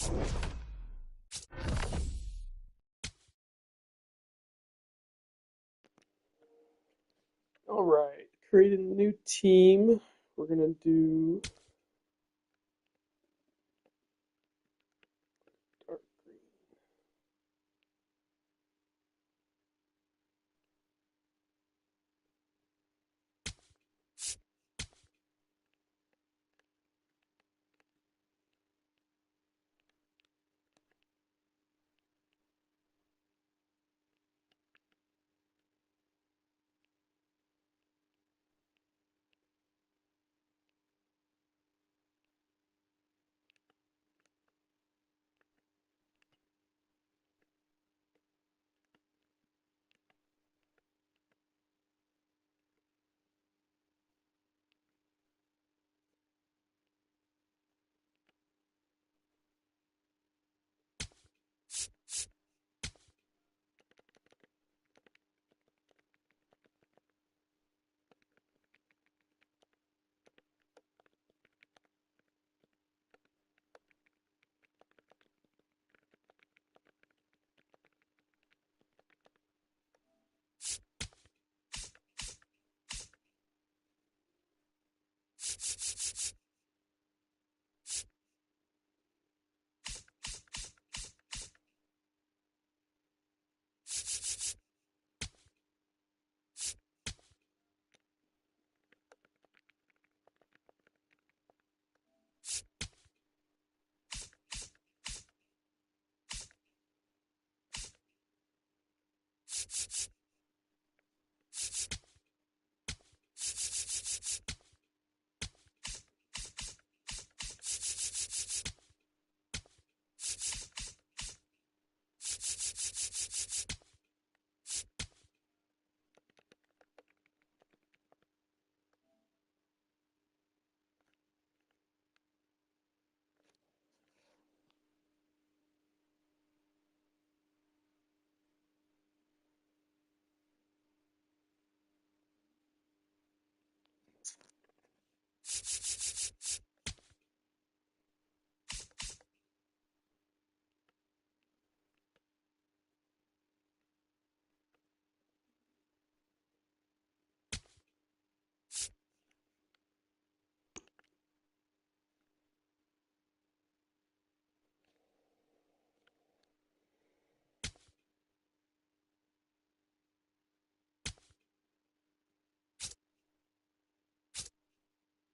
All right, create a new team. We're gonna do dark green.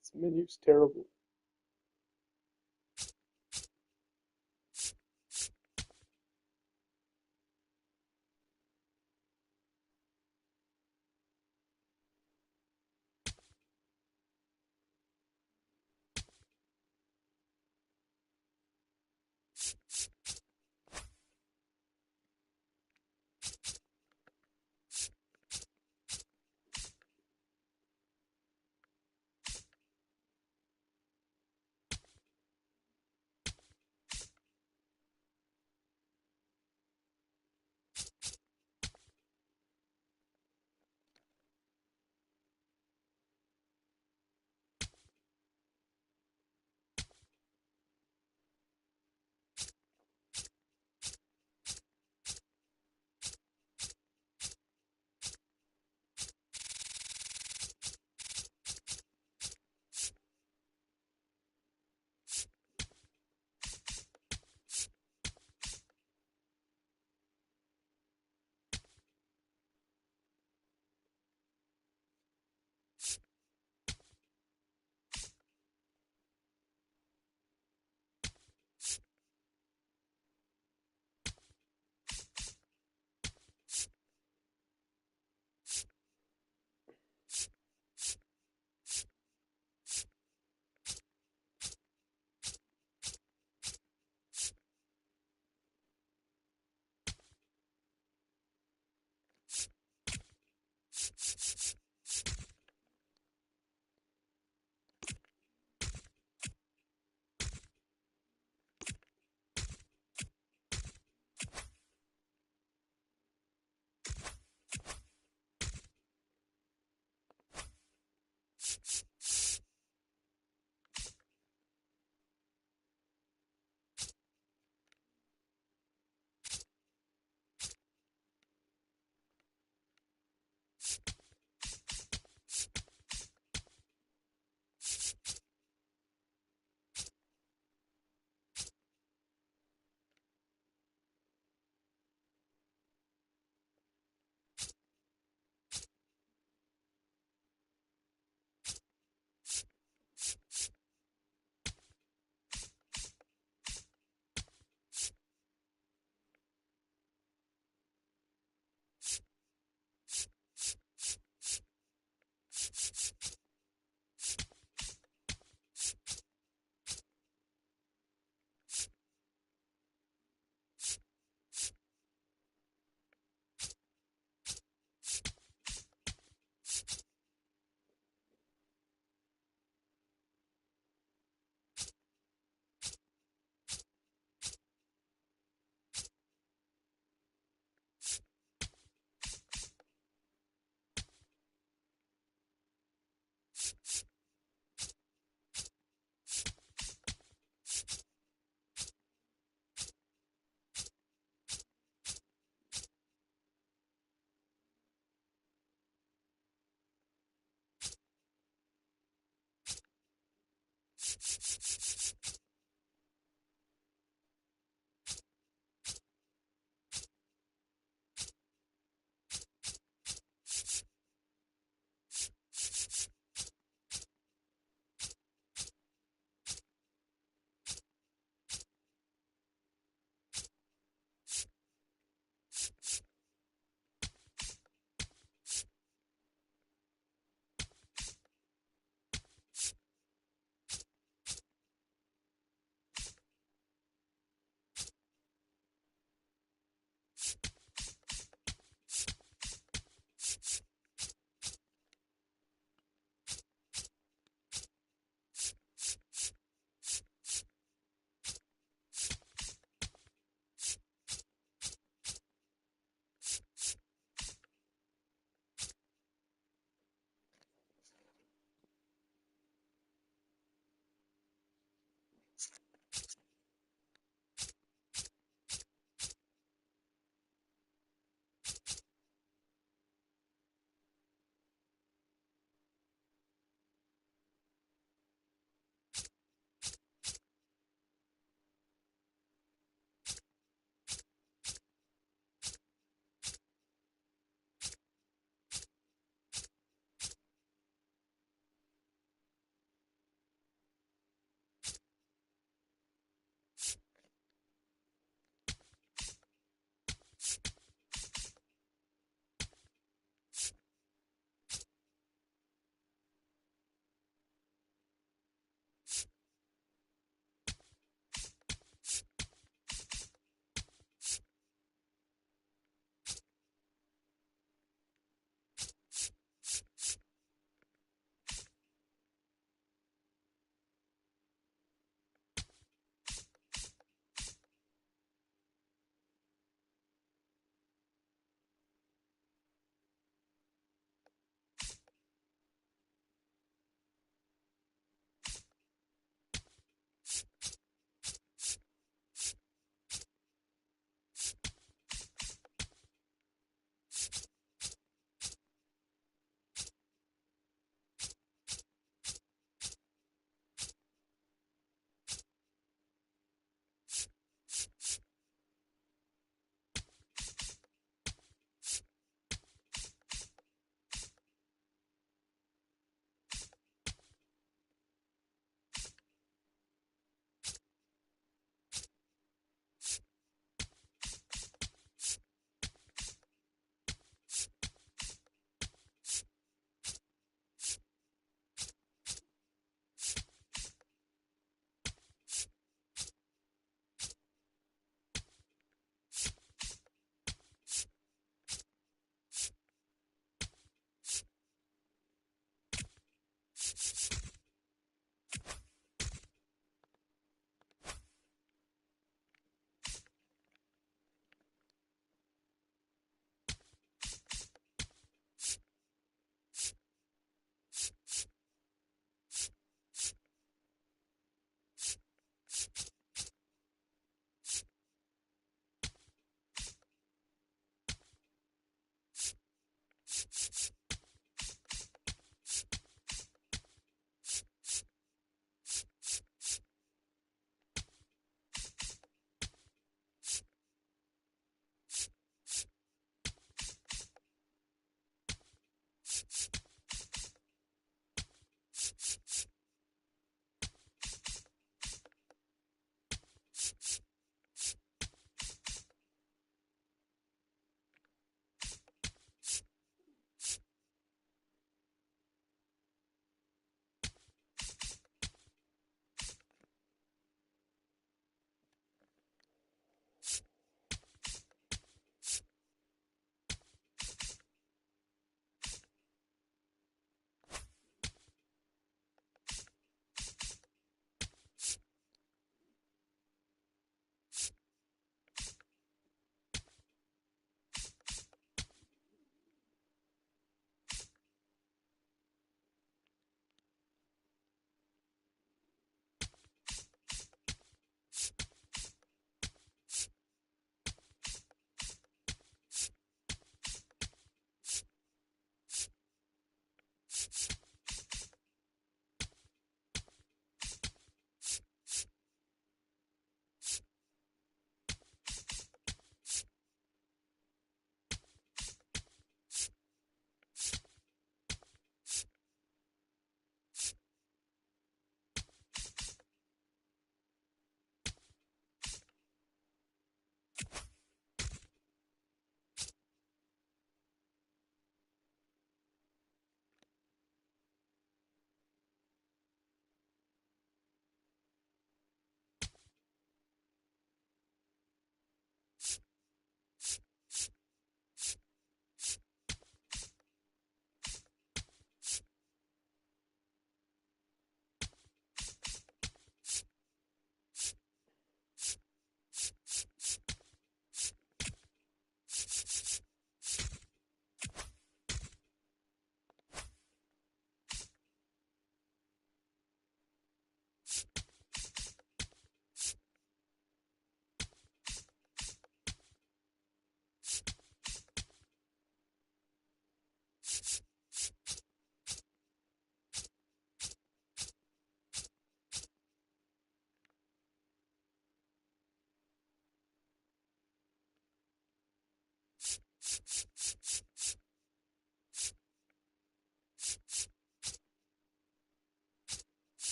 This menu's terrible.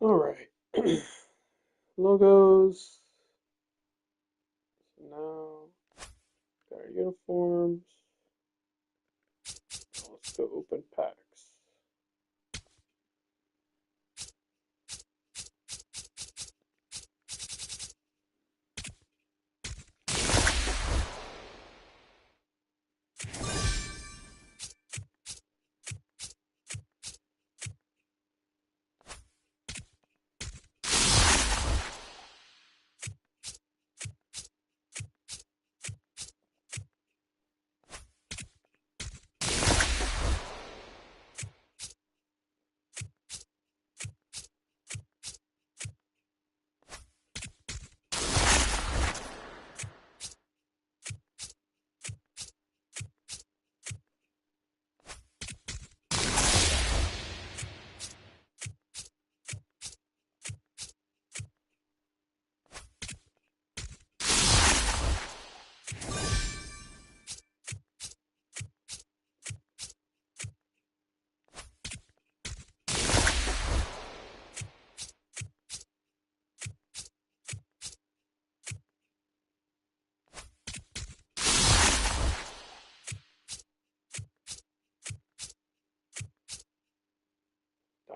All right. Logos. So now got our uniforms. Now let's go open packs.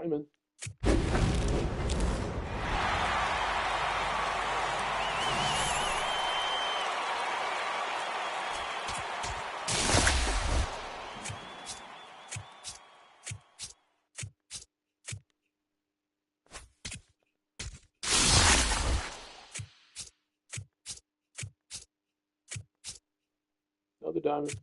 Diamond. Another diamond.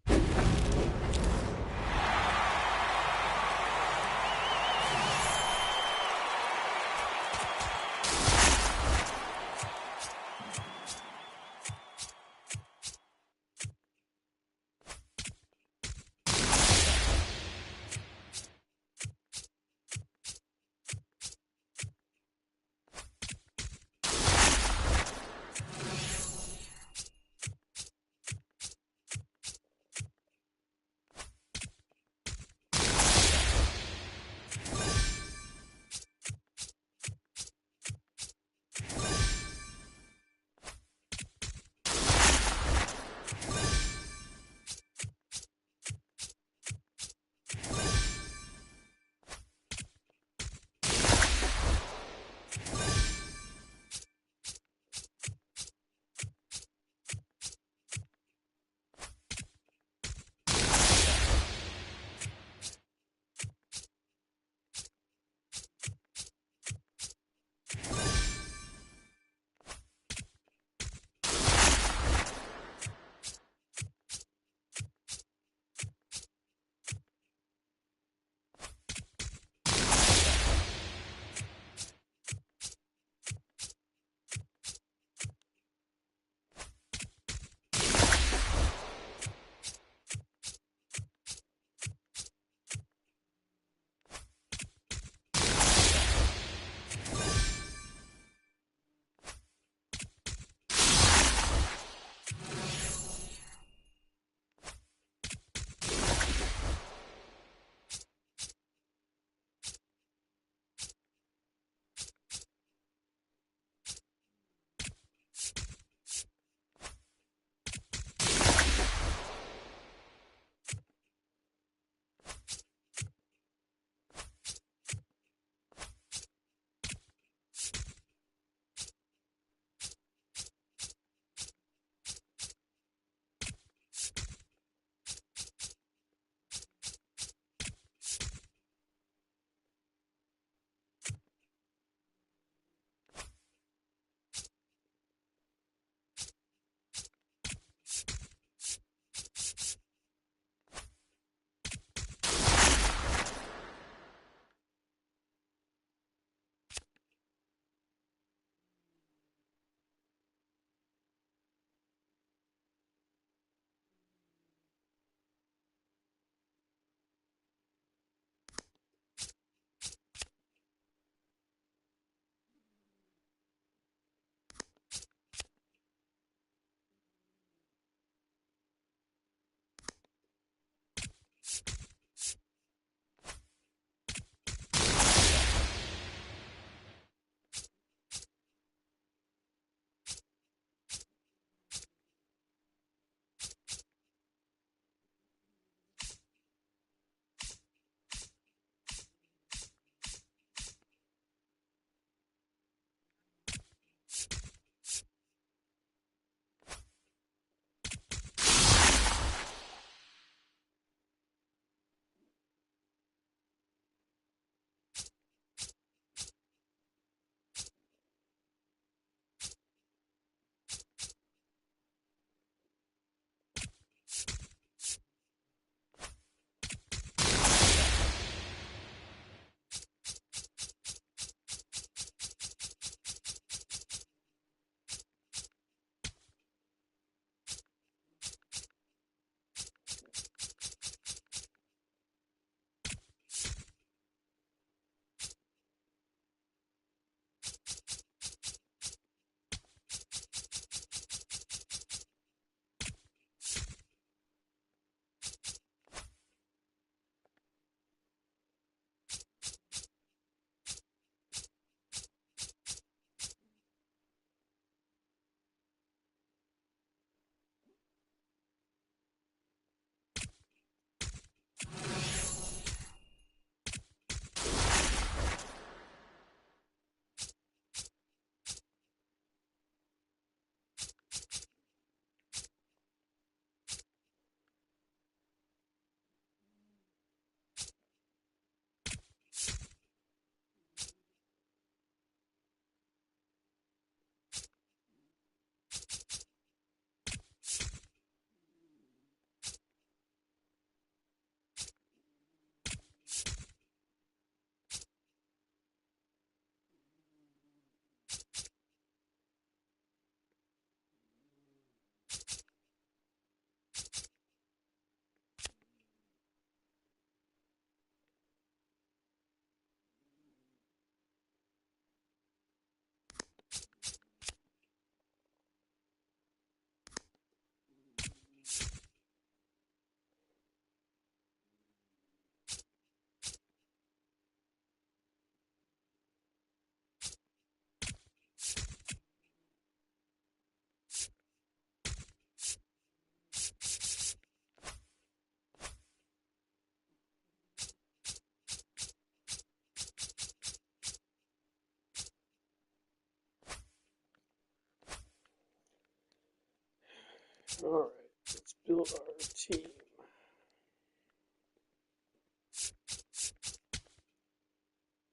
team.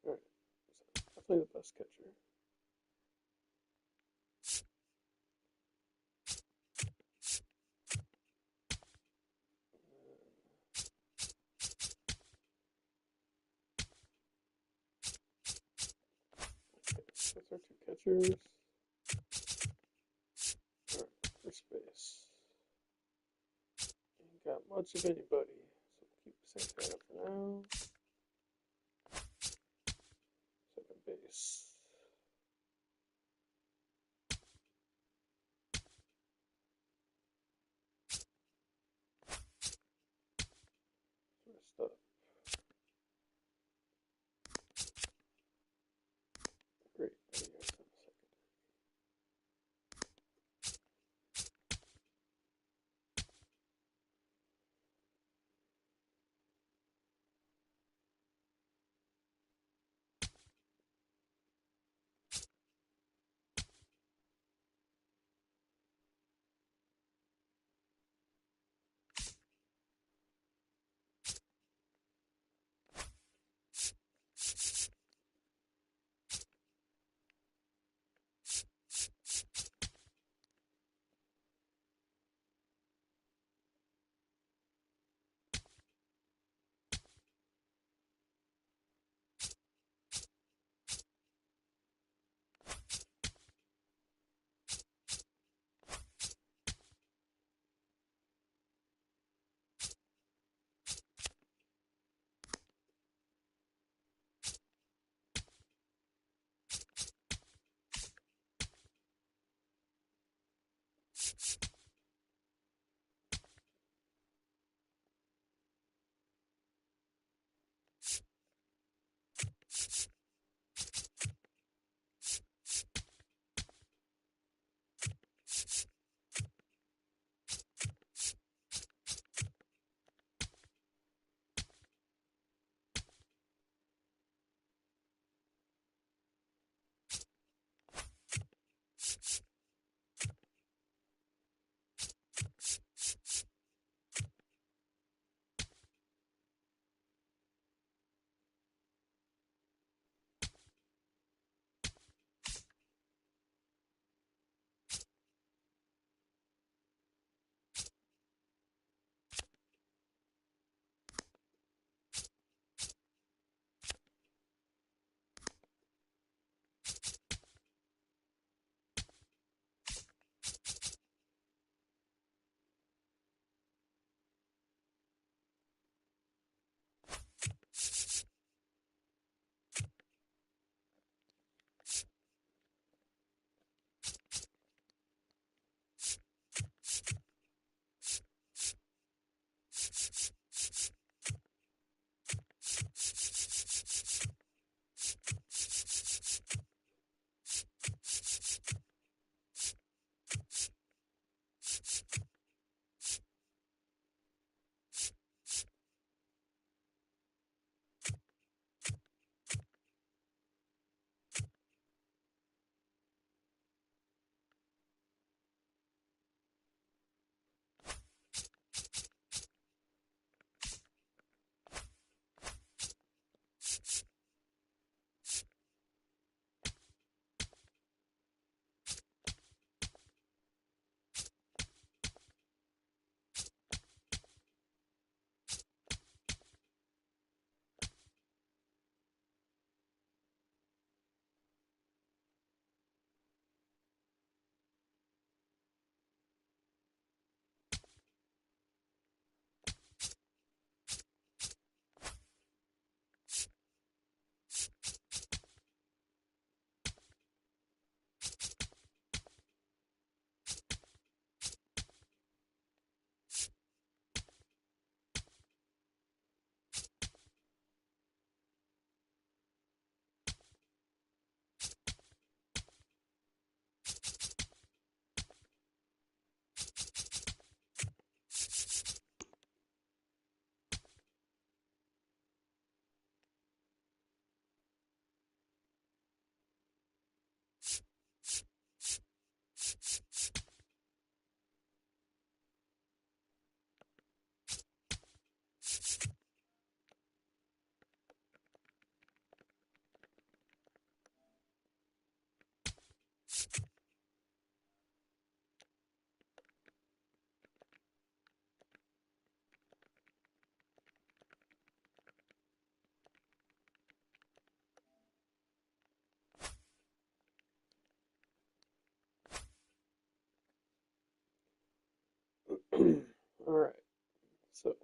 Alright, so definitely the best catcher. That's our two catchers. Alright, first base. Ain't got much of anybody, so keep the same guy up for now. Second base. First up. Great. There you go. Second. All right. So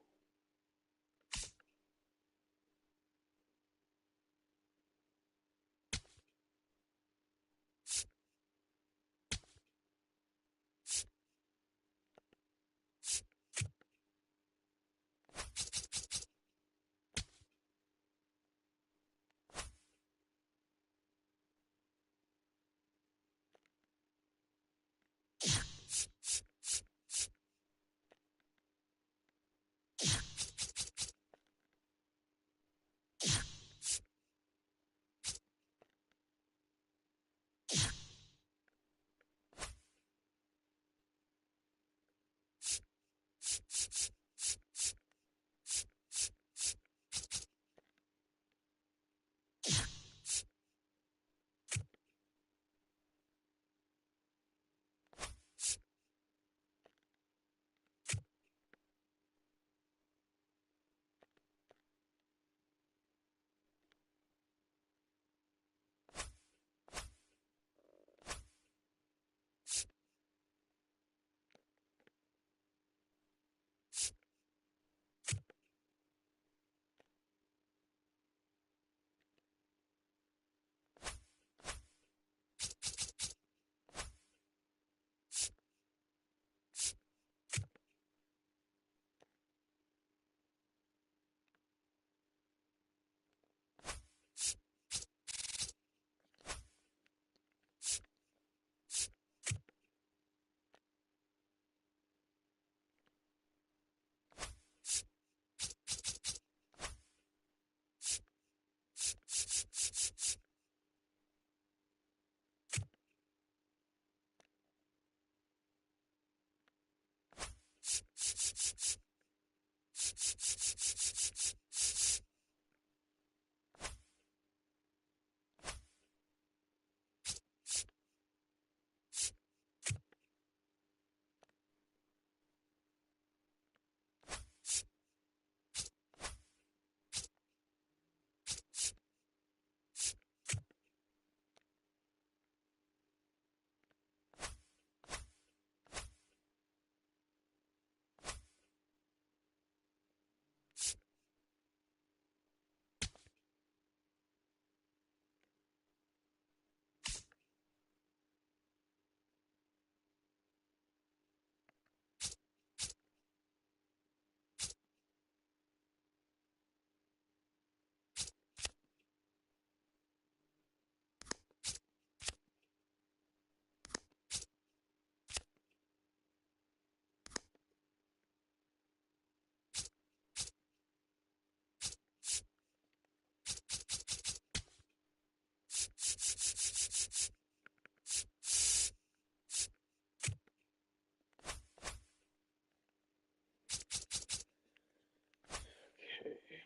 okay.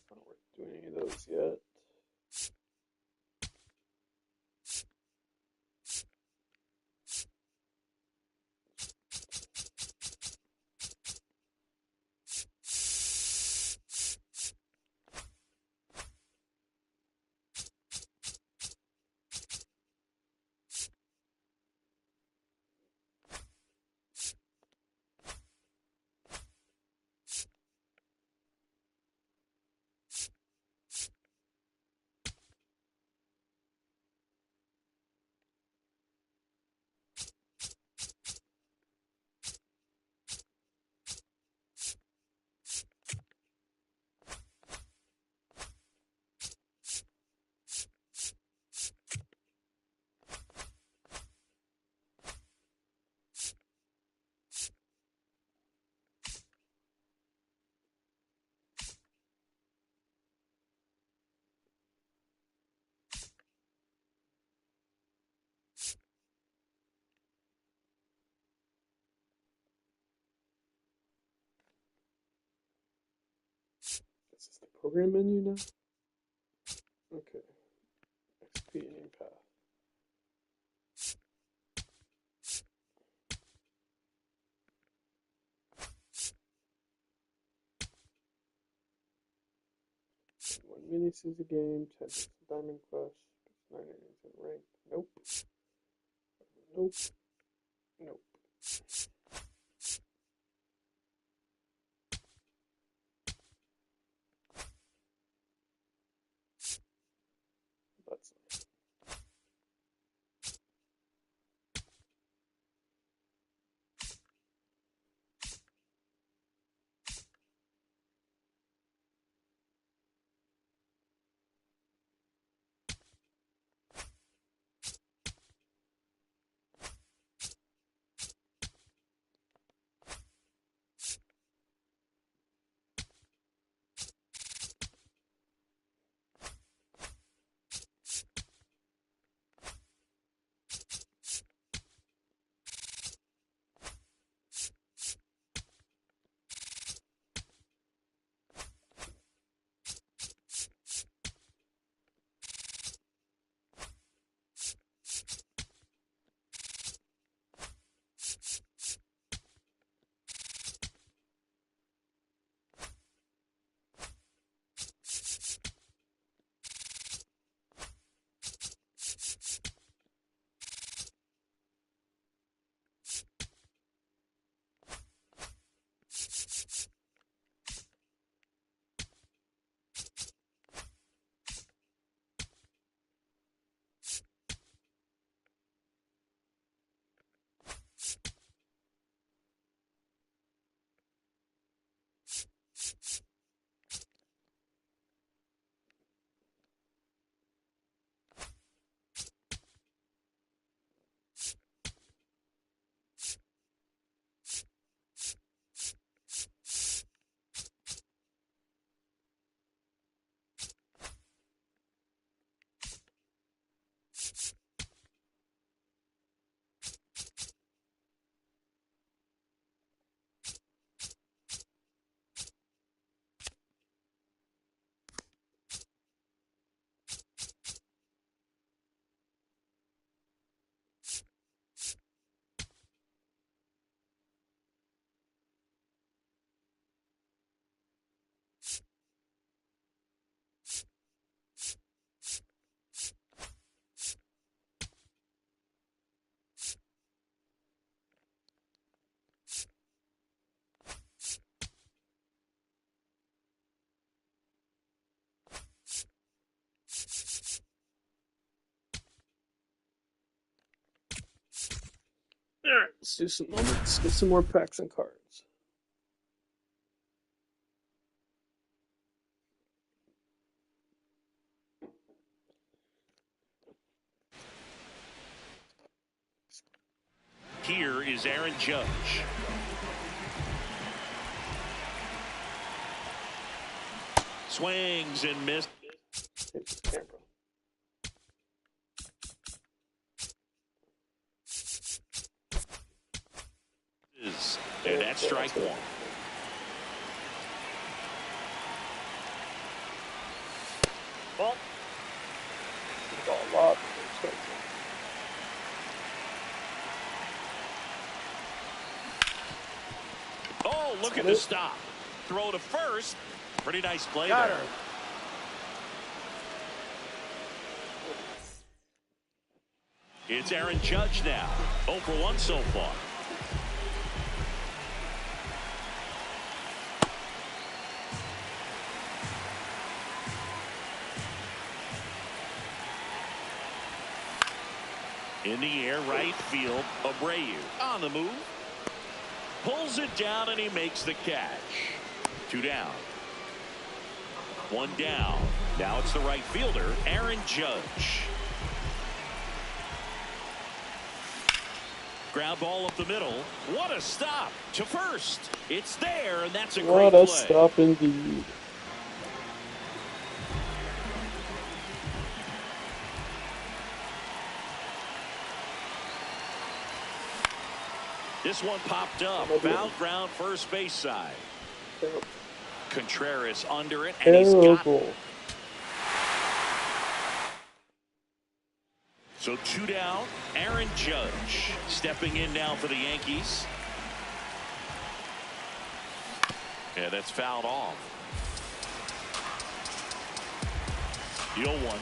Not doing any of those yet. This is the program menu now. Okay. XP name path. One mini is a game. 10 is a diamond quest. 9 is in rank. Nope. Nope. Nope. Let's do some moments. Get some more packs and cards. Here is Aaron Judge. Swings and misses. And that's strike one. Well, a lot. Oh, look at the stop. Throw to first. Pretty nice play there. It's Aaron Judge now. 0 for 1 so far. In the air, right field, Abreu on the move. Pulls it down and he makes the catch. 2 down. 1 down. Now it's the right fielder, Aaron Judge. Ground ball up the middle. What a stop to first. It's there, and that's a great play. What a stop indeed. This one popped up. Foul ground first base side. Contreras under it, and he's got it. So 2 down. Aaron Judge stepping in now for the Yankees. Yeah, that's fouled off. The 0-1.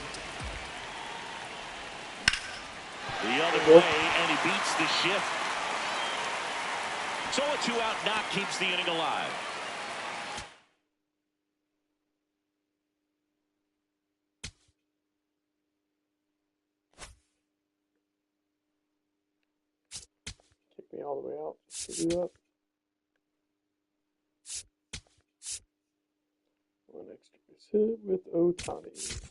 The other way, and he beats the shift. So a 2-out knock keeps the inning alive. Take me all the way out. Do that. One extra base hit with Ohtani.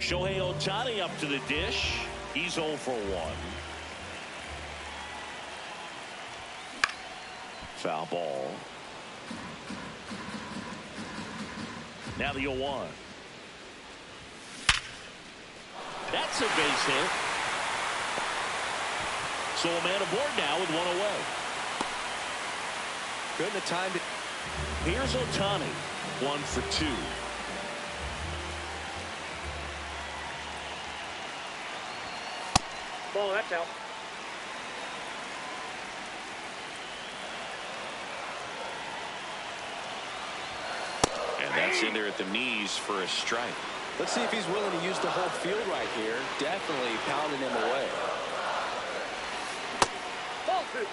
Shohei Ohtani up to the dish. He's 0 for 1. Foul ball. Now the 0-1. That's a base hit. So a man aboard now with 1 away. Couldn't have timed it. Here's Ohtani. 1 for 2. Ball, that's out. And that's in there at the knees for a strike. Let's see if he's willing to use the whole field right here. Definitely pounding him away. Ball 2.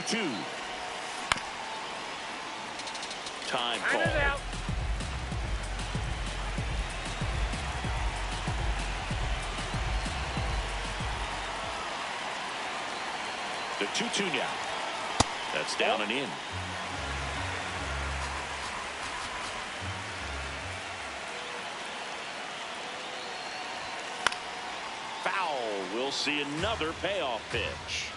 Two. Time call. Out. The 2-2 now. That's down and in. Foul. We'll see another payoff pitch.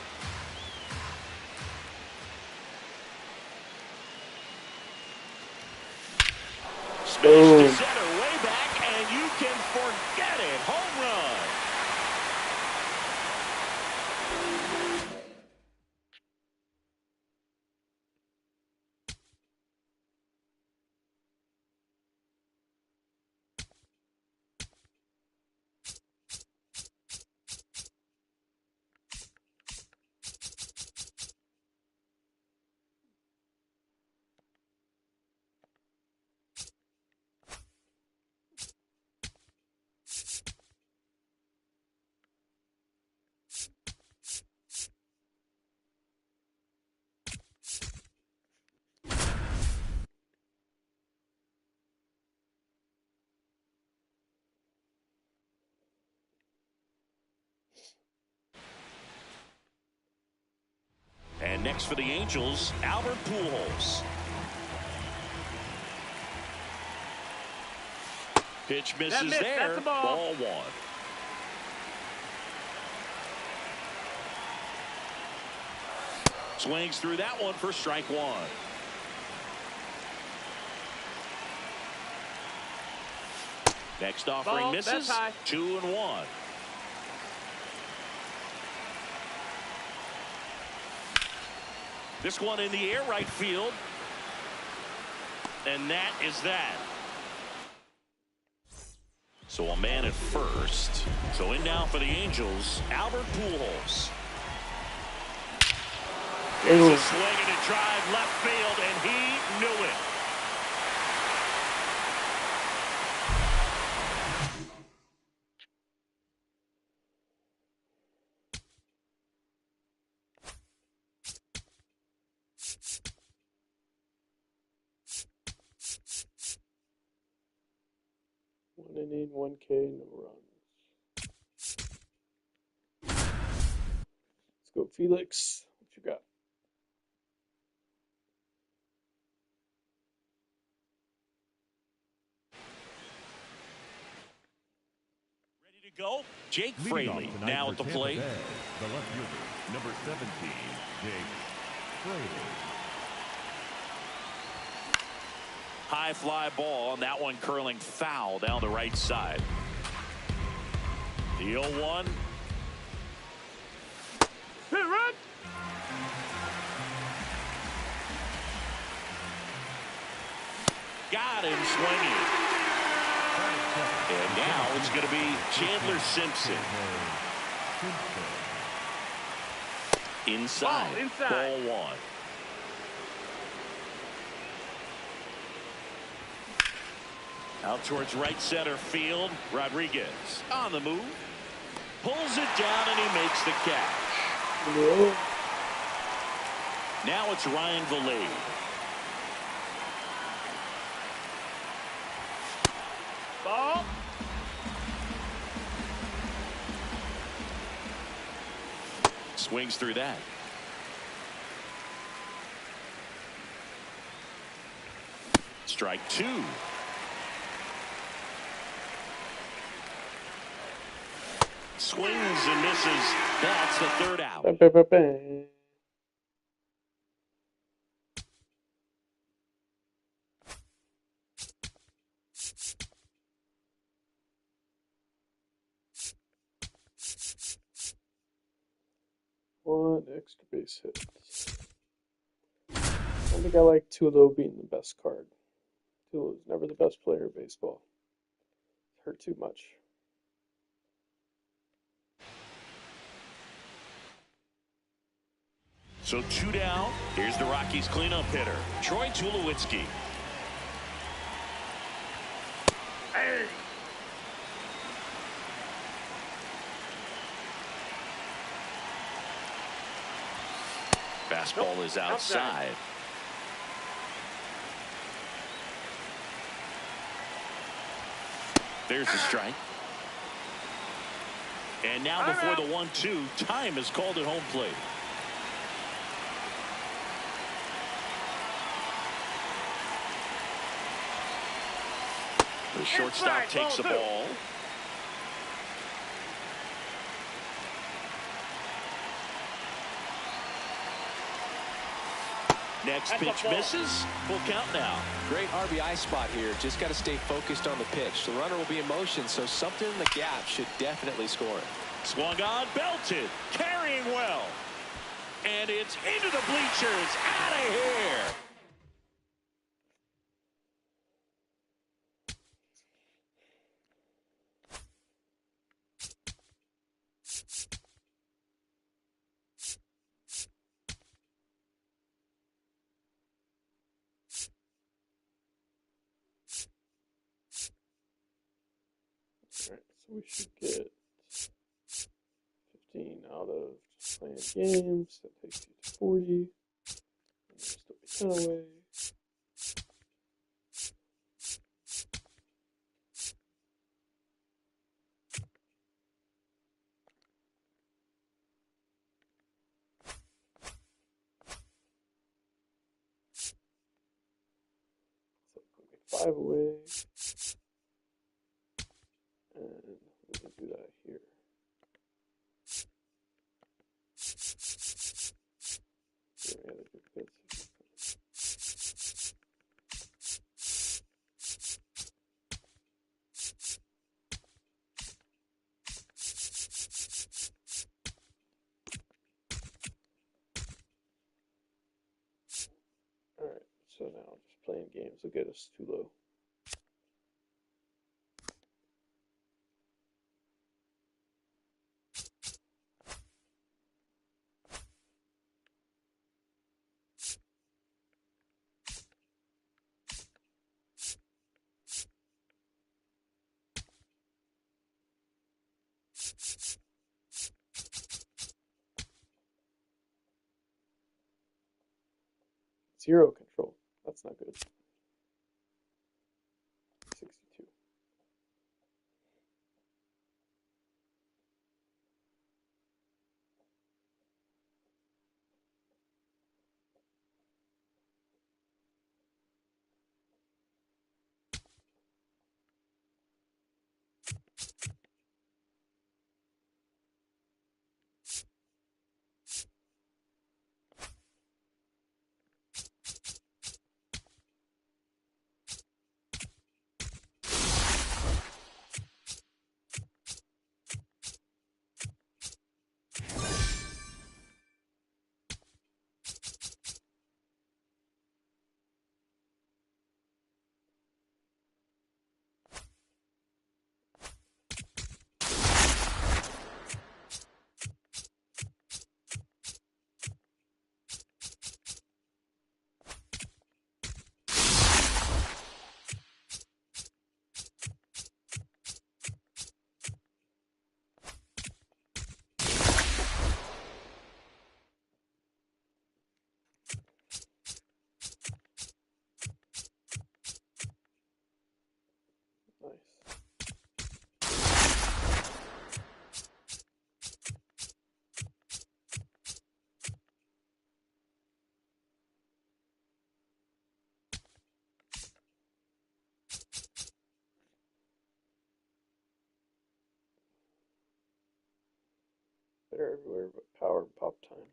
To center, way back, and you can forget it. Home run. Next for the Angels, Albert Pujols. Pitch misses there. That's a ball. Ball one. Swings through that one for strike one. Next offering Ball, misses. that's high. 2-1. This one in the air, right field. And that is that. So a man at first. So in now for the Angels, Albert Pujols. Here's a swing and a drive left field, and he knew it. One inning, 1K, no runs. Let's go, Felix. What you got? Ready to go? Jake Leading Fraley off tonight now for at the Tampa plate. Bay, the left fielder, number 17, Jake Fraley. High fly ball, and that one curling foul down the right side. The 0-1. Run. Got him swinging. And now it's going to be Chandler Simpson. Inside. Ball inside. Ball one. Out towards right center field. Rodriguez on the move. Pulls it down and he makes the catch. No. Now it's Ryan Vilade. Ball. Swings through that. Strike two. Swings and misses. That's the third out. Bang, bang, bang, bang. One extra base hit. I don't think I like Tulo being the best card. Tulo's never the best player in baseball. Hurt too much. So two down. Here's the Rockies cleanup hitter, Troy Tulowitzki. Hey. Fastball is outside. There's the strike. And now before the 1-2, time is called at home plate. The shortstop takes the ball. Next pitch misses. Full count now. Great RBI spot here. Just got to stay focused on the pitch. The runner will be in motion, so something in the gap should definitely score it. Swung on, belted, carrying well. And it's into the bleachers. Out of here. Alright, so we should get 15 out of just playing games. That takes you to 40. And there's still be 10 away. 5 away. And we can do that here. Any other good bits? Alright, so now just playing games will get us too low. Zero control. That's not good. 62. Nice. They're everywhere but power and pop time.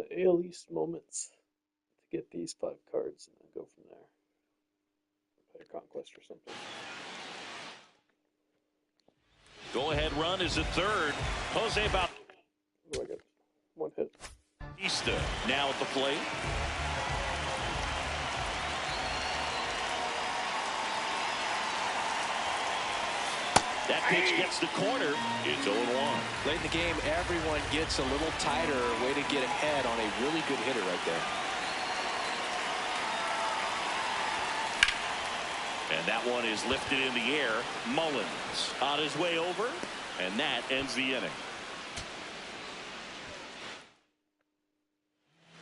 the AL East moments to get these 5 cards and then go from there. Play a conquest or something. Go-ahead run is at third. Jose Bautista. Oh, I got 1 hit. Now at the plate. That pitch gets the corner. It's 0-1. Late in the game, everyone gets a little tighter. Way to get ahead on a really good hitter right there. And that one is lifted in the air. Mullins on his way over, and that ends the inning.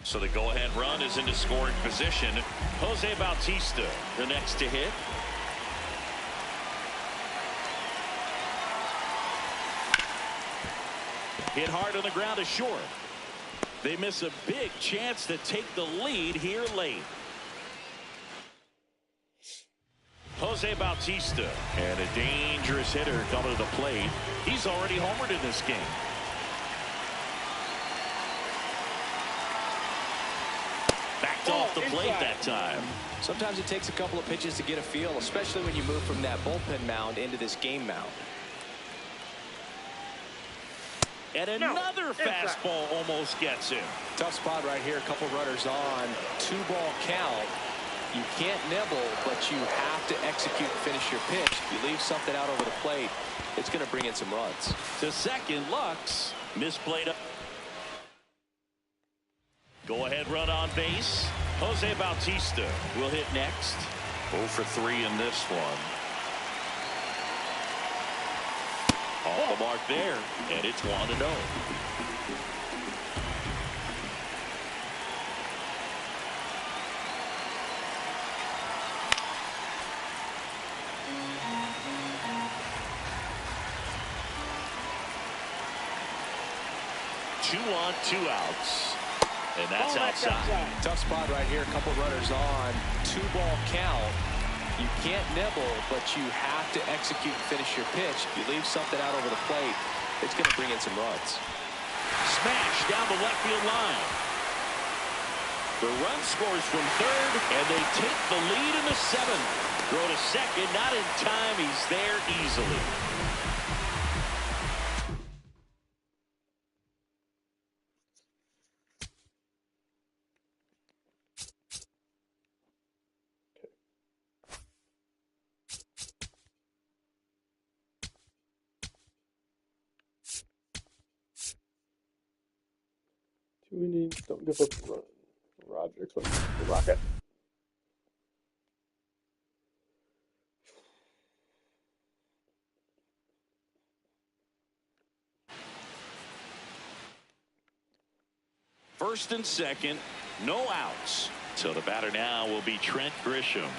So the go-ahead run is into scoring position. Jose Bautista, the next to hit. Hit hard on the ground is short. They miss a big chance to take the lead here late. Jose Bautista, and a dangerous hitter coming to the plate. He's already homered in this game. Backed off the plate that time. Sometimes it takes a couple of pitches to get a feel, especially when you move from that bullpen mound into this game mound. And another fastball almost gets him. Tough spot right here. A couple runners on. 2-ball count. You can't nibble, but you have to execute and finish your pitch. If you leave something out over the plate, it's going to bring in some runs. To second, Lux misplayed up. Go ahead run on base. Jose Bautista will hit next. 0 for 3 in this one. Off the mark there, and it's 1-0. Two on, 2 outs. And that's outside. Tough spot right here. A couple runners on. 2-ball count. You can't nibble, but you have to execute and finish your pitch. If you leave something out over the plate, it's going to bring in some runs. Smash down the left field line. The run scores from third, and they take the lead in the 7th. Throw to second, not in time. He's there easily. We need, don't give up the run. Roger, click the rocket. First and second, no outs. So the batter now will be Trent Grisham.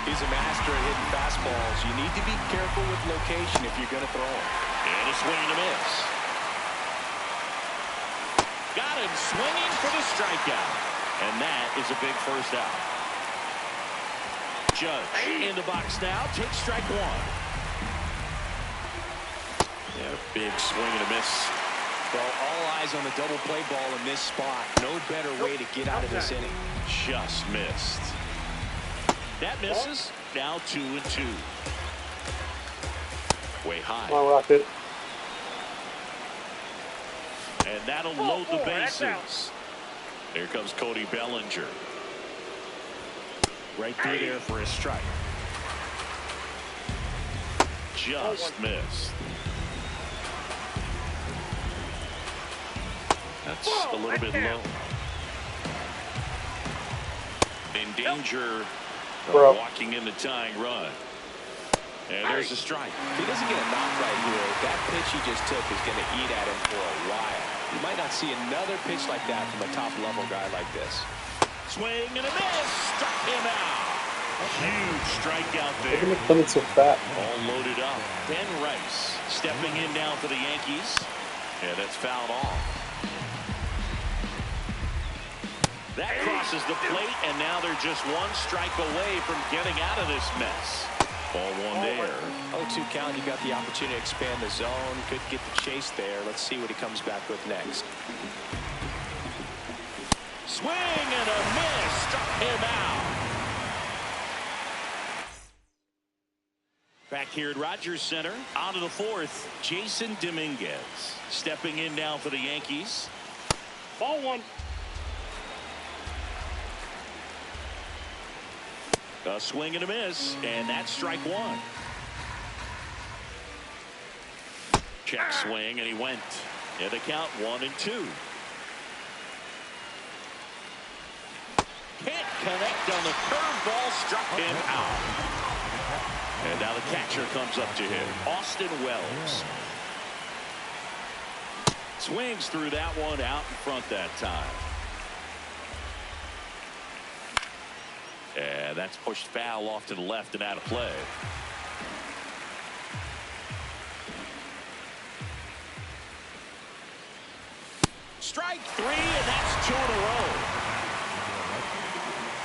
He's a master at hitting fastballs. You need to be careful with location if you're going to throw them. And a swing and a miss. Got him swinging for the strikeout. And that is a big first out. Judge in the box now. Takes strike 1. And a big swing and a miss. Well, all eyes on the double play ball in this spot. No better way to get out of this inning. Just missed. That misses. Now 2-2. Way high. Come on, Rocket. And that'll load the bases. Here comes Cody Bellinger. Right through there for a strike. Just missed. That's a little bit low. In danger of walking in the tying run. And there's a strike. If he doesn't get a knock right here, that pitch he just took is going to eat at him for a while. You might not see another pitch like that from a top-level guy like this. Swing and a miss. Struck him out. A huge strikeout there. Look at him coming so fat. All loaded up. Ben Rice stepping in now for the Yankees. And that's fouled off. That crosses the plate, and now they're just 1 strike away from getting out of this mess. Ball one there. 0-2 count. You got the opportunity to expand the zone. Could get the chase there. Let's see what he comes back with next. Swing and a miss. Struck him out. Back here at Rogers Center, on to the fourth, Jason Dominguez. Stepping in now for the Yankees. Ball one. A swing and a miss, and that's strike one. Check swing, and he went. And the count 1-2. Can't connect on the curveball, struck him out. And now the catcher comes up to him, Austin Wells. Swings through that one, out in front that time. And that's pushed foul off to the left and out of play. Strike three, and that's 2 in a row.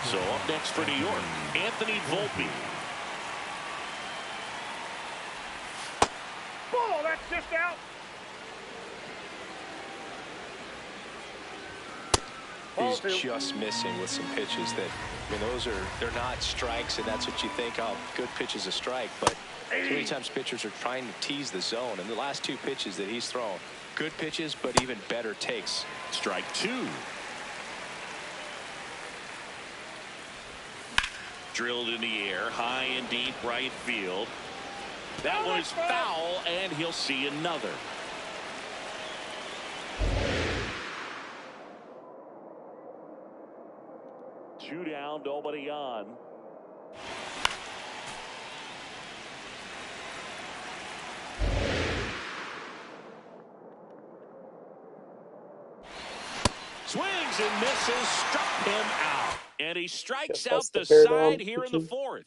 So up next for New York, Anthony Volpe. Ball, that's just out. He's just missing with some pitches that, I mean, they're not strikes, and that's what you think, oh, good pitch is a strike, but so many times pitchers are trying to tease the zone, and the last 2 pitches that he's thrown, good pitches, but even better takes. Strike 2. Drilled in the air, high and deep right field. That one is foul, and he'll see another. Two down, nobody on. Swings and misses, struck him out. And he strikes out the side here in the fourth.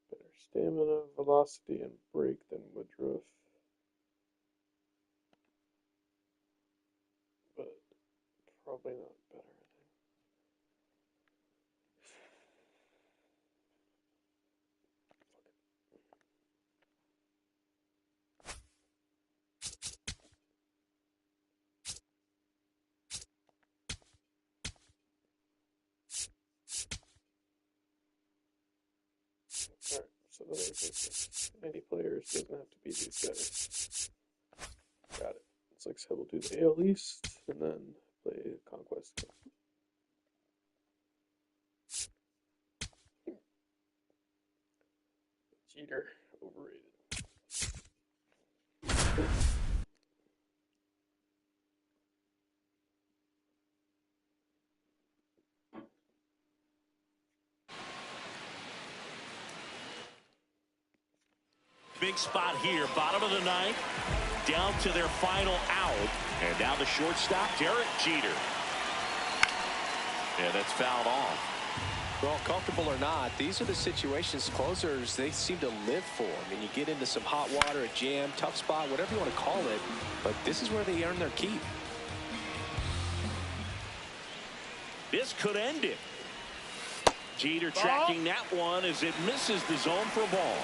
Better stamina, velocity, and break than Woodruff. But probably not better. Alright, so then any players doesn't have to be these guys. Got it. Looks like so we'll do the AL East and then play Conquest Cup. Jeter, overrated. Big spot here, bottom of the ninth, down to their final out. And now the shortstop, Derek Jeter. Yeah, that's fouled off. Well, comfortable or not, these are the situations closers they seem to live for. I mean, you get into some hot water, a jam, tough spot, whatever you want to call it, but this is where they earn their keep. This could end it. Jeter tracking that one as it misses the zone for a ball.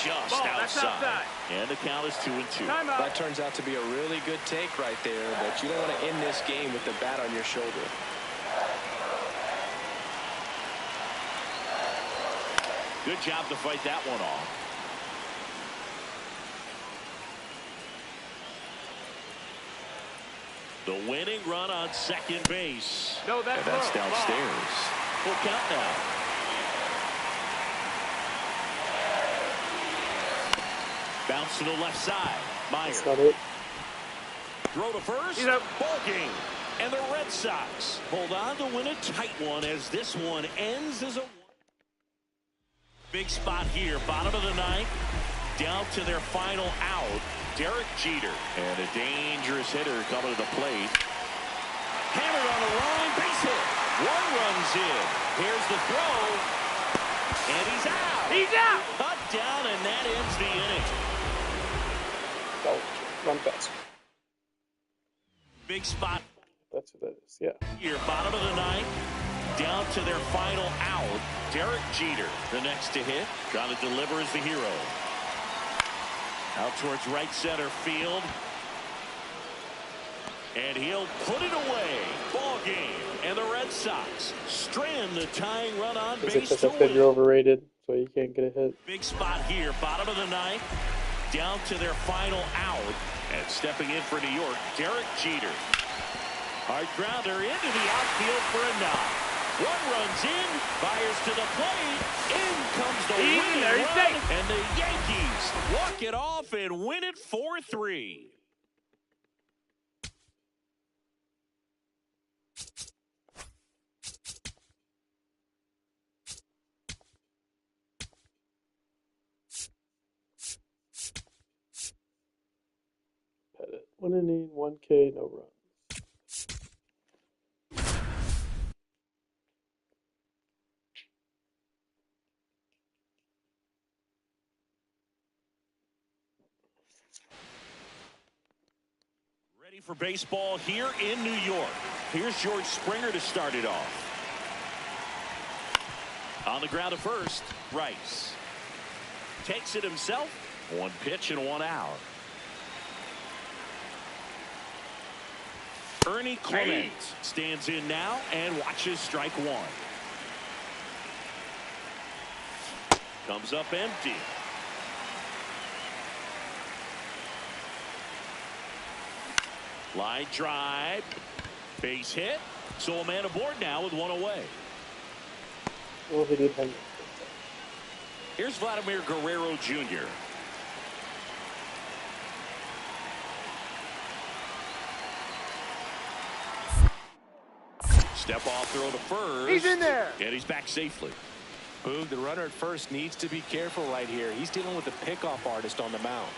Just outside. And the count is 2-2. That turns out to be a really good take right there, but you don't want to end this game with the bat on your shoulder. Good job to fight that one off. The winning run on second base. No, that's downstairs. Full count now. Bounce to the left side. Meyer. That's not it. Throw to first. Ball game. And the Red Sox hold on to win a tight one as this one ends as a big spot here. Bottom of the ninth. Down to their final out. Derek Jeter. And a dangerous hitter coming to the plate. Hammered on the line. Base hit. One runs in. Here's the throw. And he's out. He's out. Cut down, and that ends the inning. on fast. Big spot. That's what that is. Yeah. Here, bottom of the ninth, down to their final out. Derek Jeter, the next to hit, trying to deliver as the hero. Out towards right center field. And he'll put it away. Ball game. And the Red Sox strand the tying run on Is it base because to I said you're win. overrated, so you can't get a hit? Big spot here, bottom of the ninth, down to their final out. And stepping in for New York, Derek Jeter. Hard grounder into the outfield for a knock. One runs in, fires to the plate. In comes the winning run, and the Yankees walk it off and win it 4-3. Pettit. 1 inning, 1K, no runs. Ready for baseball here in New York. Here's George Springer to start it off. On the ground at first, Rice takes it himself. 1 pitch and 1 out. Ernie Clement stands in now and watches strike 1. Comes up empty. Line drive, base hit. So a man aboard now with 1 away. Well, he did hang up. Here's Vladimir Guerrero Jr. Step off throw to first. He's in there. And he's back safely. Boog, the runner at first needs to be careful right here. He's dealing with a pickoff artist on the mound.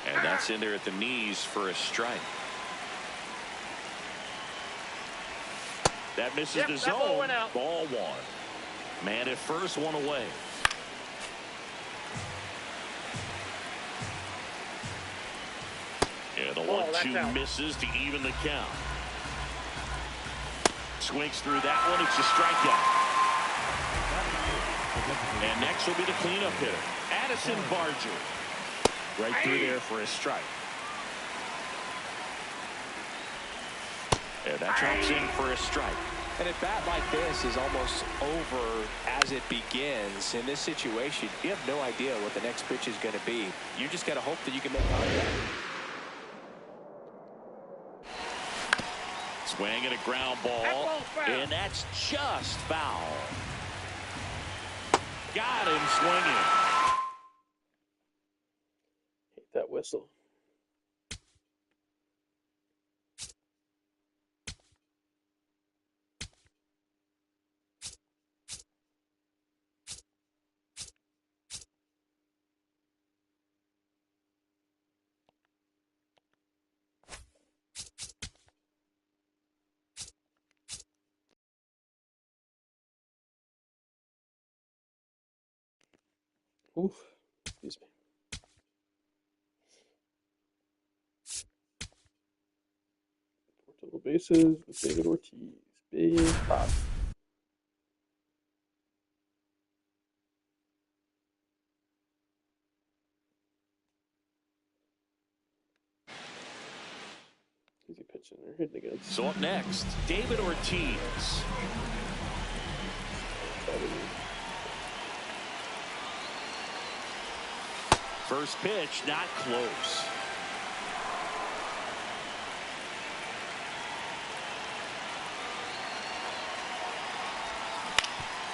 And that's in there at the knees for a strike. That misses the zone. Ball went out. Ball 1. Man at first, 1 away. Yeah, the 1-2 misses to even the count. Swings through that one. It's a strikeout. And next will be the cleanup hitter, Addison Barger. Right through there for a strike. And that drops in for a strike. And a bat like this is almost over as it begins. In this situation, you have no idea what the next pitch is going to be. You just got to hope that you can make contact. Swing and a ground ball. And that's just foul. Got him swinging. Hate that whistle. Oof, excuse me. Four total bases with David Ortiz. Big pop. Easy pitching. They're hitting against. So up next, David Ortiz. First pitch, not close.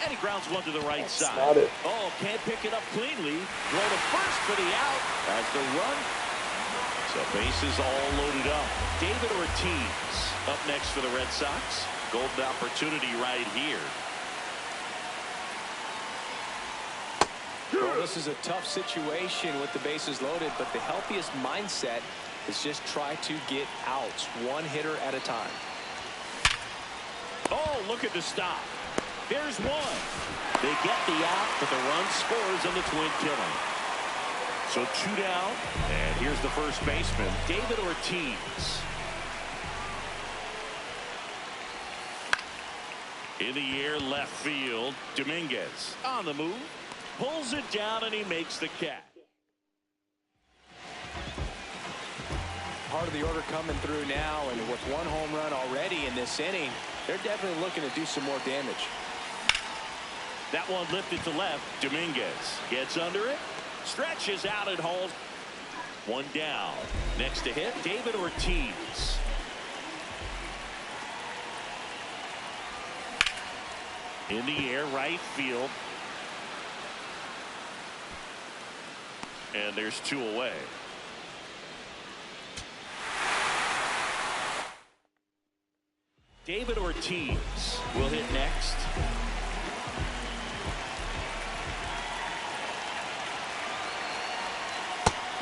And he grounds one to the right side. Oh, can't pick it up cleanly. Throw to first for the out as the run. So bases all loaded up. David Ortiz up next for the Red Sox. Golden opportunity right here. Well, this is a tough situation with the bases loaded, but the healthiest mindset is just try to get outs, 1 hitter at a time. Oh, look at the stop. There's one. They get the out, but the run scores on the twin killing. So 2 down, and here's the first baseman, David Ortiz. In the air, left field, Dominguez on the move, pulls it down, and he makes the catch. Part of the order coming through now, and with 1 home run already in this inning, they're definitely looking to do some more damage. That one lifted to left. Dominguez gets under it, stretches out at home. 1 down. Next to hit, David Ortiz. In the air, right field. And there's 2 away. David Ortiz will hit next.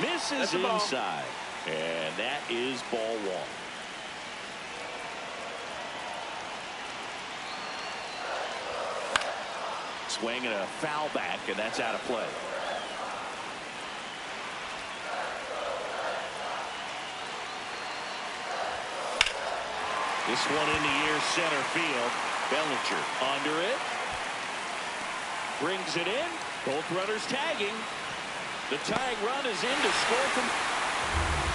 Misses inside. And that is ball 1. Swing and a foul back, and that's out of play. This one in the air, center field. Bellinger under it. Brings it in. Both runners tagging. The tying run is in to score from.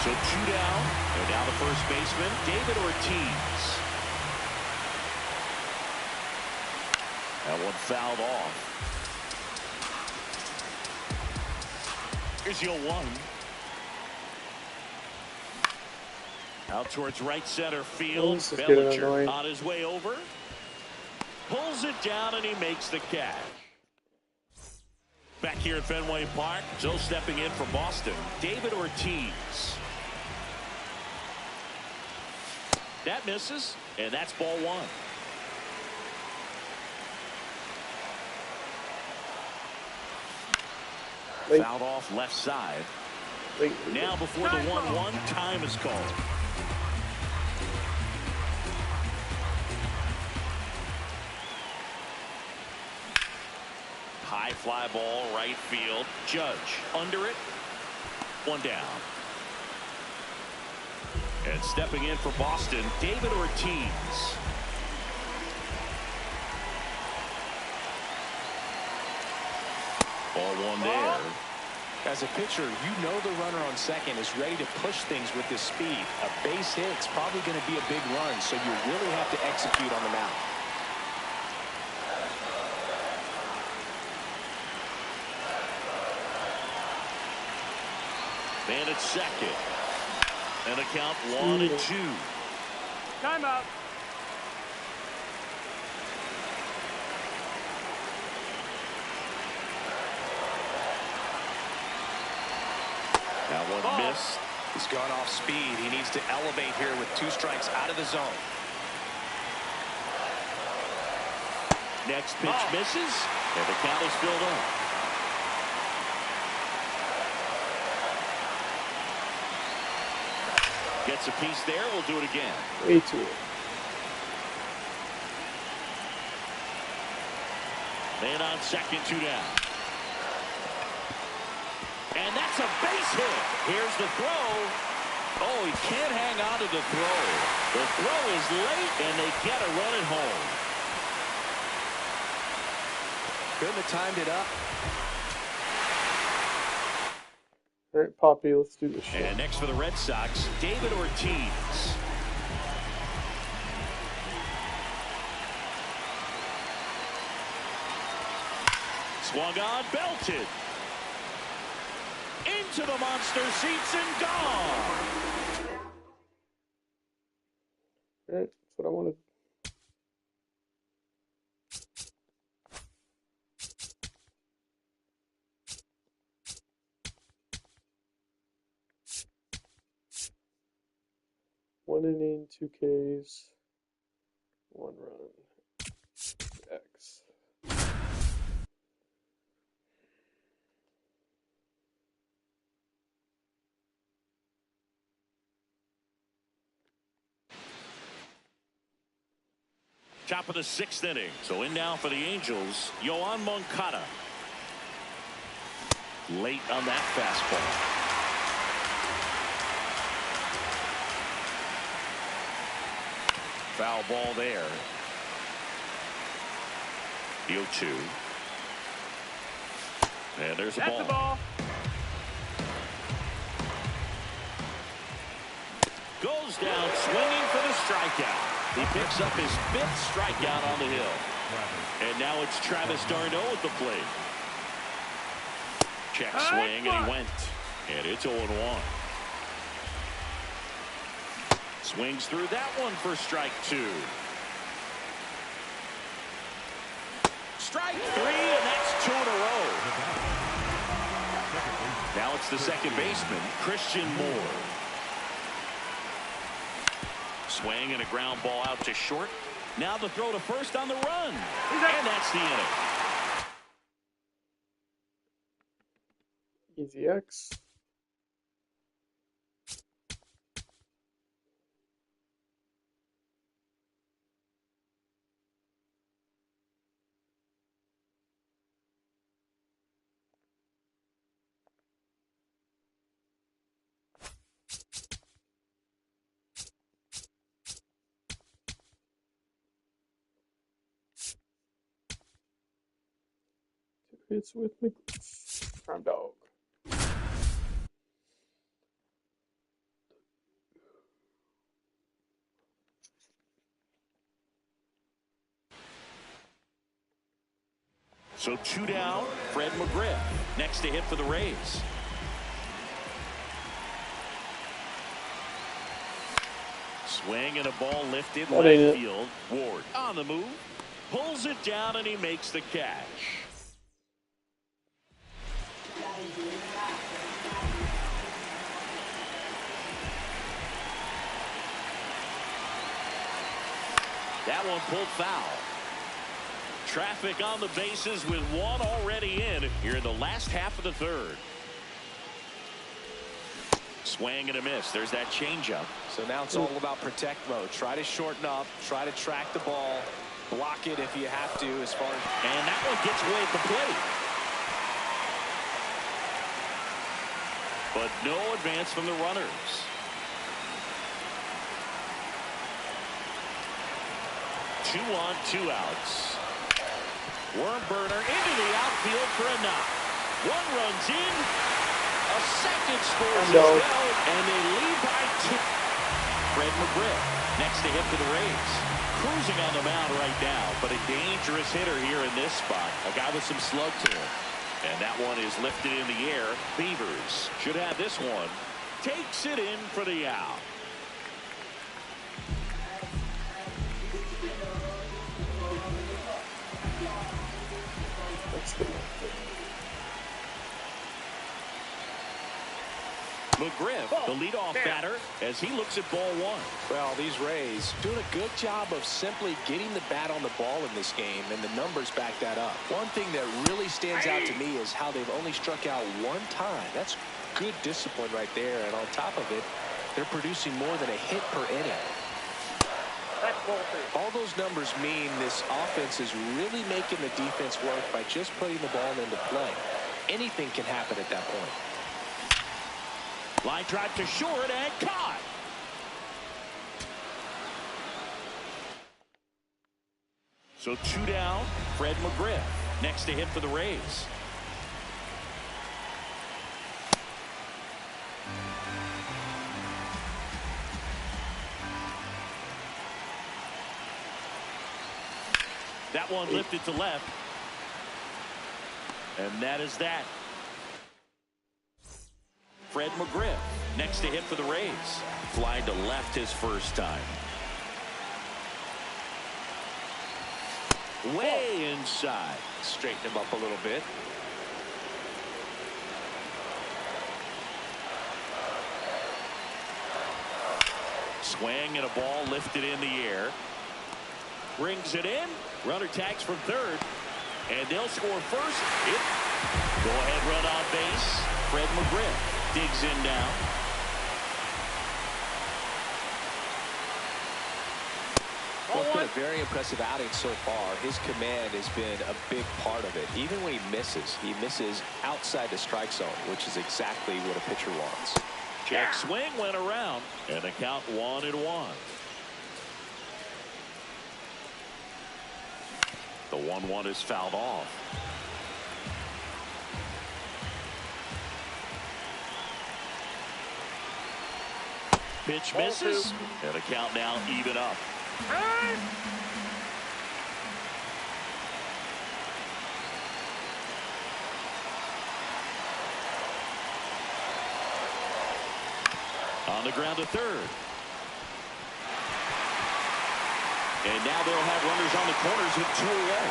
So 2 down. And now the first baseman, David Ortiz. That one fouled off. Here's 0-1. Out towards right center field. Bellinger on his way over. Pulls it down, and he makes the catch. Back here at Fenway Park, Joe stepping in for Boston, David Ortiz. That misses, and that's ball 1. Fouled off left side. Now before the 1-1, time is called. High fly ball, right field. Judge under it. 1 down. And stepping in for Boston, David Ortiz. Ball 1 there. As a pitcher, you know the runner on second is ready to push things with this speed. A base hit's probably going to be a big run, so you really have to execute on the mound. Man at second. And a count 1-2. Timeout. That one missed. He's gone off speed. He needs to elevate here with 2 strikes out of the zone. Next pitch misses, and the count is filled up. Gets a piece there. We'll do it again. Way too early. Man on second, 2 down. And that's a base hit. Here's the throw. Oh, he can't hang on to the throw. The throw is late, and they get a run at home. Couldn't have timed it up. All right, Poppy, let's do this shit. And next for the Red Sox, David Ortiz. Swung on, belted. Into the monster seats and gone. All right, that's what I wanted. One inning, 2 Ks, 1 run. X. Top of the 6th inning. So in now for the Angels, Yoan Moncada. Late on that fastball. Foul ball there. The 0-2. And there's a That's the ball. Goes down swinging for the strikeout. He picks up his 5th strikeout on the hill. And now it's Travis d'Arnaud at the plate. Check swing, and he went. And it's 0-1. Swings through that one for strike 2. Strike 3, and that's 2 in a row. Now it's the second baseman, Christian Moore. Swing and a ground ball out to short. Now the throw to first on the run. And that's the inning. Easy X. It's with McGriff. Prime dog. So 2 down, Fred McGriff. Next to hit for the Rays. Swing and a ball lifted left field. Ward on the move. Pulls it down and he makes the catch. That one pulled foul. Traffic on the bases with one already in here in the last half of the 3rd. Swing and a miss. There's that changeup. So now it's all about protect mode. Try to shorten up. Try to track the ball. Block it if you have to. As far as and that one gets away at the plate. But no advance from the runners. 2 on, 2 outs. Worm burner into the outfield for a knock. 1 runs in. A second scores as well, and they lead by 2. Fred McGriff next to hit for the Rays. Cruising on the mound right now, but a dangerous hitter here in this spot. A guy with some slug to him. And that one is lifted in the air. Beavers should have this one. Takes it in for the out. McGriff, the leadoff batter, as he looks at ball 1. Well, these Rays doing a good job of simply getting the bat on the ball in this game, and the numbers back that up. One thing that really stands out to me is how they've only struck out 1 time. That's good discipline right there, and on top of it, they're producing more than a hit per inning. All those numbers mean this offense is really making the defense work by just putting the ball into play. Anything can happen at that point. Line drive to short and caught. So 2 down, Fred McGriff next to hit for the Rays. That one lifted to left. And that is that. Fred McGriff next to hit for the Rays. Fly to left his first time. Way inside. Straighten him up a little bit. Swing and a ball lifted in the air. Brings it in. Runner tags from 3rd. And they'll score first. Go ahead run on base. Fred McGriff digs in now. Well, it's been a very impressive outing so far. His command has been a big part of it. Even when he misses outside the strike zone, which is exactly what a pitcher wants. Check swing went around, and the count 1-1. The 1-1 is fouled off. Pitch misses, and the count now even up. On the ground to third. And now they'll have runners on the corners with 2 away.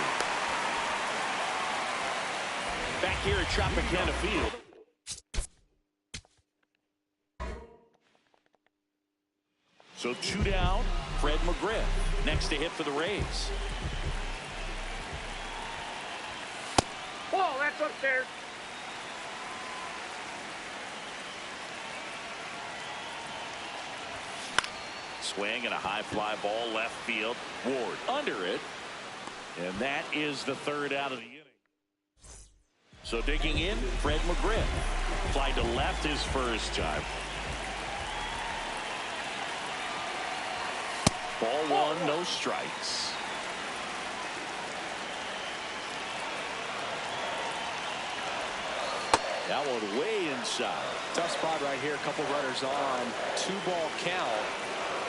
Back here at Tropicana Field. So 2 down, Fred McGriff next to hit for the Rays. Whoa, that's upstairs. Swing and a high fly ball left field. Ward under it. And that is the 3rd out of the inning. So digging in, Fred McGriff. Fly to left his first time. Ball 1, no strikes. That one way inside. Tough spot right here. A couple runners on. 2-ball count.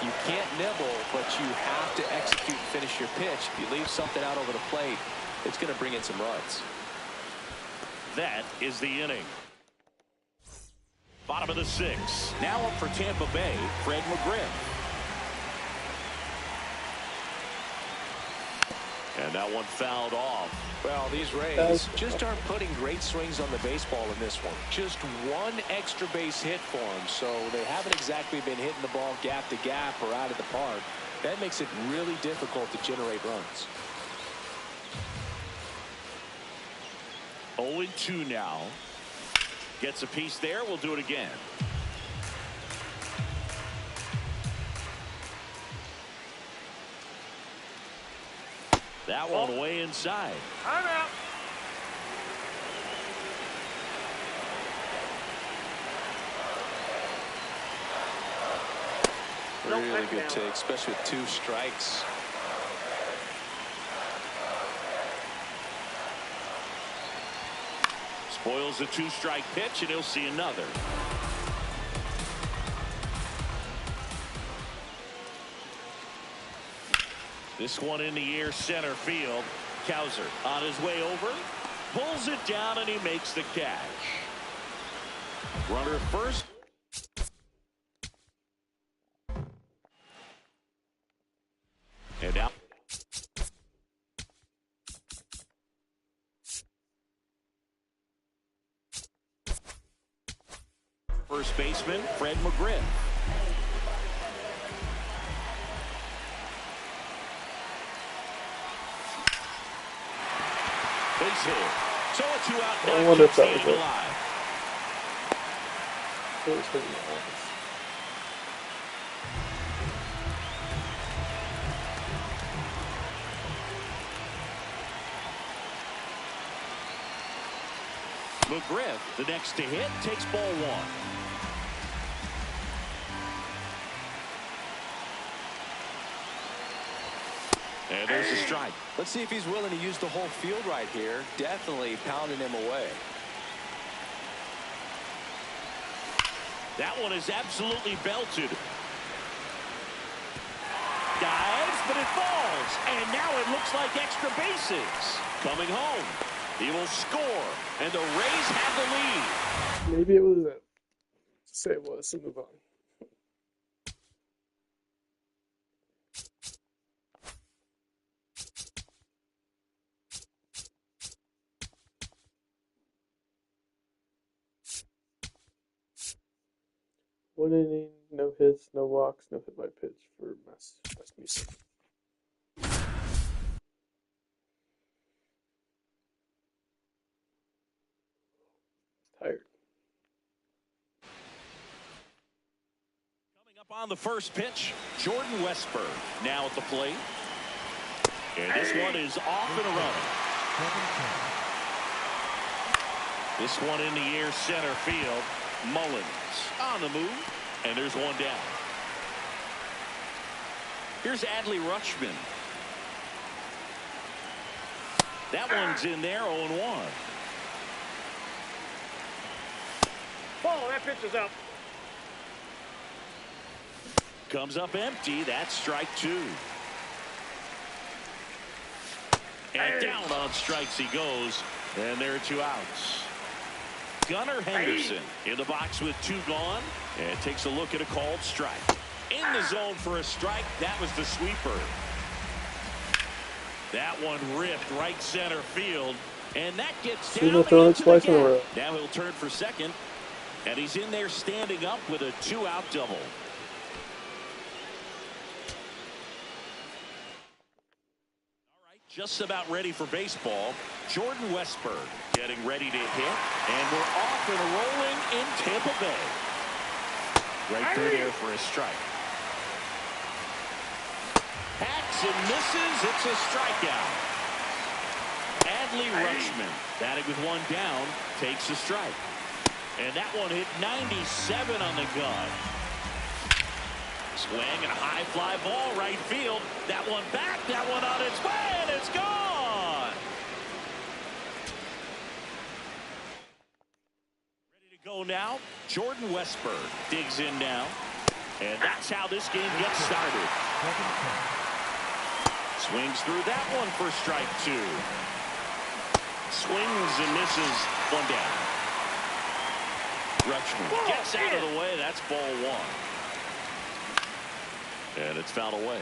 You can't nibble, but you have to execute and finish your pitch. If you leave something out over the plate, it's going to bring in some runs. That is the inning. Bottom of the 6th. Now up for Tampa Bay, Fred McGriff. And that one fouled off. Well, these Rays just aren't putting great swings on the baseball in this one. Just 1 extra base hit for them, so they haven't exactly been hitting the ball gap to gap or out of the park. That makes it really difficult to generate runs. 0-2 now. Gets a piece there. We'll do it again. That one way inside. I'm out. Really good take, especially with 2 strikes. Spoils the 2-strike pitch, and he'll see another. This one in the air, center field. Cowser on his way over, pulls it down, and he makes the catch. Runner at first. And now first baseman Fred McGriff. Base hit. So a 2-out I now. wonder if that Keeps was the inning it. alive. It was hitting the eyes. McGriff, the next to hit, takes ball 1. And there's a strike. Let's see if he's willing to use the whole field right here. Definitely pounding him away. That one is absolutely belted. Dives, but it falls. And now it looks like extra bases. Coming home. He will score. And the Rays have the lead. Maybe it was it. Just say it was and move on. One inning, no hits, no walks, no hit by pitch for Rasmussen. Tired. Coming up on the first pitch, Jordan Westberg now at the plate. And this one is off and running. This one in the air, center field. Mullins on the move, and there's one down. Here's Adley Rutschman. That one's in there, 0-1. Ball, that pitch is up. Comes up empty. That's strike two. And down on strikes he goes, and there are two outs. Gunnar Henderson in the box with two gone, and takes a look at a called strike. In the zone for a strike. That was the sweeper. That one ripped right center field, and that gets down into the gap. Now he'll turn for second, and he's in there standing up with a two-out double. Just about ready for baseball. Jordan Westburg getting ready to hit, and we're off and rolling in Tampa Bay. Right through there for a strike. Hacks and misses. It's a strikeout. Adley Rutschman batting with one down takes a strike, and that one hit 97 on the gun. Swing and a high fly ball right field. That one back. That one on its way, and it's gone. Ready to go now. Jordan Westburg digs in now, and that's how this game gets started. Swings through that one for strike two. Swings and misses, one down. Rutschman gets out of the way. That's ball one. And it's fouled away.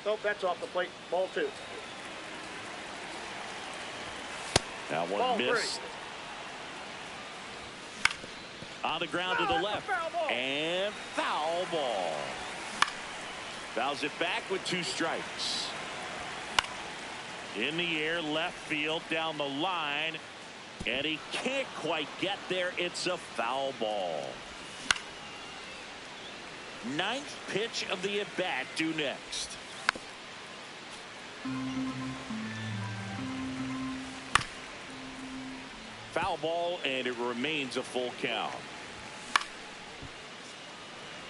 Nope, that's off the plate. Ball two. That one Ball missed. three. On the ground to the left. And foul ball. Fouls it back with two strikes. In the air, left field, down the line. And he can't quite get there. It's a foul ball. Ninth pitch of the at-bat due next. Foul ball, and it remains a full count.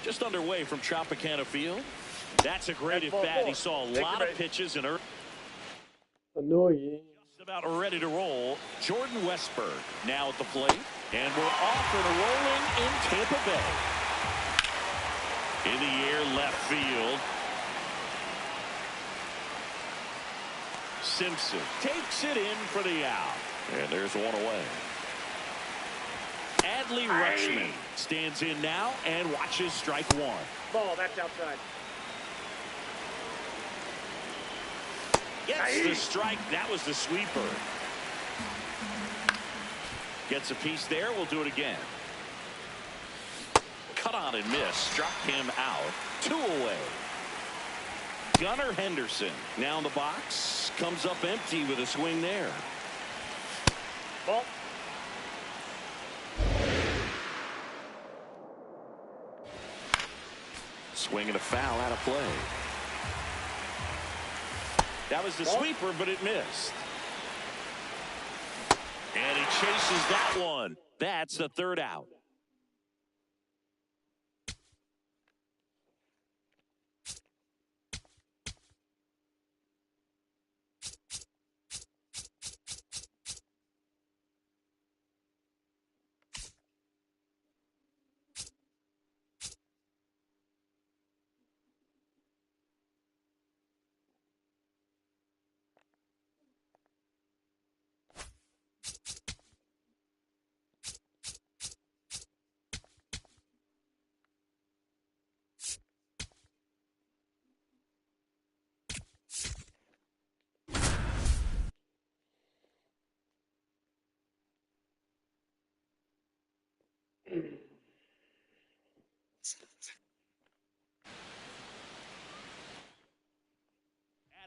Just underway from Tropicana Field. That's a great at-bat. He saw a lot of pitches and annoying. just about ready to roll. Jordan Westburg now at the plate, and we're off and rolling in Tampa Bay. In the air, left field. Simpson takes it in for the out. And there's one away. Adley Rutschman stands in now and watches strike one. Ball, that's outside. Gets the strike. That was the sweeper. Gets a piece there. We'll do it again. Cut on and miss. Struck him out. Two away. Gunnar Henderson now in the box. Comes up empty with a swing there. Ball. Swing and a foul out of play. That was the sweeper, but it missed. And he chases that one. That's the third out.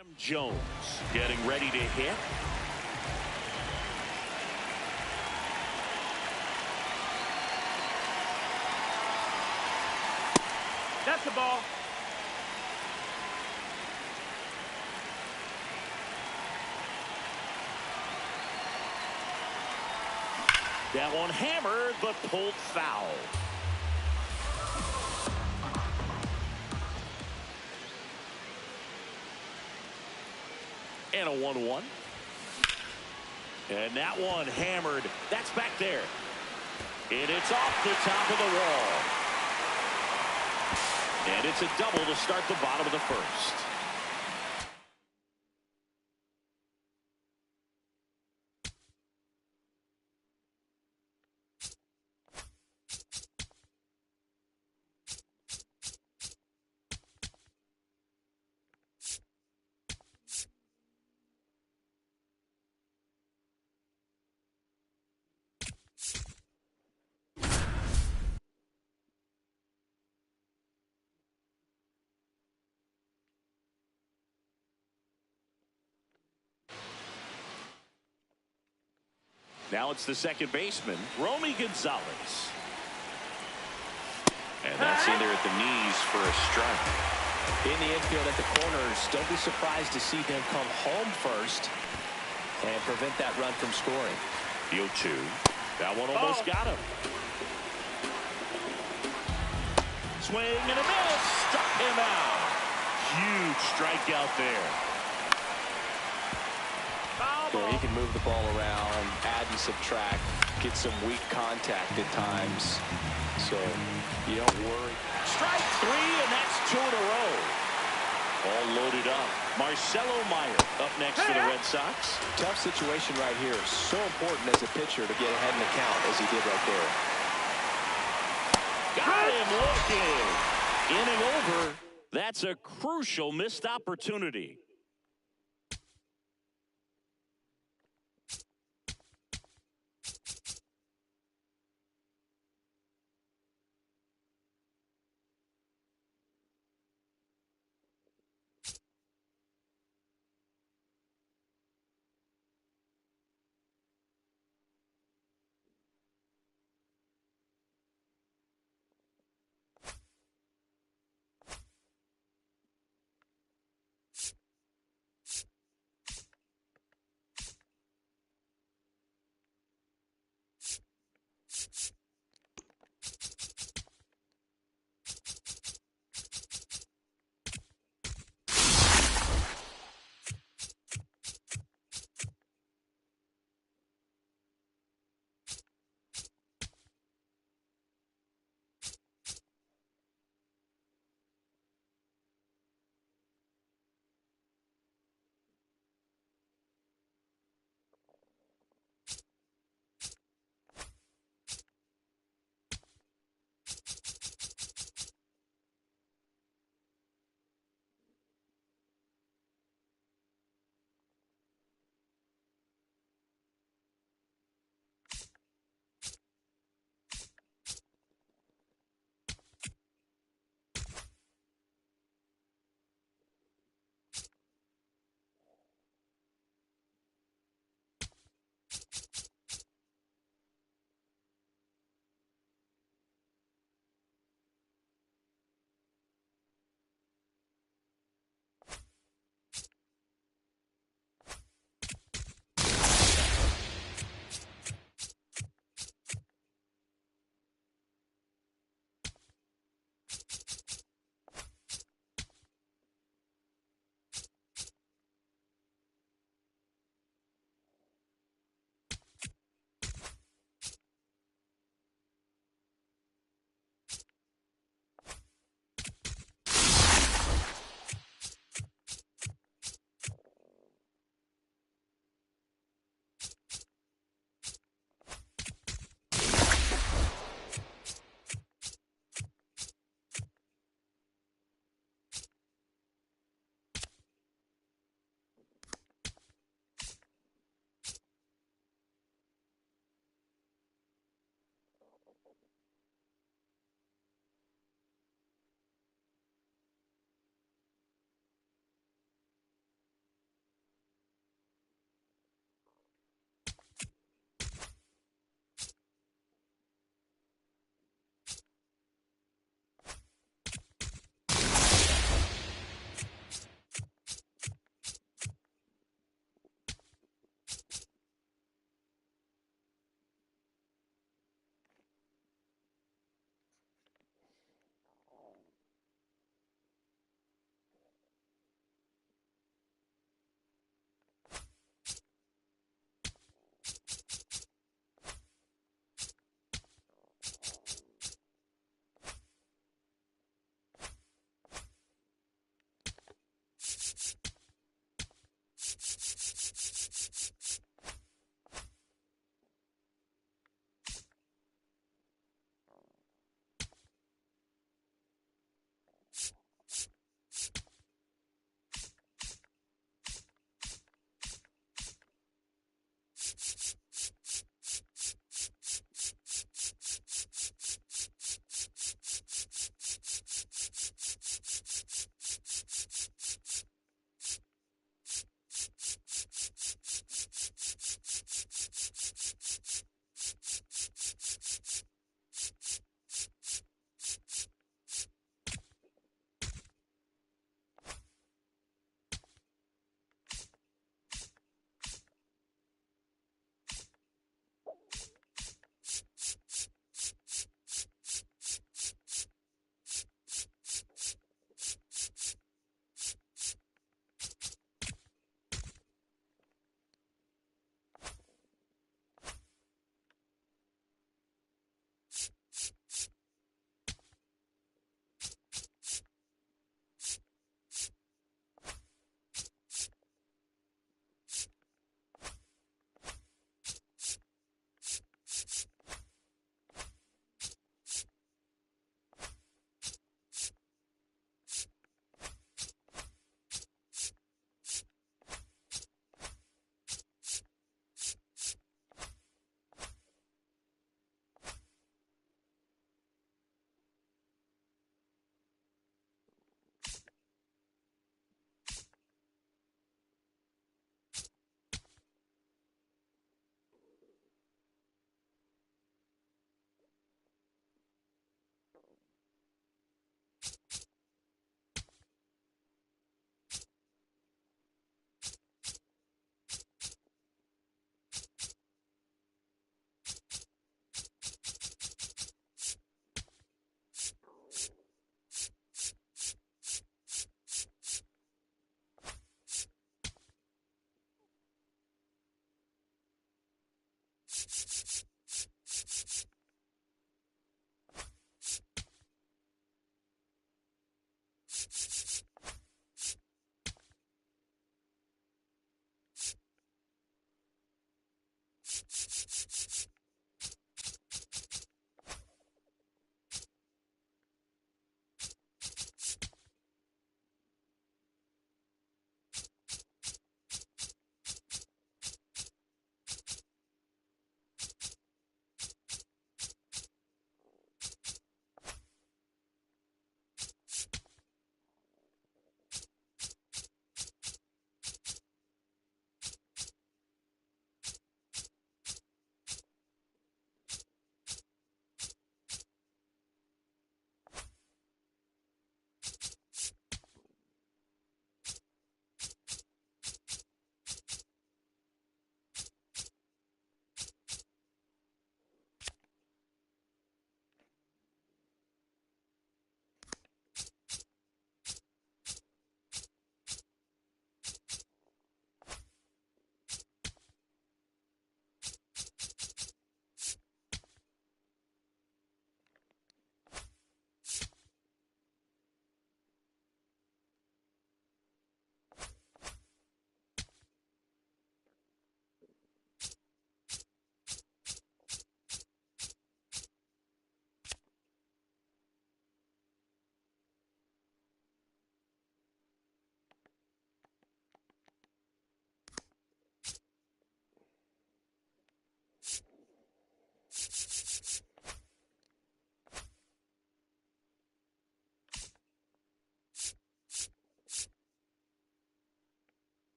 Adam Jones getting ready to hit. That's the ball. That one hammered, but pulled foul. And a 1-1. And that one hammered. That's back there. And it's off the top of the wall. And it's a double to start the bottom of the first. Now it's the second baseman, Romy Gonzalez. And that's in there at the knees for a strike. In the infield at the corners, don't be surprised to see him come home first and prevent that run from scoring. The 0-2. That one almost got him. Swing and a miss. Struck him out. Huge strikeout there. So he can move the ball around, add and subtract, get some weak contact at times. So you don't worry. Strike three, and that's 2 in a row. All loaded up. Marcelo Meyer up next for the Red Sox. Tough situation right here. So important as a pitcher to get ahead in the count as he did right there. Got him looking. Inning over. That's a crucial missed opportunity.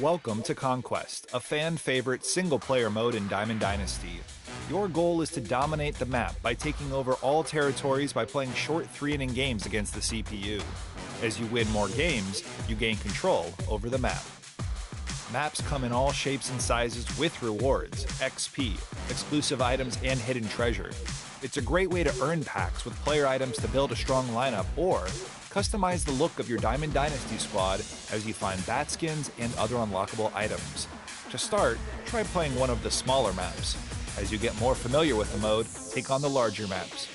Welcome to Conquest, a fan-favorite single-player mode in Diamond Dynasty. Your goal is to dominate the map by taking over all territories by playing short 3-inning games against the CPU. As you win more games, you gain control over the map. Maps come in all shapes and sizes with rewards, XP, exclusive items, and hidden treasure. It's a great way to earn packs with player items to build a strong lineup, or customize the look of your Diamond Dynasty squad as you find bat skins and other unlockable items. To start, try playing one of the smaller maps. As you get more familiar with the mode, take on the larger maps.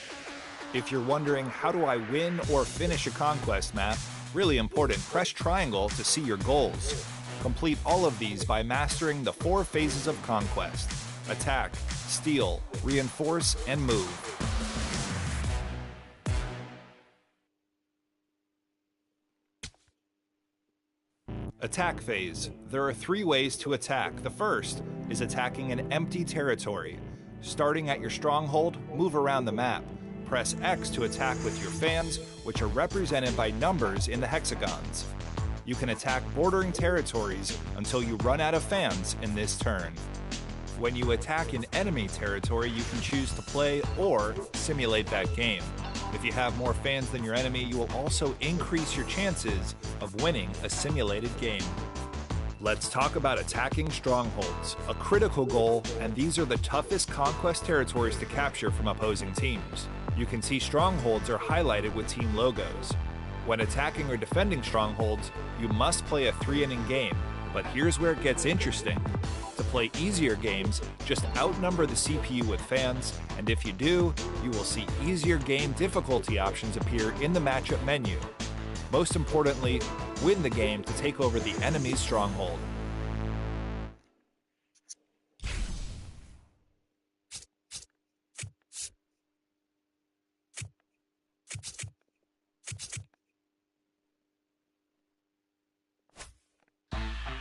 If you're wondering how do I win or finish a Conquest map, really important, press triangle to see your goals. Complete all of these by mastering the 4 phases of Conquest: attack, steal, reinforce, and move. Attack phase. There are 3 ways to attack. The first is attacking an empty territory. Starting at your stronghold, move around the map. Press X to attack with your fans, which are represented by numbers in the hexagons. You can attack bordering territories until you run out of fans in this turn. When you attack an enemy territory, you can choose to play or simulate that game. If you have more fans than your enemy, you will also increase your chances of winning a simulated game. Let's talk about attacking strongholds, a critical goal, and these are the toughest Conquest territories to capture from opposing teams. You can see strongholds are highlighted with team logos. When attacking or defending strongholds, you must play a 3-inning game, but here's where it gets interesting. To play easier games, just outnumber the CPU with fans, and if you do, you will see easier game difficulty options appear in the matchup menu. Most importantly, win the game to take over the enemy's stronghold.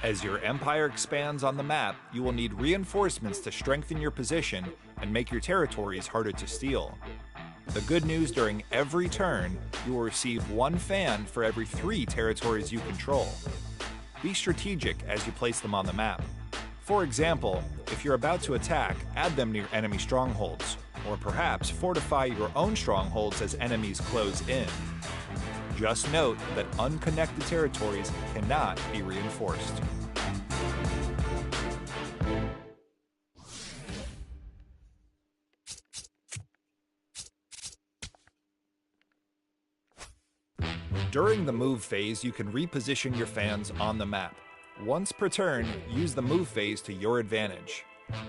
As your empire expands on the map, you will need reinforcements to strengthen your position and make your territories harder to steal. The good news: during every turn, you will receive 1 fan for every 3 territories you control. Be strategic as you place them on the map. For example, if you're about to attack, add them near enemy strongholds, or perhaps fortify your own strongholds as enemies close in. Just note that unconnected territories cannot be reinforced. During the move phase, you can reposition your fans on the map. Once per turn, use the move phase to your advantage.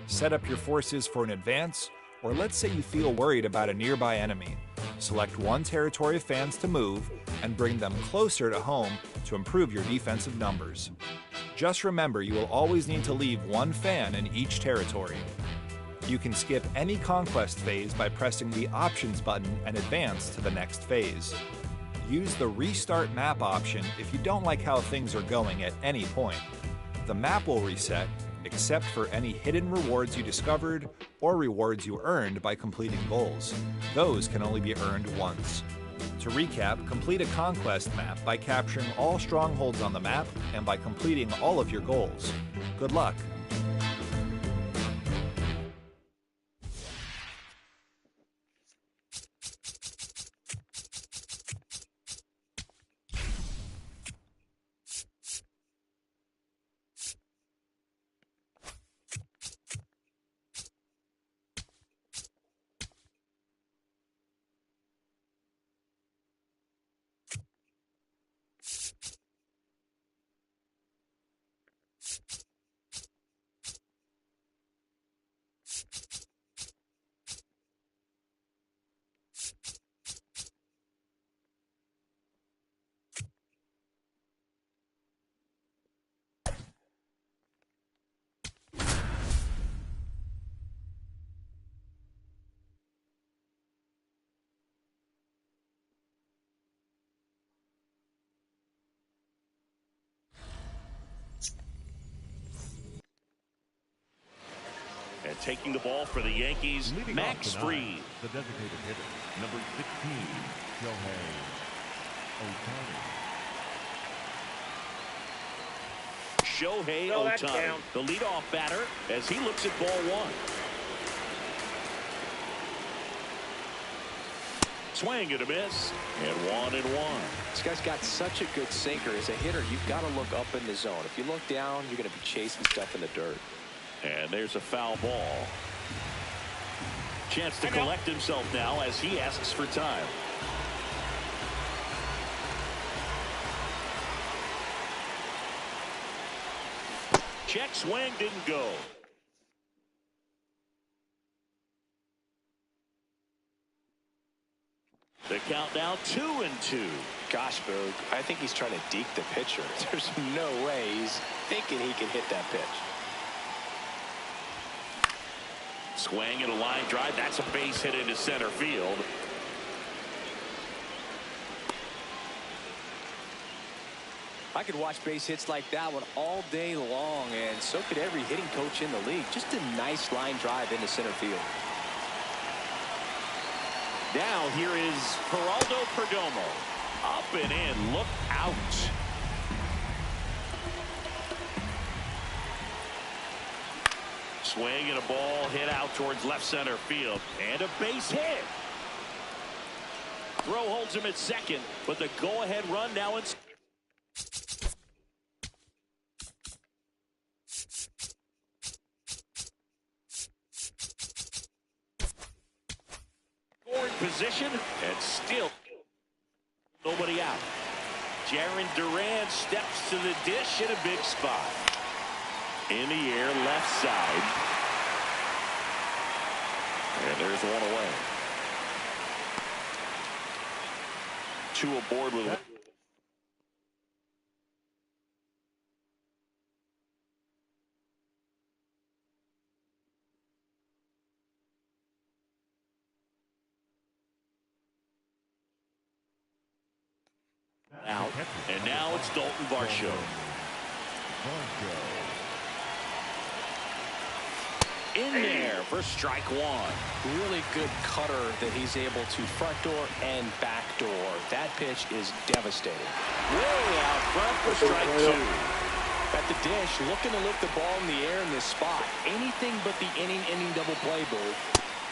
Set up your forces for an advance, or let's say you feel worried about a nearby enemy. Select 1 territory of fans to move and bring them closer to home to improve your defensive numbers. Just remember, you will always need to leave 1 fan in each territory. You can skip any Conquest phase by pressing the Options button and advance to the next phase. Use the Restart Map option if you don't like how things are going at any point. The map will reset, except for any hidden rewards you discovered or rewards you earned by completing goals. Those can only be earned once. To recap, complete a Conquest map by capturing all strongholds on the map and by completing all of your goals. Good luck! And taking the ball for the Yankees, Leading Max off tonight, Fried. the designated hitter, number 16, Shohei Ohtani. Shohei No, that's Ohtani, down. the leadoff batter, as he looks at ball one. Swing and a miss, and 1-1. This guy's got such a good sinker. As a hitter, you've got to look up in the zone. If you look down, you're going to be chasing stuff in the dirt. And there's a foul ball. Chance to collect himself now as he asks for time. Check swing, didn't go. The count now 2-2. Gosh, Boog, I think he's trying to deke the pitcher. There's no way he's thinking he can hit that pitch. Swing and a line drive. That's a base hit into center field. I could watch base hits like that one all day long, and so could every hitting coach in the league. Just a nice line drive into center field. Now here is Geraldo Perdomo. Up and in. Look out. Swing and a ball hit out towards left center field. And a base hit. Throw holds him at second, but the go-ahead run now in. Scoring position, and still nobody out. Jaron Duran steps to the dish in a big spot. In the air, left side. And there's one away. Two aboard with. Out. And now it's Dalton Varsho. In there for strike one. Really good cutter that he's able to front door and back door. That pitch is devastating. Way out front for strike two. At the dish, looking to lift the ball in the air in this spot. Anything but the inning double play, Boo.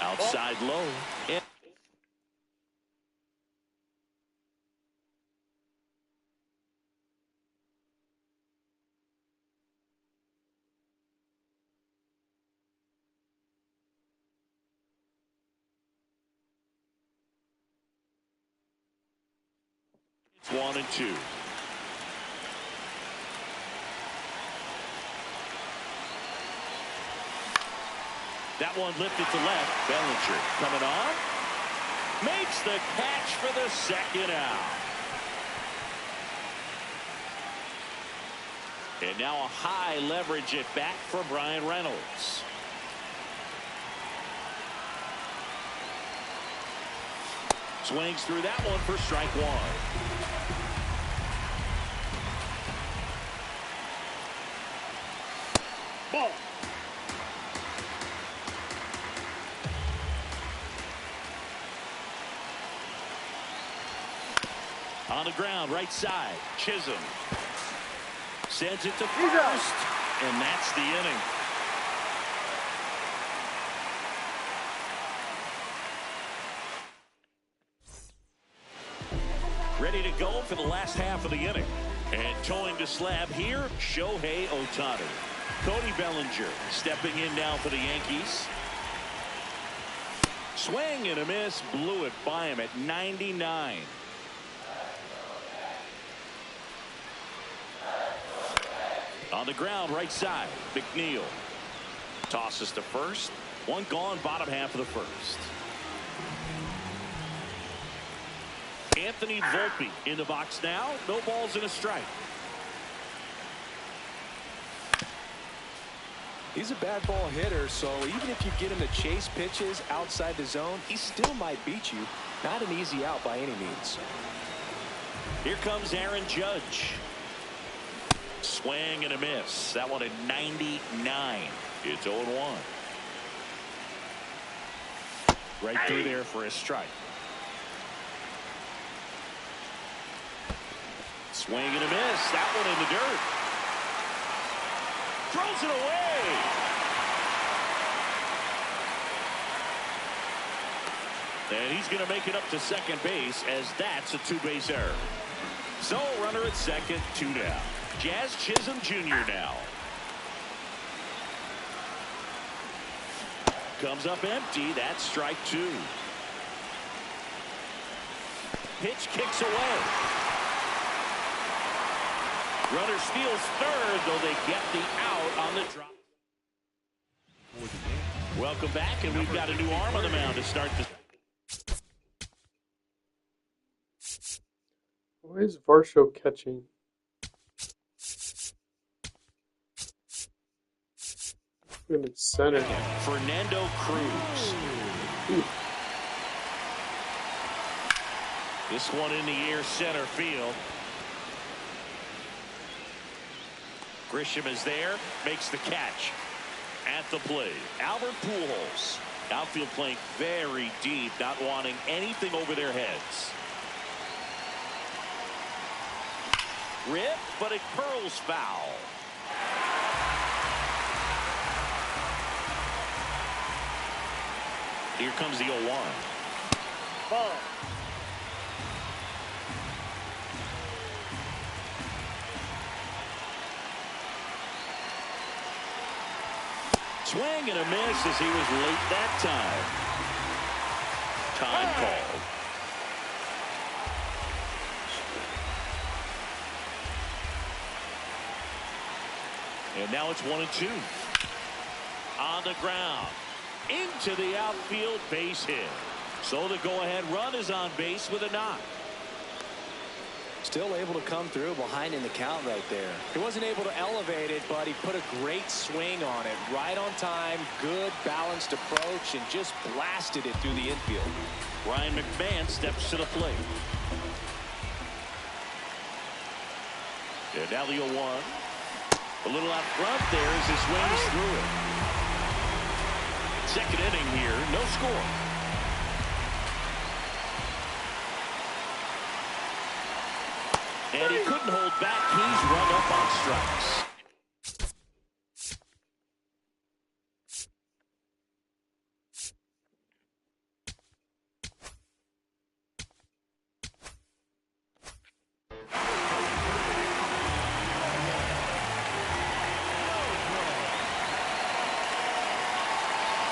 Outside low. It's 1-2. That one lifted to left. Bellinger coming on. Makes the catch for the second out. And now a high leverage at bat for Brian Reynolds. Swings through that one for strike one. Ball. On the ground, right side. Chisholm sends it to first, and that's the inning. Ready to go for the last half of the inning. And towing the slab here, Shohei Ohtani. Cody Bellinger stepping in now for the Yankees. Swing and a miss, blew it by him at 99. On the ground, right side, McNeil tosses to first. One gone, bottom half of the first. Anthony Volpe in the box now. No balls and a strike. He's a bad ball hitter, so even if you get him to chase pitches outside the zone, he still might beat you. Not an easy out by any means. Here comes Aaron Judge. Swing and a miss. That one at 99. It's 0-1. Right through there for a strike. Swing and a miss. That one in the dirt. Throws it away. And he's going to make it up to second base, as that's a two-base error. So runner at second, 2 down. Jazz Chisholm Jr. now. Comes up empty. That's strike 2. Pitch kicks away. Runner steals third, though they get the out on the drop. Welcome back, and we've got a new arm on the mound to start the. Why is Varsho catching? Put him in center. Fernando Cruz. Ooh. This one in the air, center field. Grisham is there, makes the catch. At the plate, Albert Pujols. Outfield playing very deep, not wanting anything over their heads. Rip, but it curls foul. Here comes the 0-1. Ball. Swing and a miss as he was late that time. Time called. And now it's 1-2. On the ground. Into the outfield, base hit. So the go-ahead run is on base with a knock. Still able to come through behind in the count right there. He wasn't able to elevate it, but he put a great swing on it. Right on time, good balanced approach, and just blasted it through the infield. Ryan McMahon steps to the plate. And now the 0-1. A little out front there as he swings through it. Second inning here, no score. And he couldn't hold back. He's run up on strikes.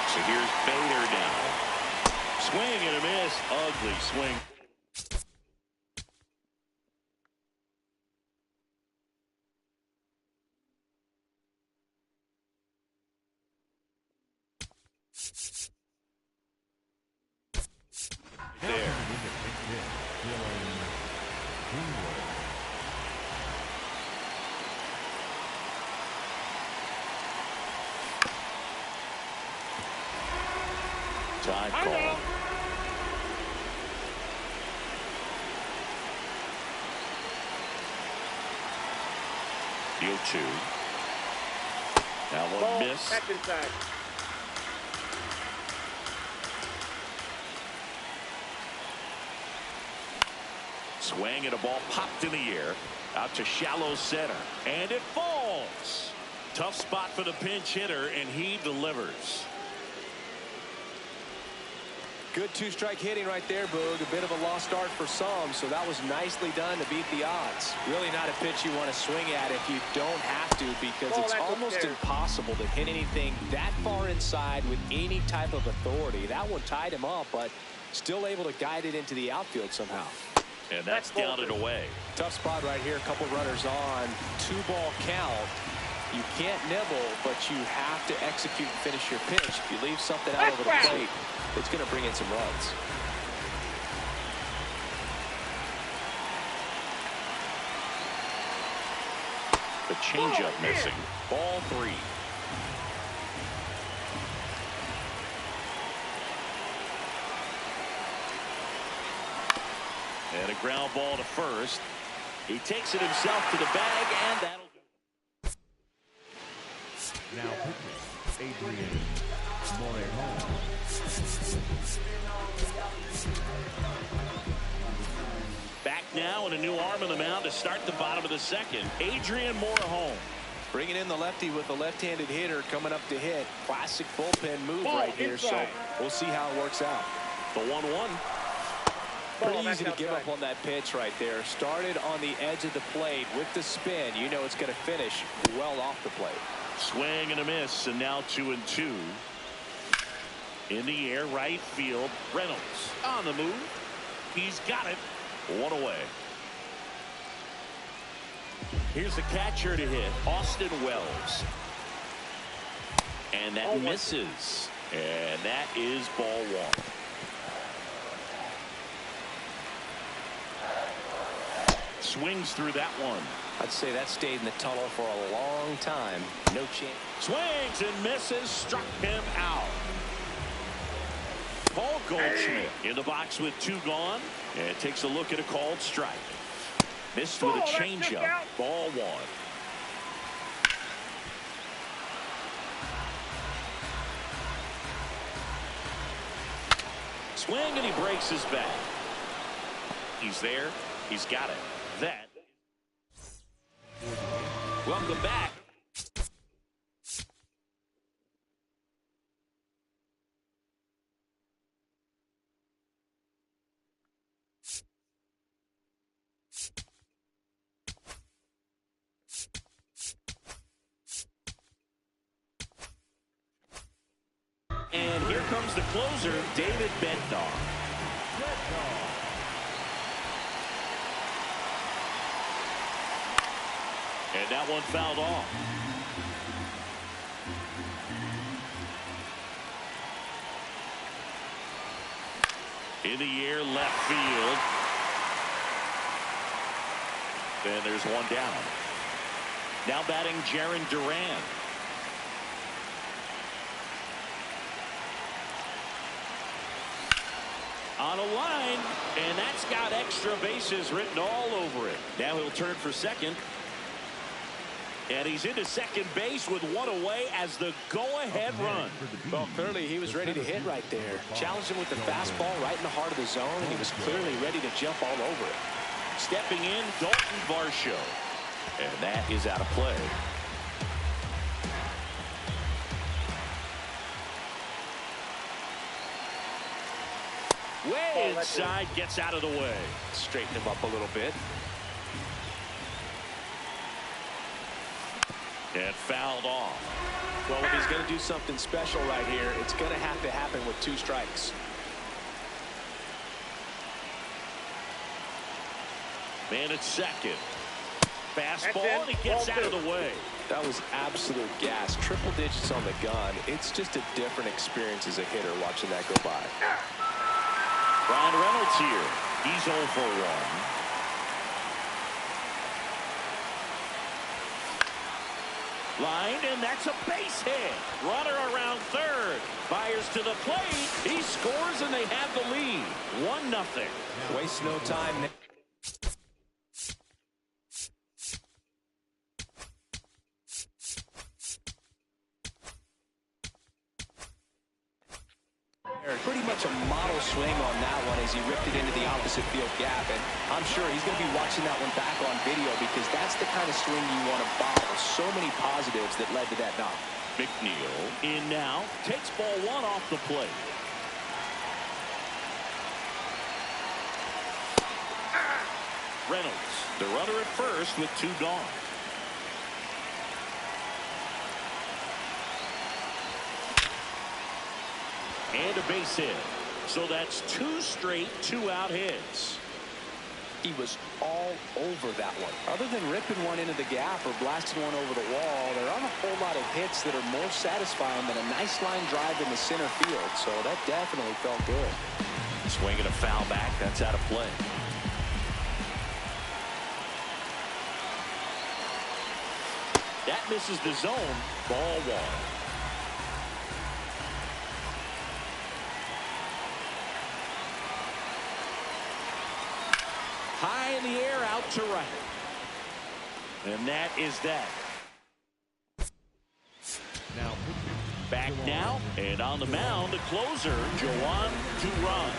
So here's Bader now. Swing and a miss. Ugly swing. There. Time call. The 0-2. Now one Ball. miss. Back inside. Swing and a ball popped in the air. Out to shallow center. And it falls. Tough spot for the pinch hitter, and he delivers. Good two-strike hitting right there, Boog. A bit of a lost start for some, so that was nicely done to beat the odds. Really not a pitch you want to swing at if you don't have to, because it's almost impossible to hit anything that far inside with any type of authority. That one tied him up, but still able to guide it into the outfield somehow. And that's down and away. Tough spot right here. A couple runners on. 2-ball count. You can't nibble, but you have to execute and finish your pitch. If you leave something out over the plate, it's going to bring in some runs. The changeup missing. Ball 3. And a ground ball to first. He takes it himself to the bag, and that'll do. Now pitching, Adrian Morejon. Back now and a new arm on the mound to start the bottom of the second. Adrian Morejon. Bringing in the lefty with the left-handed hitter coming up to hit. Classic bullpen move Ball right here. inside. So we'll see how it works out. The 1-1. Pretty easy to give up on that pitch right there. Started on the edge of the plate with the spin. You know it's going to finish well off the plate. Swing and a miss, and now 2-2. In the air, right field. Reynolds on the move. He's got it. One away. Here's the catcher to hit, Austin Wells. And that misses. And that is ball 1. Swings through that one. I'd say that stayed in the tunnel for a long time. No chance. Swings and misses. Struck him out. Paul Goldschmidt in the box with 2 gone. And takes a look at a called strike. Missed with a changeup. Ball 1. Swing and he breaks his back. He's there. He's got it. That. Welcome back. And here comes the closer, David Bednar. And that one fouled off. In the air, left field. And there's one down. Now batting Jarren Duran. On a line, and that's got extra bases written all over it. Now he'll turn for second. And he's into second base with 1 away as the go-ahead run. Well, clearly he was ready to hit right there. Challenged him with the fastball right in the heart of the zone, and he was clearly ready to jump all over it. Stepping in, Dalton Varsho. And that is out of play. Way inside, gets out of the way. Straighten him up a little bit. And fouled off. Well, if he's going to do something special right here, it's going to have to happen with 2 strikes. Man at second. Fastball, and he gets out of the way. That was absolute gas. Triple digits on the gun. It's just a different experience as a hitter watching that go by. Ryan Reynolds here. He's 0 for 1. Line, and that's a base hit. Runner around third. Fires to the plate. He scores, and they have the lead. 1-0. Waste no time. Pretty much a model swing on that one as he ripped it into the opposite field gap, and I'm sure he's going to be watching that one back on video because that's the kind of swing you want to bottle. So many positives that led to that knock. McNeil in now, takes ball 1 off the plate. Reynolds, the runner at first with 2 gone. And a base hit. So that's 2 straight 2-out hits. He was all over that one. Other than ripping one into the gap or blasting one over the wall, there aren't a whole lot of hits that are more satisfying than a nice line drive in the center field. So that definitely felt good. Swinging a foul back. That's out of play. That misses the zone. Ball 1. High in the air, out to right. And that is that. Now, Back now, and on the mound, the closer, Joan Duran.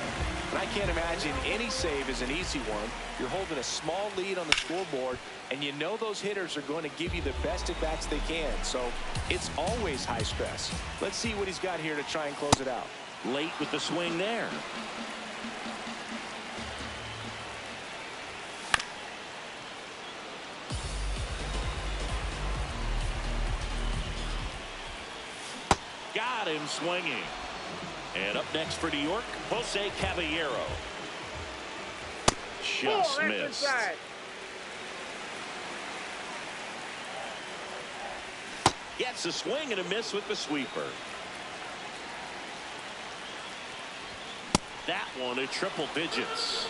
And I can't imagine any save is an easy one. You're holding a small lead on the scoreboard, and you know those hitters are going to give you the best at-bats they can. So it's always high stress. Let's see what he's got here to try and close it out. Late with the swing there. Got him swinging. And up next for New York, Jose Caballero. Just missed. Gets a swing and a miss with the sweeper. That one at triple digits.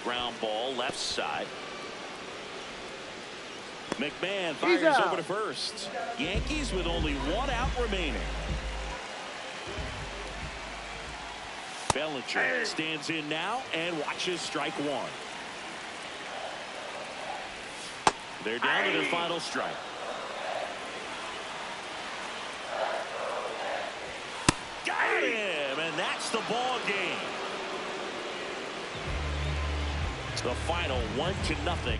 Ground ball left side. McMahon fires over to first. Yankees with only one out remaining. Bellinger stands in now and watches strike one. They're down to their final strike. Got him, and that's the ball game. The final 1-0.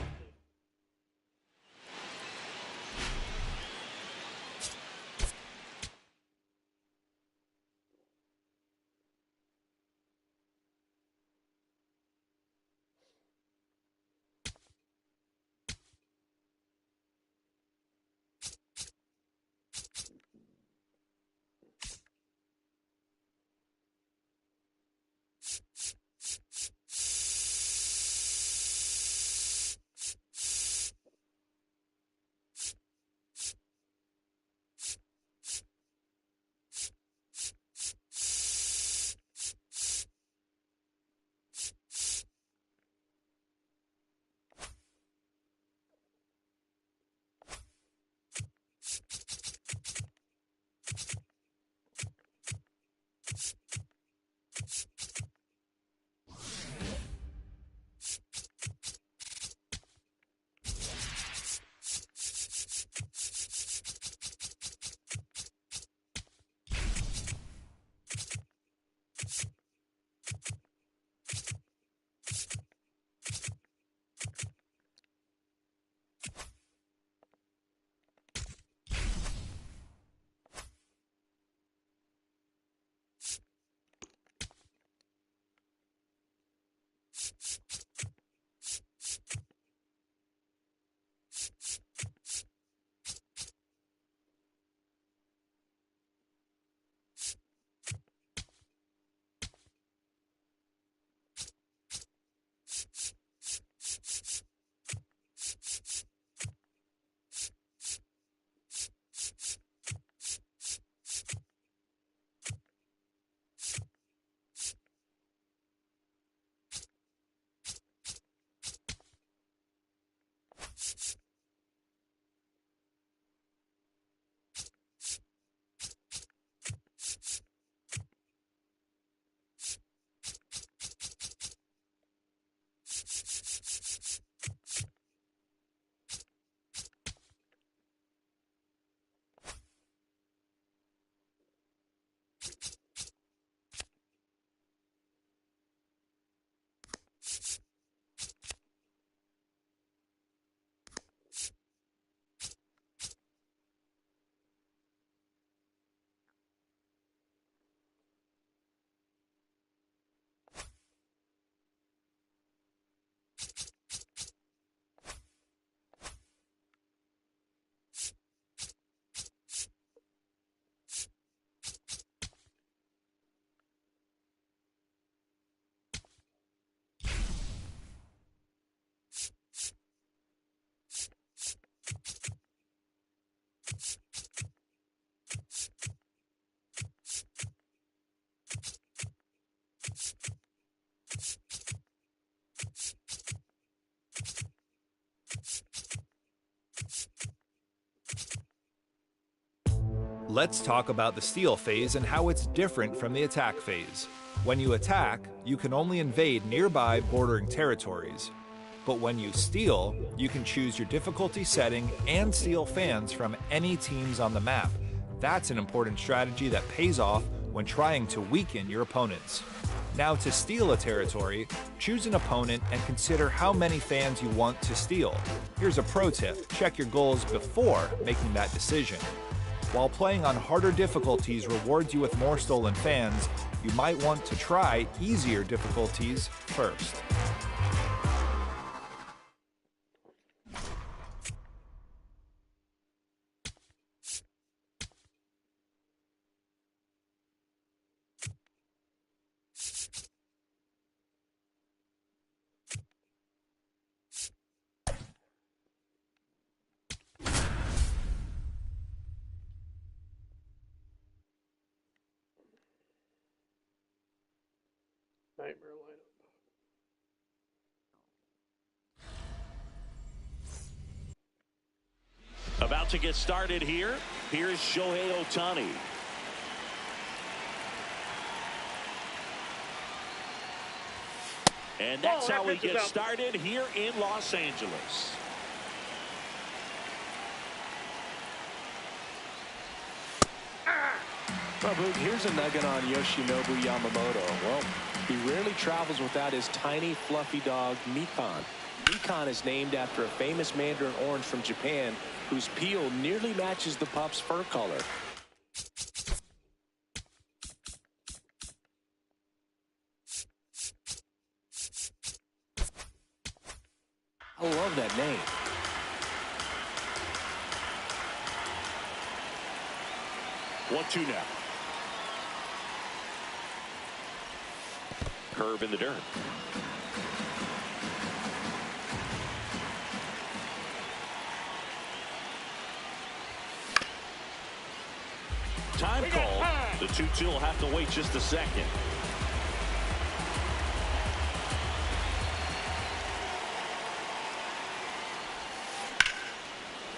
Let's talk about the steal phase and how it's different from the attack phase. When you attack, you can only invade nearby bordering territories. But when you steal, you can choose your difficulty setting and steal fans from any teams on the map. That's an important strategy that pays off when trying to weaken your opponents. Now, to steal a territory, choose an opponent and consider how many fans you want to steal. Here's a pro tip: check your goals before making that decision. While playing on harder difficulties rewards you with more stolen fans, you might want to try easier difficulties first. Nightmare lineup. About to get started here. Here's Shohei Ohtani. And that's how we get started here in Los Angeles. Well, Boog, here's a nugget on Yoshinobu Yamamoto. Well, he rarely travels without his tiny, fluffy dog, Mikan. Mikan is named after a famous mandarin orange from Japan whose peel nearly matches the pup's fur color. I love that name. One, two now. Curve in the dirt. Time call. The 2-2 will have to wait just a second.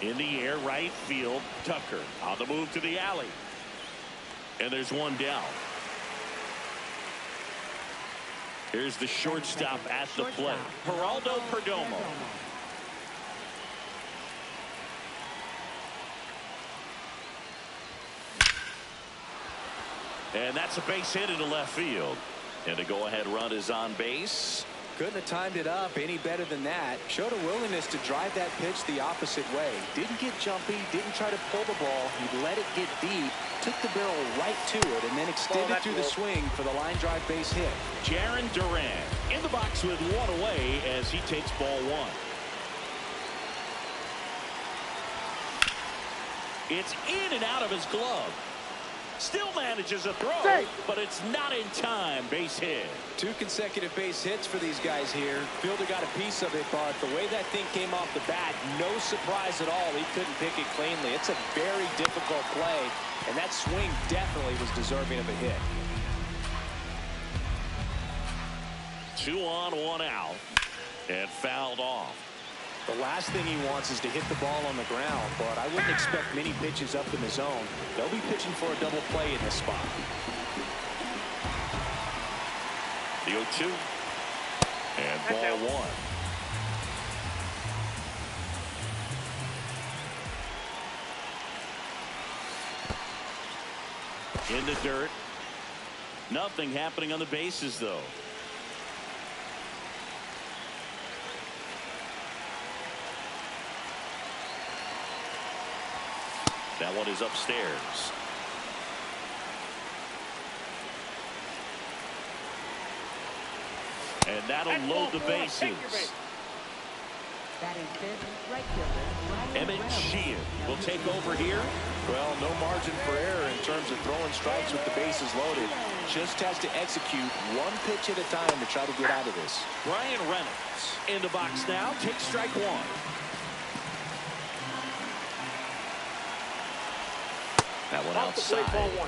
In the air, right field. Tucker on the move to the alley. And there's one down. Here's the shortstop at the plate, Geraldo Perdomo. And that's a base hit into left field. And a go-ahead run is on base. Couldn't have timed it up any better than that. Showed a willingness to drive that pitch the opposite way. Didn't get jumpy, didn't try to pull the ball. He let it get deep, took the barrel right to it, and then extended through the swing for the line drive base hit. Jarren Duran in the box with one away as he takes ball one. It's in and out of his glove. Still manages a throw, but it's not in time. Base hit. 2 consecutive base hits for these guys here. Fielder got a piece of it, but the way that thing came off the bat, no surprise at all. He couldn't pick it cleanly. It's a very difficult play, and that swing definitely was deserving of a hit. 2 on, 1 out, and fouled off. The last thing he wants is to hit the ball on the ground, but I wouldn't expect many pitches up in the zone. They'll be pitching for a double play in this spot. The 0-2. And ball one. In the dirt. Nothing happening on the bases, though. That one is upstairs. And that'll load the bases. Batting fifth, right fielder Emmett Sheehan will take over here. Well, no margin for error in terms of throwing strikes with the bases loaded. Just has to execute one pitch at a time to try to get out of this. Brian Reynolds in the box now. Takes strike one. That one outside. Ball one.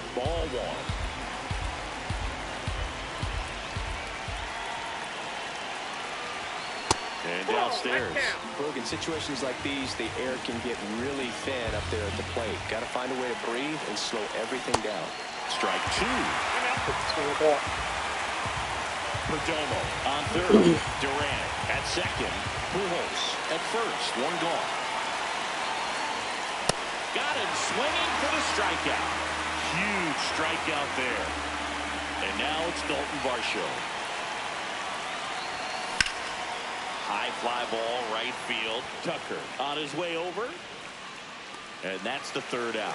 And downstairs. Boog, in situations like these, the air can get really thin up there at the plate. Got to find a way to breathe and slow everything down. Strike two. Perdomo on third. Durant at second. Pujols at first. One gone. Got him swinging for the strikeout. huge strikeout there. And now it's Dalton Varsho. High fly ball, right field. Tucker on his way over. And that's the third out.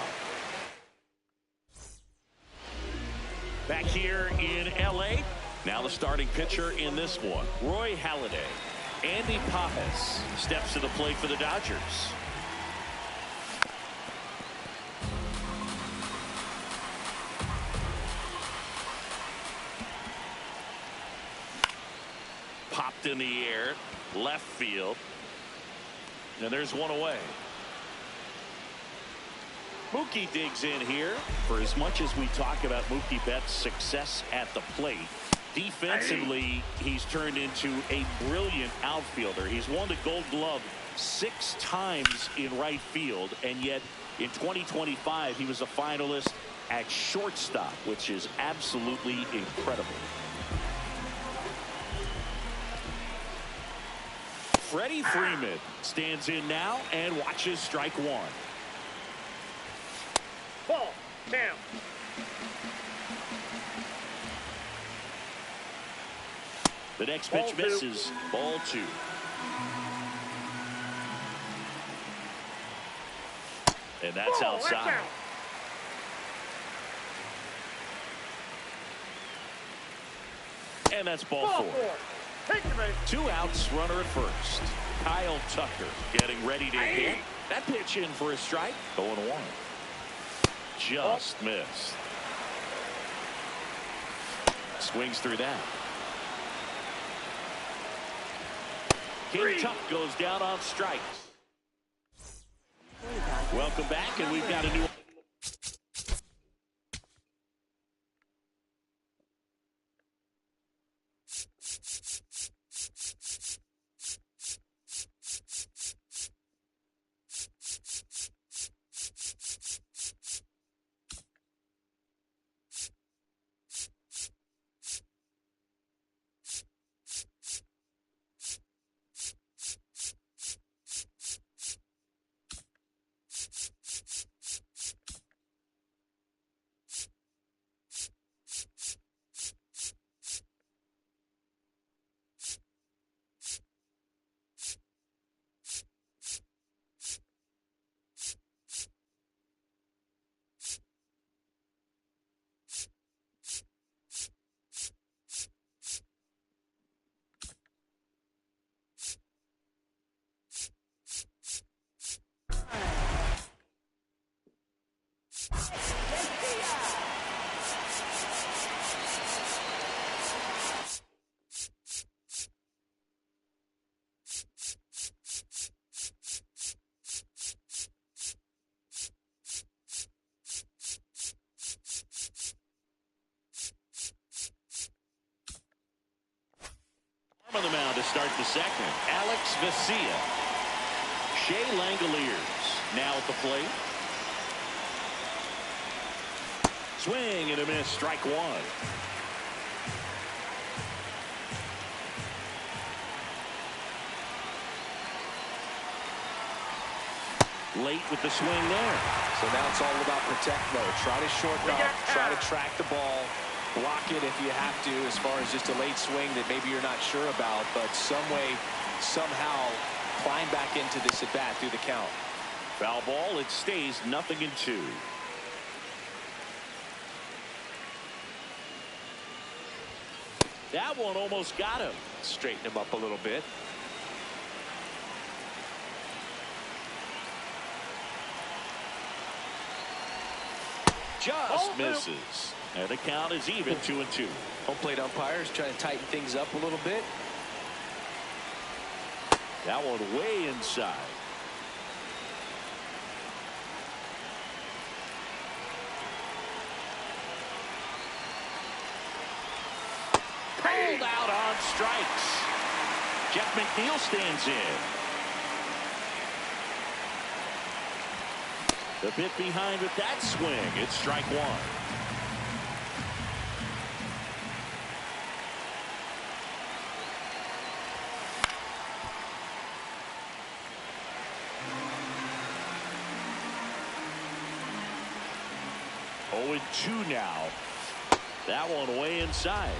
Back here in L.A., now the starting pitcher in this one, Roy Halladay. Andy Pappas steps to the plate for the Dodgers. Popped in the air, left field. And there's one away. Mookie digs in here. For as much as we talk about Mookie Betts' success at the plate, defensively, he's turned into a brilliant outfielder. He's won the Gold Glove 6 times in right field, and yet in 2025, he was a finalist at shortstop, which is absolutely incredible. Freddie Freeman stands in now and watches strike one. Ball. Down. The next pitch Ball misses. Ball 2. And that's outside. And that's ball 4. 2 outs, runner at first. Kyle Tucker getting ready to hit. That pitch in for a strike. 0-1. Just missed. Swings through that. King Tuck goes down on strikes. Welcome back, and we've got a new. On the mound to start the second, Alex Vesia. Shea Langoliers now at the plate. Swing and a miss, strike 1. Late with the swing there. So now it's all about protect mode. Try to shorten up, try to track the ball, block it if you have to, as far as just a late swing that maybe you're not sure about, but some way, somehow climb back into this at bat through the count. Foul ball, it stays 0-2. That one almost got him. Straighten him up a little bit. Just misses. And the count is even, 2-2. Home plate umpires trying to tighten things up a little bit. That one way inside. Pulled out on strikes. Jeff McNeil stands in. The bit behind with that swing. It's strike 1. 2 now. That one way inside.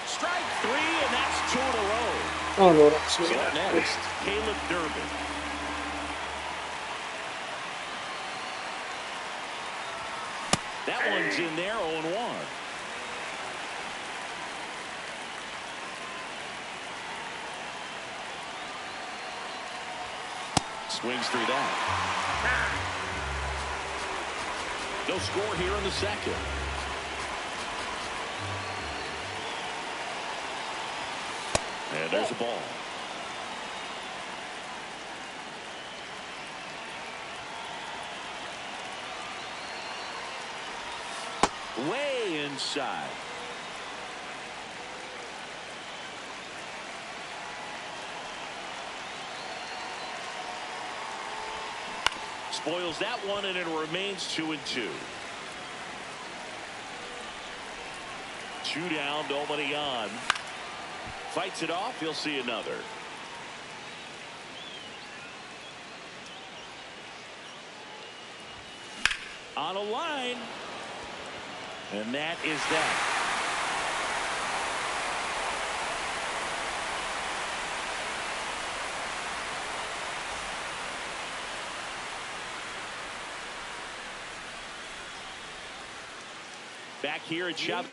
Strike 3, and that's 2 in a row. I don't know what else. So up next, Caleb Durbin. That one's in there, 0-1. Swings through that. No score here in the second. And there's a ball. Way inside. Spoils that one, and it remains 2-2. 2 down, nobody on. Fights it off, he'll see another. On a line. And that is that. Back here at shop.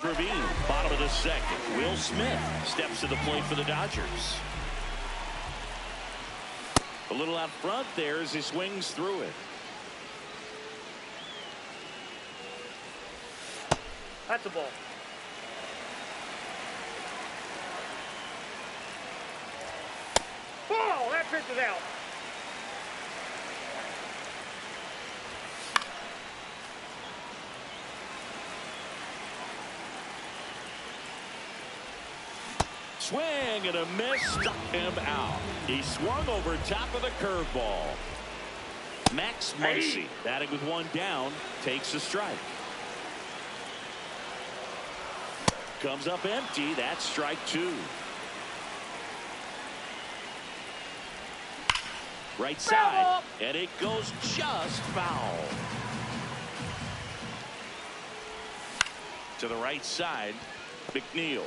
Ravine, bottom of the second. Will Smith steps to the plate for the Dodgers. A little out front there as he swings through it. That's a ball. Ball! That pitch is out. Swing and a miss, struck him out. He swung over top of the curveball. Max Muncy, batting with 1 down, takes a strike. Comes up empty. That's strike 2. Right side, and it goes just foul. To the right side, McNeil.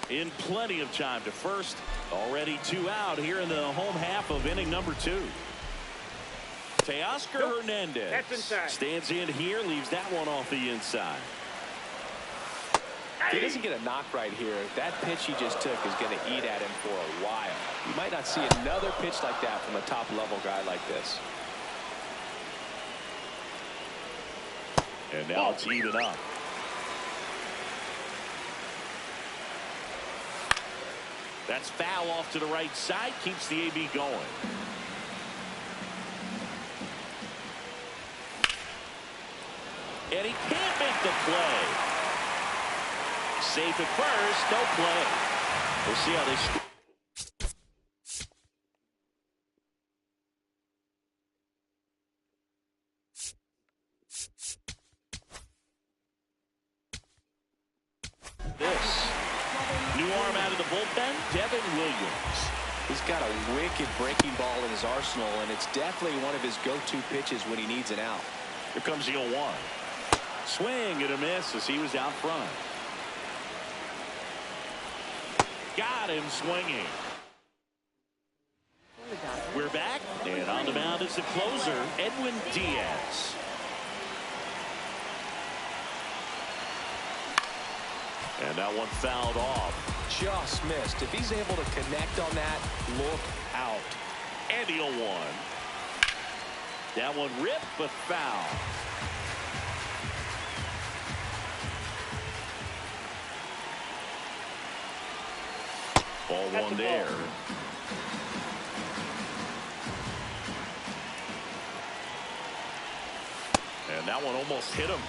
In plenty of time to first. Already 2 out here in the home half of inning number 2. Teoscar Hernandez stands in here, leaves that one off the inside. If he doesn't get a knock right here, that pitch he just took is going to eat at him for a while. You might not see another pitch like that from a top-level guy like this. And now it's even up. That's foul off to the right side. Keeps the AB going. And he can't make the play. Safe at first. No play. We'll see how they score. Devin Williams. He's got a wicked breaking ball in his arsenal, and it's definitely one of his go-to pitches when he needs an out. Here comes the 0-1. Swing and a miss as he was out front. Got him swinging. We're back, and on the mound is the closer, Edwin Diaz. And that one fouled off. Just missed. If he's able to connect on that, look out. And he'll one. That one ripped, but foul. Ball one there. And that one almost hit him.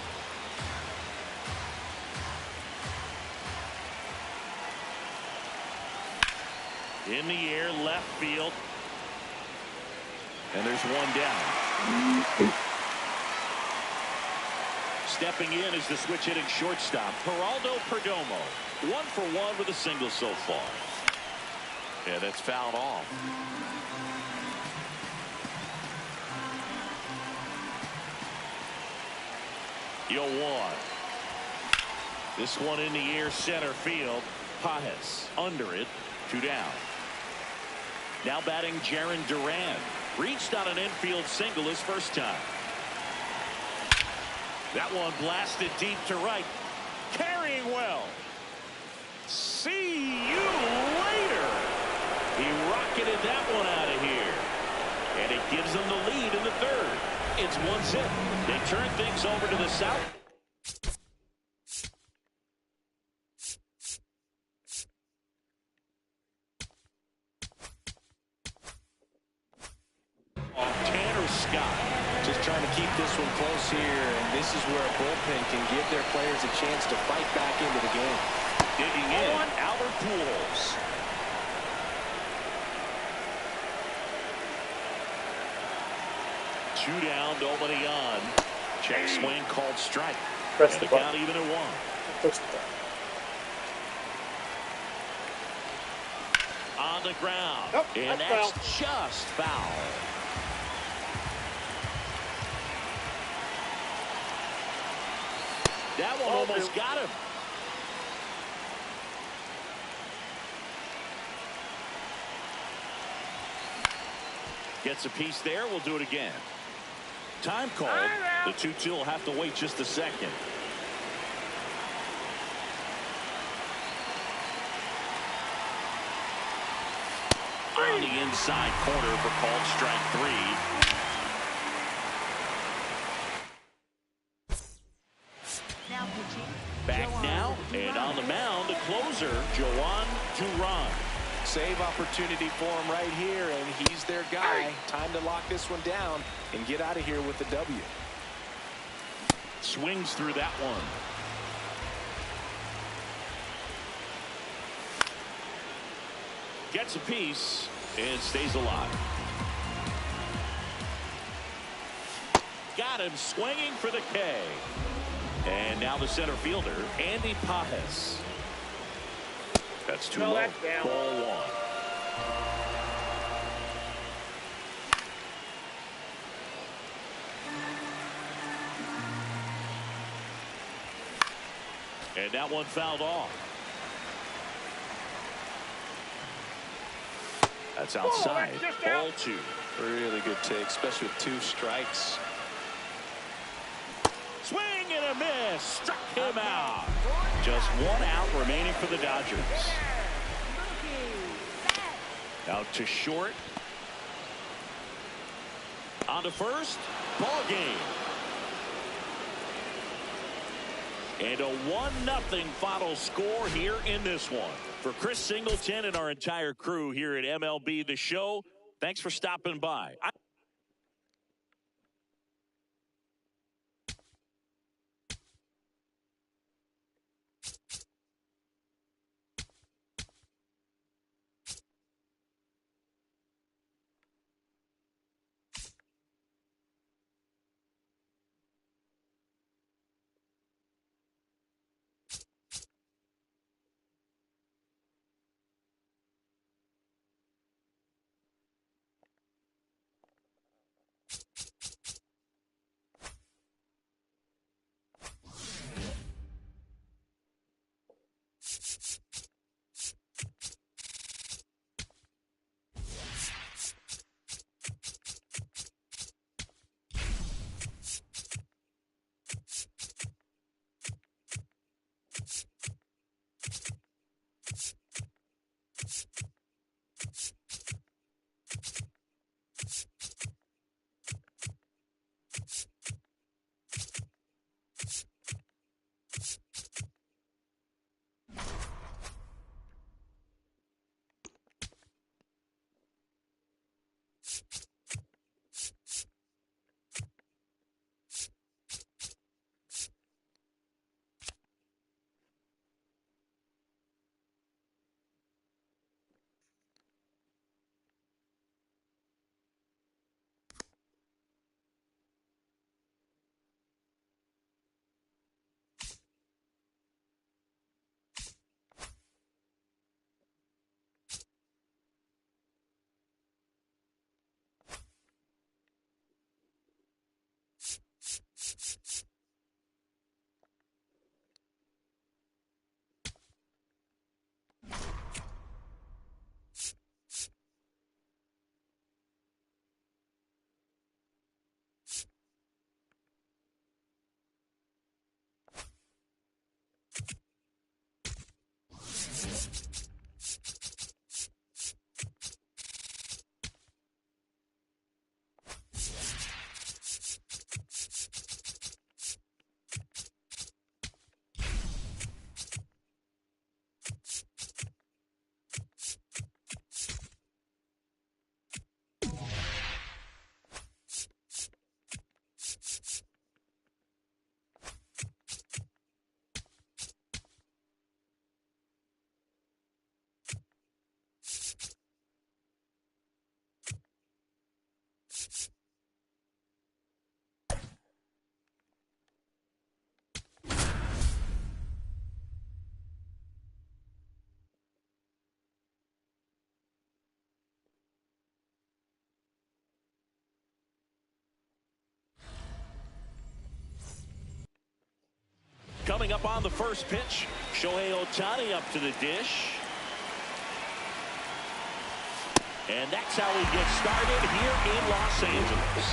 In the air, left field. And there's one down. Stepping in is the switch hitting shortstop, Geraldo Perdomo. 1 for 1 with a single so far. Yeah, that's fouled off. Yo, one. This one in the air, center field. Pajes under it. 2 down. Now batting Jarren Duran. Reached on an infield single his first time. That one blasted deep to right. Carrying well. See you later. He rocketed that one out of here. And it gives them the lead in the third. It's 1-0. They turn things over to the south. Just trying to keep this one close here, and this is where a bullpen can give their players a chance to fight back into the game. Digging in, Albert Pujols. Two down, nobody on. Check swing called strike. Press and the the button. count even at 1. Press the button. On the ground. Nope, and that's that's just foul. That one almost got him. Gets a piece there. We'll do it again. Time called. The 2-2 will have to wait just a second. On the inside corner for called strike 3. Now pitching. Back now, and on the mound, the closer, Joan Duran. Save opportunity for him right here, and he's their guy. Time to lock this one down and get out of here with the W. Swings through that one. Gets a piece and stays alive. Got him swinging for the K. And now the center fielder, Andy Pajes. That's too low. that's down. Ball 1. And that one fouled off. That's outside. that's just Ball out. 2. Really good take, especially with 2 strikes. Swing and a miss. Struck him out. Just 1 out remaining for the Dodgers. Out to short. On to first. Ball game. And a 1-0 final score here in this one. For Chris Singleton and our entire crew here at MLB The Show, thanks for stopping by. Coming up on the first pitch, Shohei Ohtani up to the dish. And that's how we get started here in Los Angeles.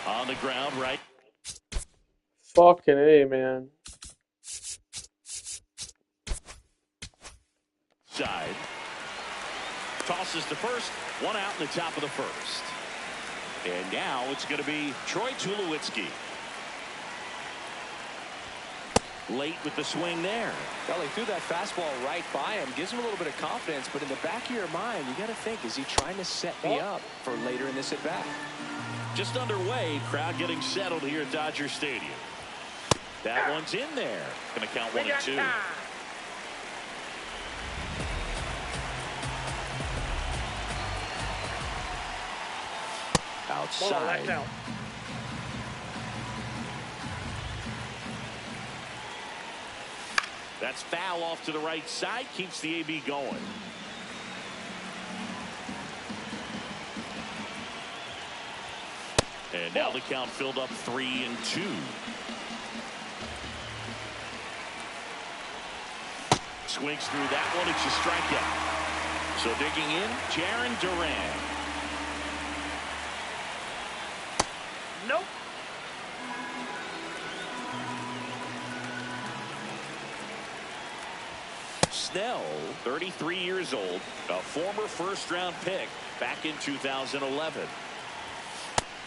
On the ground, right. Fucking A, man. Side. Tosses to first. One out in the top of the first. And now it's going to be Troy Tulowitzki. Late with the swing there. Well, he threw that fastball right by him. Gives him a little bit of confidence, but in the back of your mind, you got to think, is he trying to set me up for later in this at-bat? Just underway, crowd getting settled here at Dodger Stadium. That one's in there. Going to count 1-2. Outside. Out. That's foul off to the right side. Keeps the AB going. And now the count filled up 3-2. Swings through that one. It's a strikeout. So digging in, Jarren Duran. Nope. Snell, 33 years old, a former first-round pick back in 2011.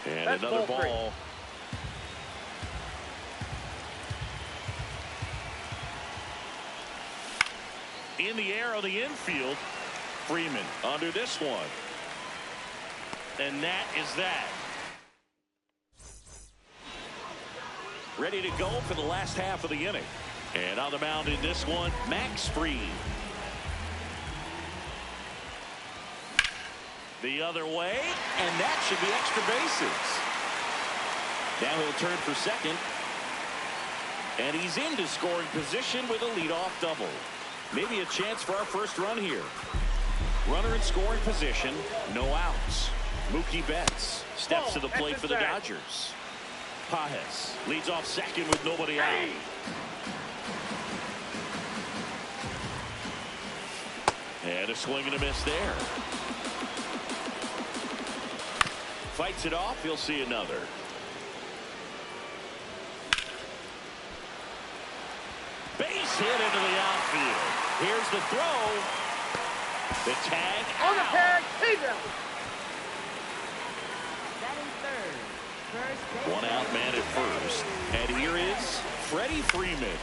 And That's another ball three. ball. In the air on the infield, Freeman under this one. And that is that. Ready to go for the last half of the inning. And on the mound in this one, Max Fried. The other way, and that should be extra bases. Now he'll turn for second. And he's into scoring position with a leadoff double. Maybe a chance for our first run here. Runner in scoring position, no outs. Mookie Betts steps to the plate for the Dodgers. Pages leads off second with nobody out. And a swing and a miss there. Fights it off. He'll see another. Base hit into the outfield. Here's the throw. The tag On the out. tag, he's out. Batting third. First base. One out man at first. And here is Freddie Freeman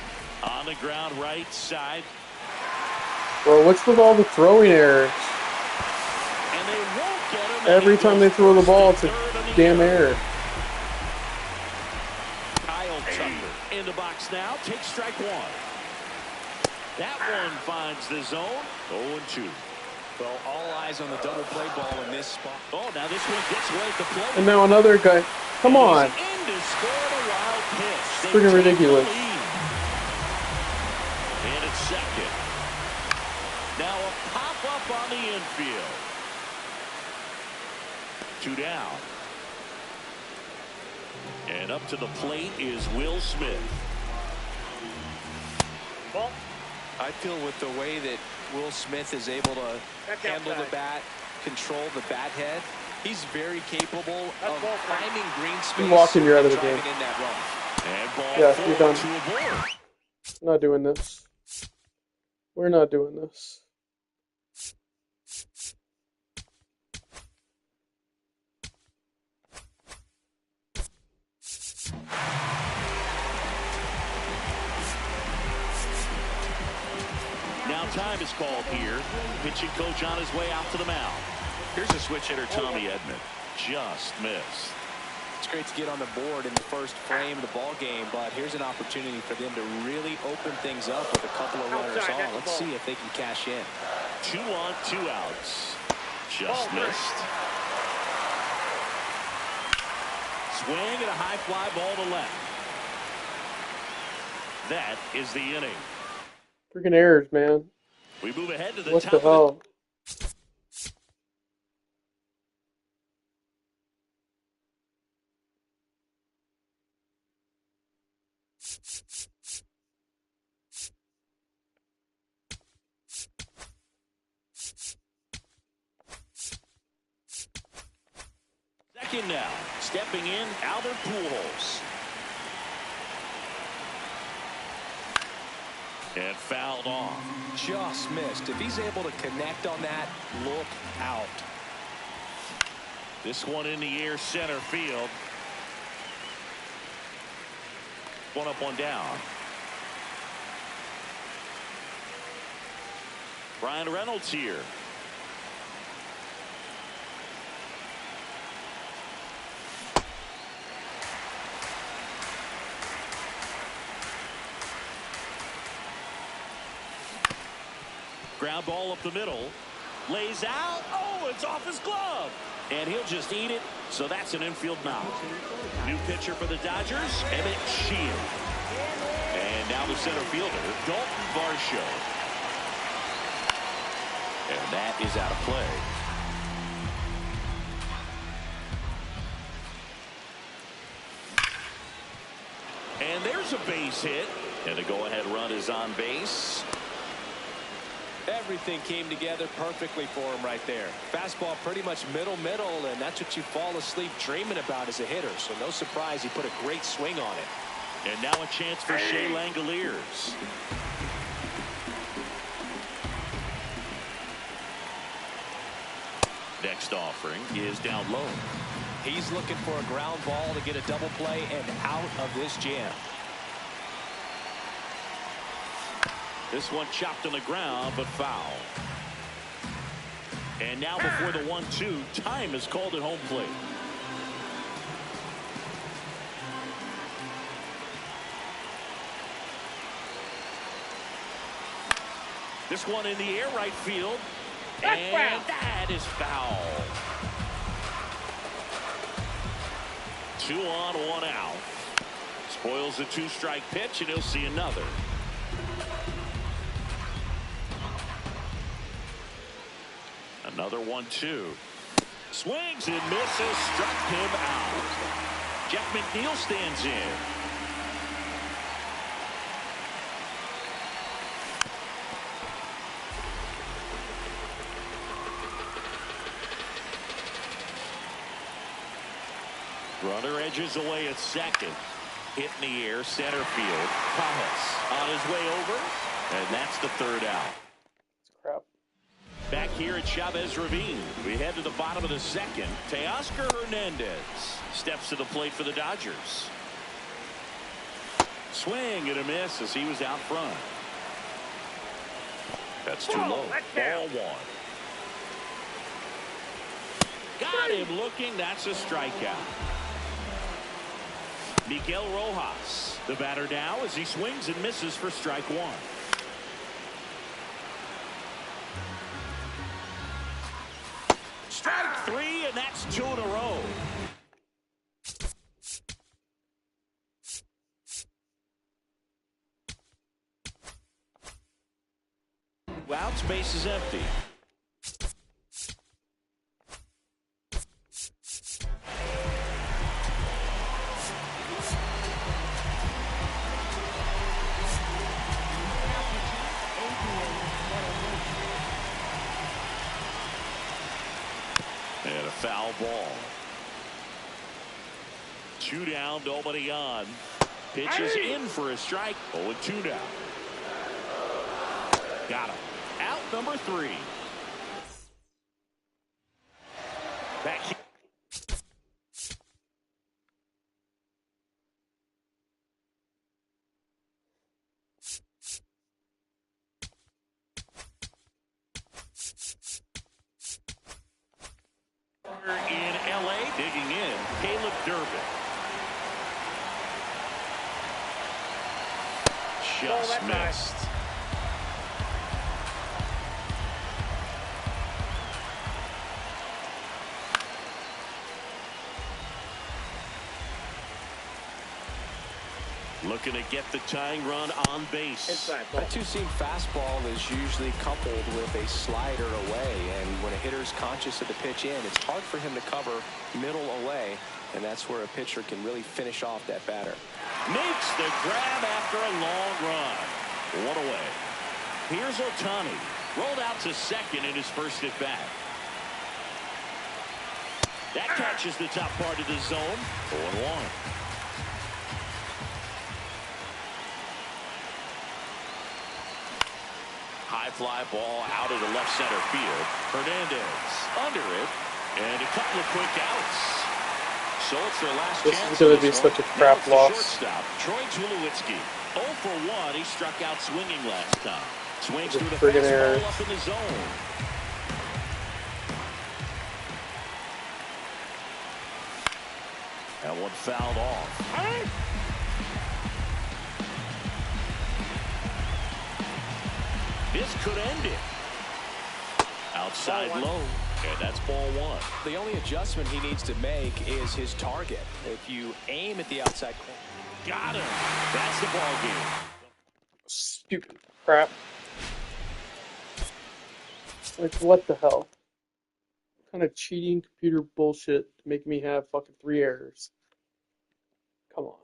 on the ground right side. Bro, what's with all the throwing errors? And they won't get him. Every time they throw the ball, it's a damn error. Kyle Tucker in the box now. Takes strike one. That one finds the zone. 0-2. Well, all eyes on the double play ball in this spot. Oh, now this one gets away at the plate. And now another guy. Come on. He's in to score the wild pitch. They Freaking take the ridiculous. lead. And it's second. Now a pop-up on the infield. 2 down. And up to the plate is Will Smith. Ball. I feel with the way that Will Smith is able to That's handle outside. the bat, control the bat head, he's very capable That's of ball three. finding green space walking, you're out of the and game. driving in that run. And ball Yeah, four you're done. to a board. Not doing this. We're not doing this. Now time is called here. Pitching coach on his way out to the mound. Here's a switch hitter, Tommy Edman. Just missed. It's great to get on the board in the first frame of the ball game, but here's an opportunity for them to really open things up with a couple of runners Outside, on. that's the Let's ball. see if they can cash in. 2 on, 2 outs. Just Ball missed. Swing and a high fly ball to left. That is the inning. Freaking errors, man. We move ahead to the What top the of the hell? second now. Stepping in, Albert Pujols. And fouled off. Just missed. If he's able to connect on that, look out. This one in the air, center field. One up, one down. Brian Reynolds here. Ground ball up the middle. Lays out. Oh, it's off his glove. And he'll just eat it. So that's an infield knock. New pitcher for the Dodgers, Emmett Sheehan. And now the center fielder, Dalton Varsho. And that is out of play. And there's a base hit. And the go-ahead run is on base. Everything came together perfectly for him right there. Fastball pretty much middle, and that's what you fall asleep dreaming about as a hitter. So no surprise he put a great swing on it. And now a chance for Shea Langoliers. Next offering is down low. He's looking for a ground ball to get a double play and out of this jam. This one chopped on the ground, but foul. And now before the 1-2, time is called at home plate. This one in the air, right field. And that is foul. 2 on, 1 out. Spoils the 2-strike pitch, and he'll see another. Another 1-2. Swings and misses. Struck him out. Jeff McNeil stands in. Runner edges away at second. Hit in the air, center field. Pajas on his way over. And that's the 3rd out. It's crap. Back here at Chavez Ravine, we head to the bottom of the 2nd. Teoscar Hernandez steps to the plate for the Dodgers. Swing and a miss as he was out front. That's too low. Ball 1. Got him looking. That's a strikeout. Miguel Rojas, the batter now, as he swings and misses for strike 1. Strike 3, and that's 2 in a row. Out, space is empty. And a foul ball. 2 down, nobody on. Pitch is in for a strike. 0-2 now. Got him. Out number 3. Back here. In LA, digging in, Caleb Durbin. Just missed. Looking to get the tying run on base. That two-seam fastball is usually coupled with a slider away, and when a hitter's conscious of the pitch in, it's hard for him to cover middle away, and that's where a pitcher can really finish off that batter. Makes the grab after a long run. 1 away. Here's Ohtani. Rolled out to second in his first at bat. That catches the top part of the zone. 0-1. High fly ball out of the left center field. Hernandez under it. And a couple of quick outs. So it's their last This chance. is going to be such a crap loss. Shortstop, Troy Tulowitzki. 0 for 1. He struck out swinging last time. Swings through the friggin' fastball errors. up in the zone. That one fouled off. This could end it. Outside low. And that's ball 1. The only adjustment he needs to make is his target. If you aim at the outside corner. Got him. That's the ball game. Stupid crap. Like, what the hell? What kind of cheating computer bullshit to make me have fucking 3 errors? Come on.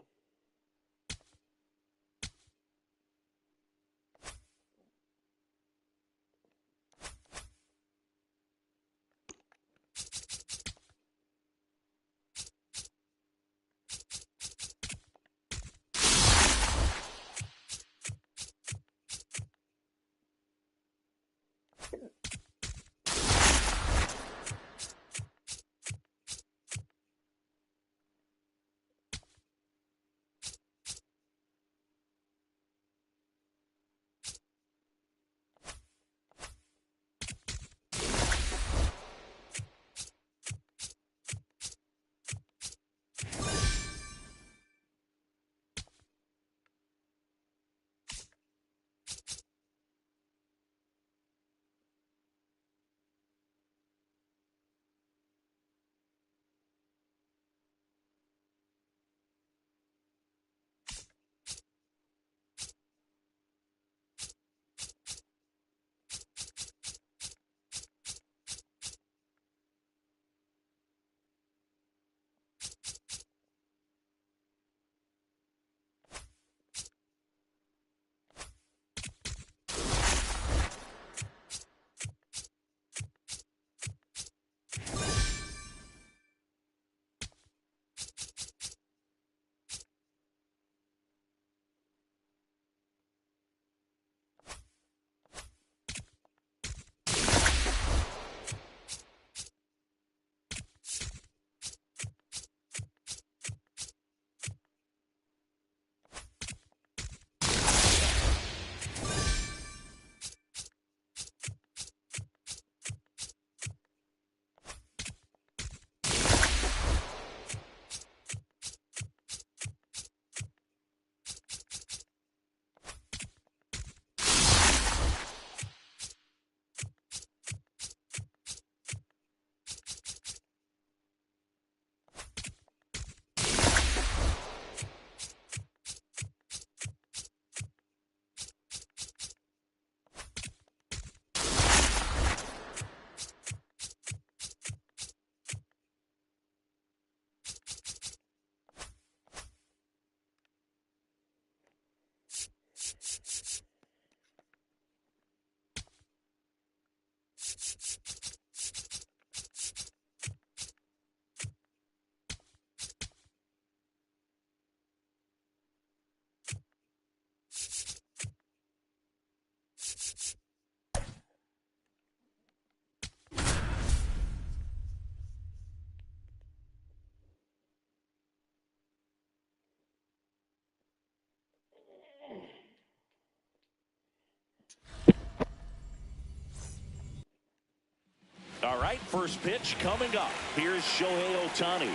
All right, first pitch coming up. Here's Shohei Ohtani.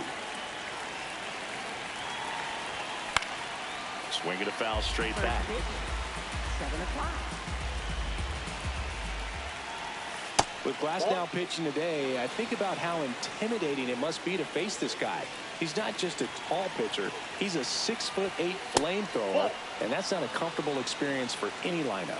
Swinging a foul straight back. 7 o'clock. With Glasnow pitching today, I think about how intimidating it must be to face this guy. He's not just a tall pitcher. He's a 6'8" flamethrower, and that's not a comfortable experience for any lineup.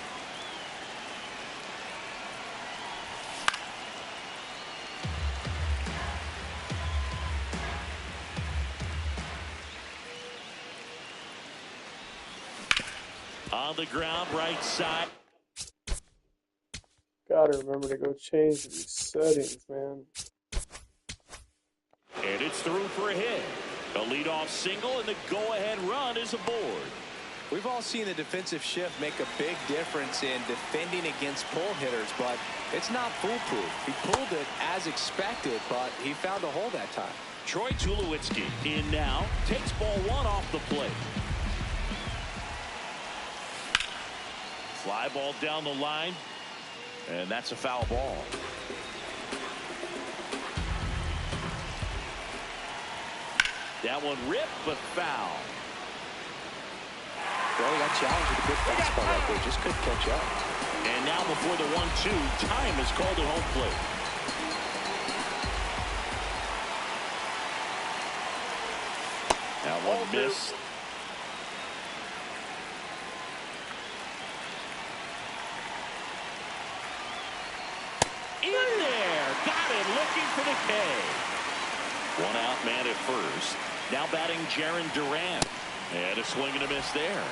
On the ground, right side. Gotta remember to go change these settings, man. gets through for a hit. A leadoff single, and the go-ahead run is aboard. We've all seen the defensive shift make a big difference in defending against pull hitters, but it's not foolproof. He pulled it as expected, but he found a hole that time. Troy Tulowitzki in now, takes ball one off the plate. Fly ball down the line, and that's a foul ball. That one ripped, but foul. Well, he got challenged with a good fastball right there. Just couldn't catch up. And now before the 1-2, time is called at home plate. That one missed. In there. Got it. Looking for the K. One out man at first. Now batting Jaron Duran. And a swing and a miss there.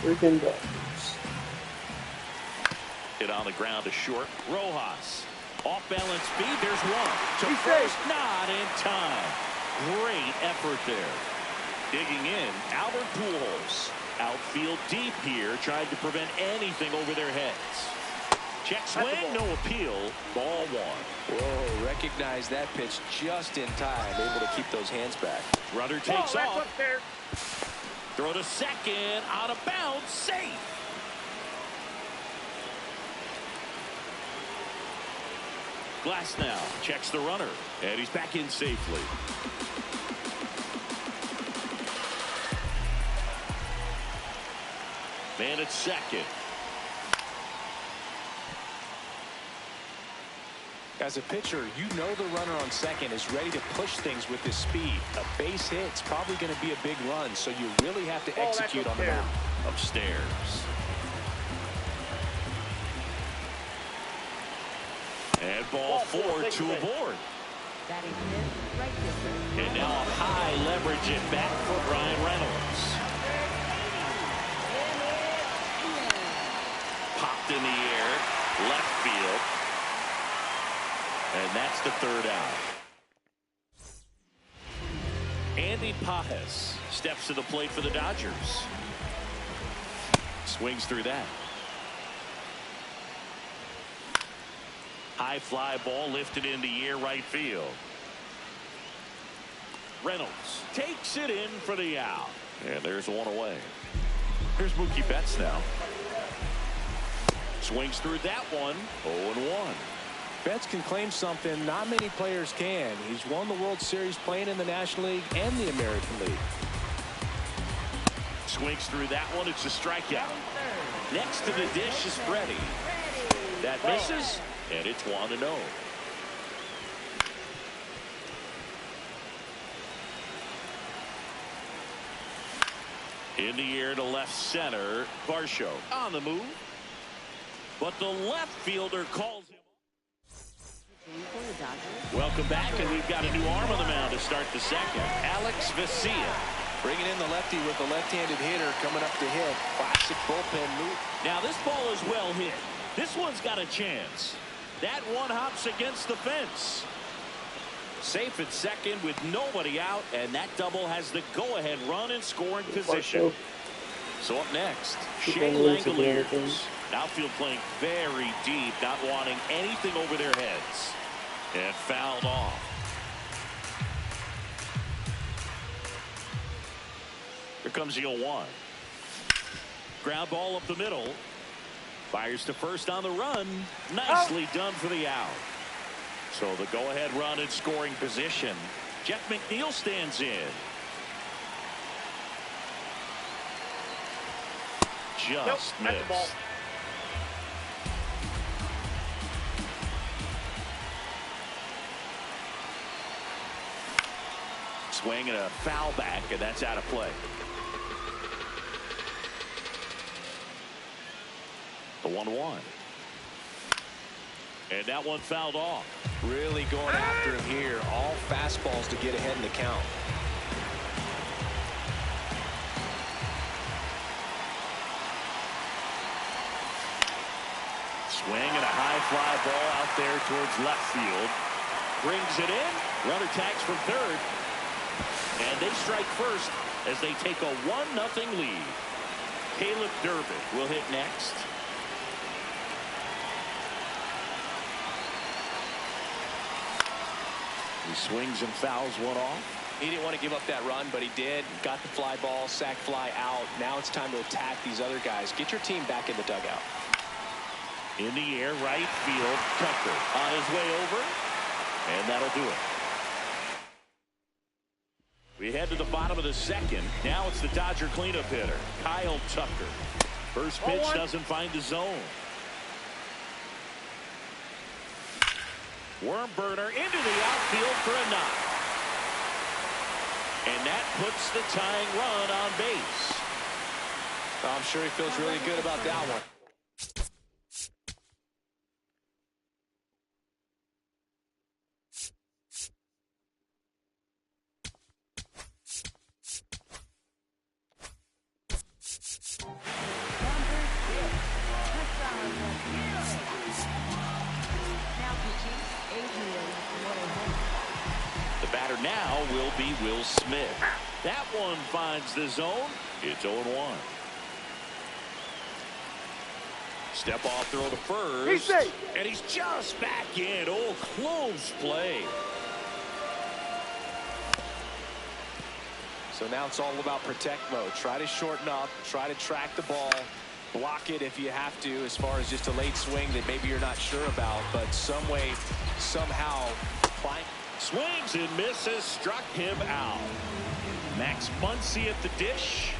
Freaking Dodgers. Hit on the ground to short. Rojas. Off balance speed. There's one. To He's first. safe. Not in time. Great effort there. Digging in. Albert Pujols. Outfield deep here. Tried to prevent anything over their heads. Check swing. No appeal. Ball one. Whoa, recognize that pitch just in time. Able to keep those hands back. Runner takes that's off. up there. Throw to second. Out of bounds. Safe. Glass now checks the runner, and he's back in safely. Man at second. As a pitcher, you know the runner on second is ready to push things with his speed. A base hit's probably going to be a big run, so you really have to execute on the mound. Upstairs. And ball four to aboard. Batting fifth, right fielder. And now a high leverage at bat for Brian Reynolds. Popped in the air, left field. And that's the third out. Andy Pajes steps to the plate for the Dodgers. Swings through that. High fly ball lifted in the air, right field. Reynolds takes it in for the out. And there's one away. Here's Mookie Betts now. Swings through that one. 0-1. Betts can claim something not many players can. He's won the World Series playing in the National League and the American League. Swings through that one. It's a strikeout. Next to the dish is Freddie. That misses, and it's 1-0. In the air to left center. Varsho on the move. But the left fielder calls him. Welcome back, and we've got a new arm on the mound to start the second. Alex Vesia. Bringing in the lefty with the left-handed hitter coming up to hit. Classic bullpen move. Now this ball is well hit. This one's got a chance. That one hops against the fence. Safe at second with nobody out, and that double has the go-ahead run in scoring position. So up next, Shea Langoliers. Outfield playing very deep, not wanting anything over their heads. And fouled off. Here comes the 0-1. Ground ball up the middle. Fires to first on the run. Nicely done for the out. So the go-ahead run in scoring position. Jeff McNeil stands in. Just missed. Swing and a foul back, and that's out of play. The 1-1. And that one fouled off. Really going after him here. All fastballs to get ahead in the count. Swing and a high fly ball out there towards left field. Brings it in. Runner tags from third. And they strike first as they take a 1-0 lead. Caleb Durbin will hit next. He swings and fouls one off. He didn't want to give up that run, but he did. Got the fly ball, sac fly out. Now it's time to attack these other guys. Get your team back in the dugout. In the air, right field. Tucker on his way over. And that'll do it. We head to the bottom of the second. Now it's the Dodger cleanup hitter, Kyle Tucker. First pitch doesn't find the zone. Worm burner into the outfield for a knock. And that puts the tying run on base. I'm sure he feels really good about that one. Now will be Will Smith. That one finds the zone. It's 0-1. Step off throw to first. He's safe. And he's just back in. Oh, close play. So now it's all about protect mode. Try to shorten up. Try to track the ball. Block it if you have to, as far as just a late swing that maybe you're not sure about. But some way, somehow, find. Swings and misses, struck him out. Max Muncy at the dish.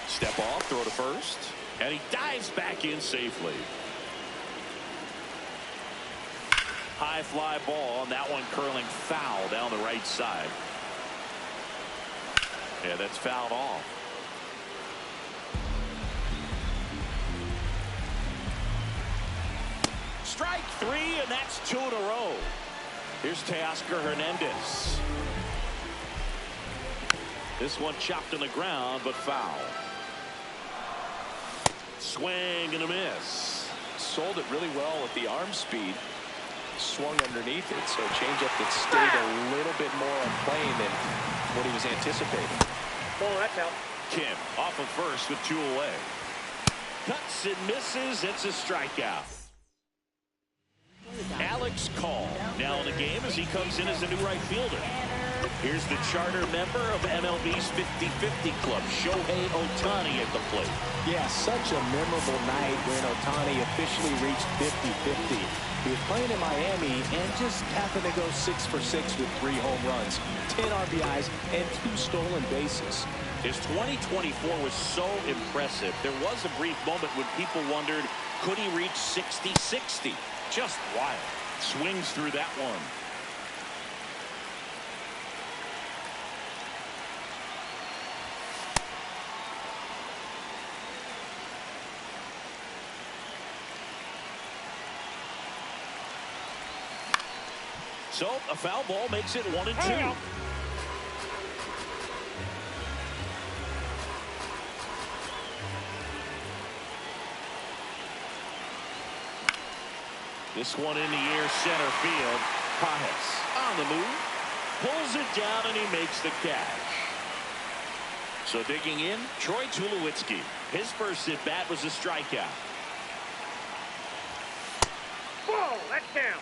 Step off, throw to first. And he dives back in safely. High fly ball, and that one curling foul down the right side. Yeah, that's fouled off. Strike three, and that's 2 in a row. Here's Teoscar Hernandez. This one chopped on the ground, but foul. Swing and a miss. Sold it really well with the arm speed. Swung underneath it, so a changeup that stayed a little bit more on plane than what he was anticipating. Oh, that's out. Kim off of first with 2 away. Cuts and misses. It's a strikeout. Alex Call now in the game as he comes in as a new right fielder. Here's the charter member of MLB's 50-50 club, Shohei Ohtani at the plate. Yeah, such a memorable night when Ohtani officially reached 50-50. He was playing in Miami and just happened to go 6 for 6 with 3 home runs, 10 RBIs, and 2 stolen bases. His 2024 was so impressive. There was a brief moment when people wondered, could he reach 60-60? Just wild. Swings through that one. So a foul ball makes it 1-2. This one in the air, center field. Pajes on the move. Pulls it down and he makes the catch. So digging in, Troy Tulowitzki. His first at bat was a strikeout. Whoa, that's down.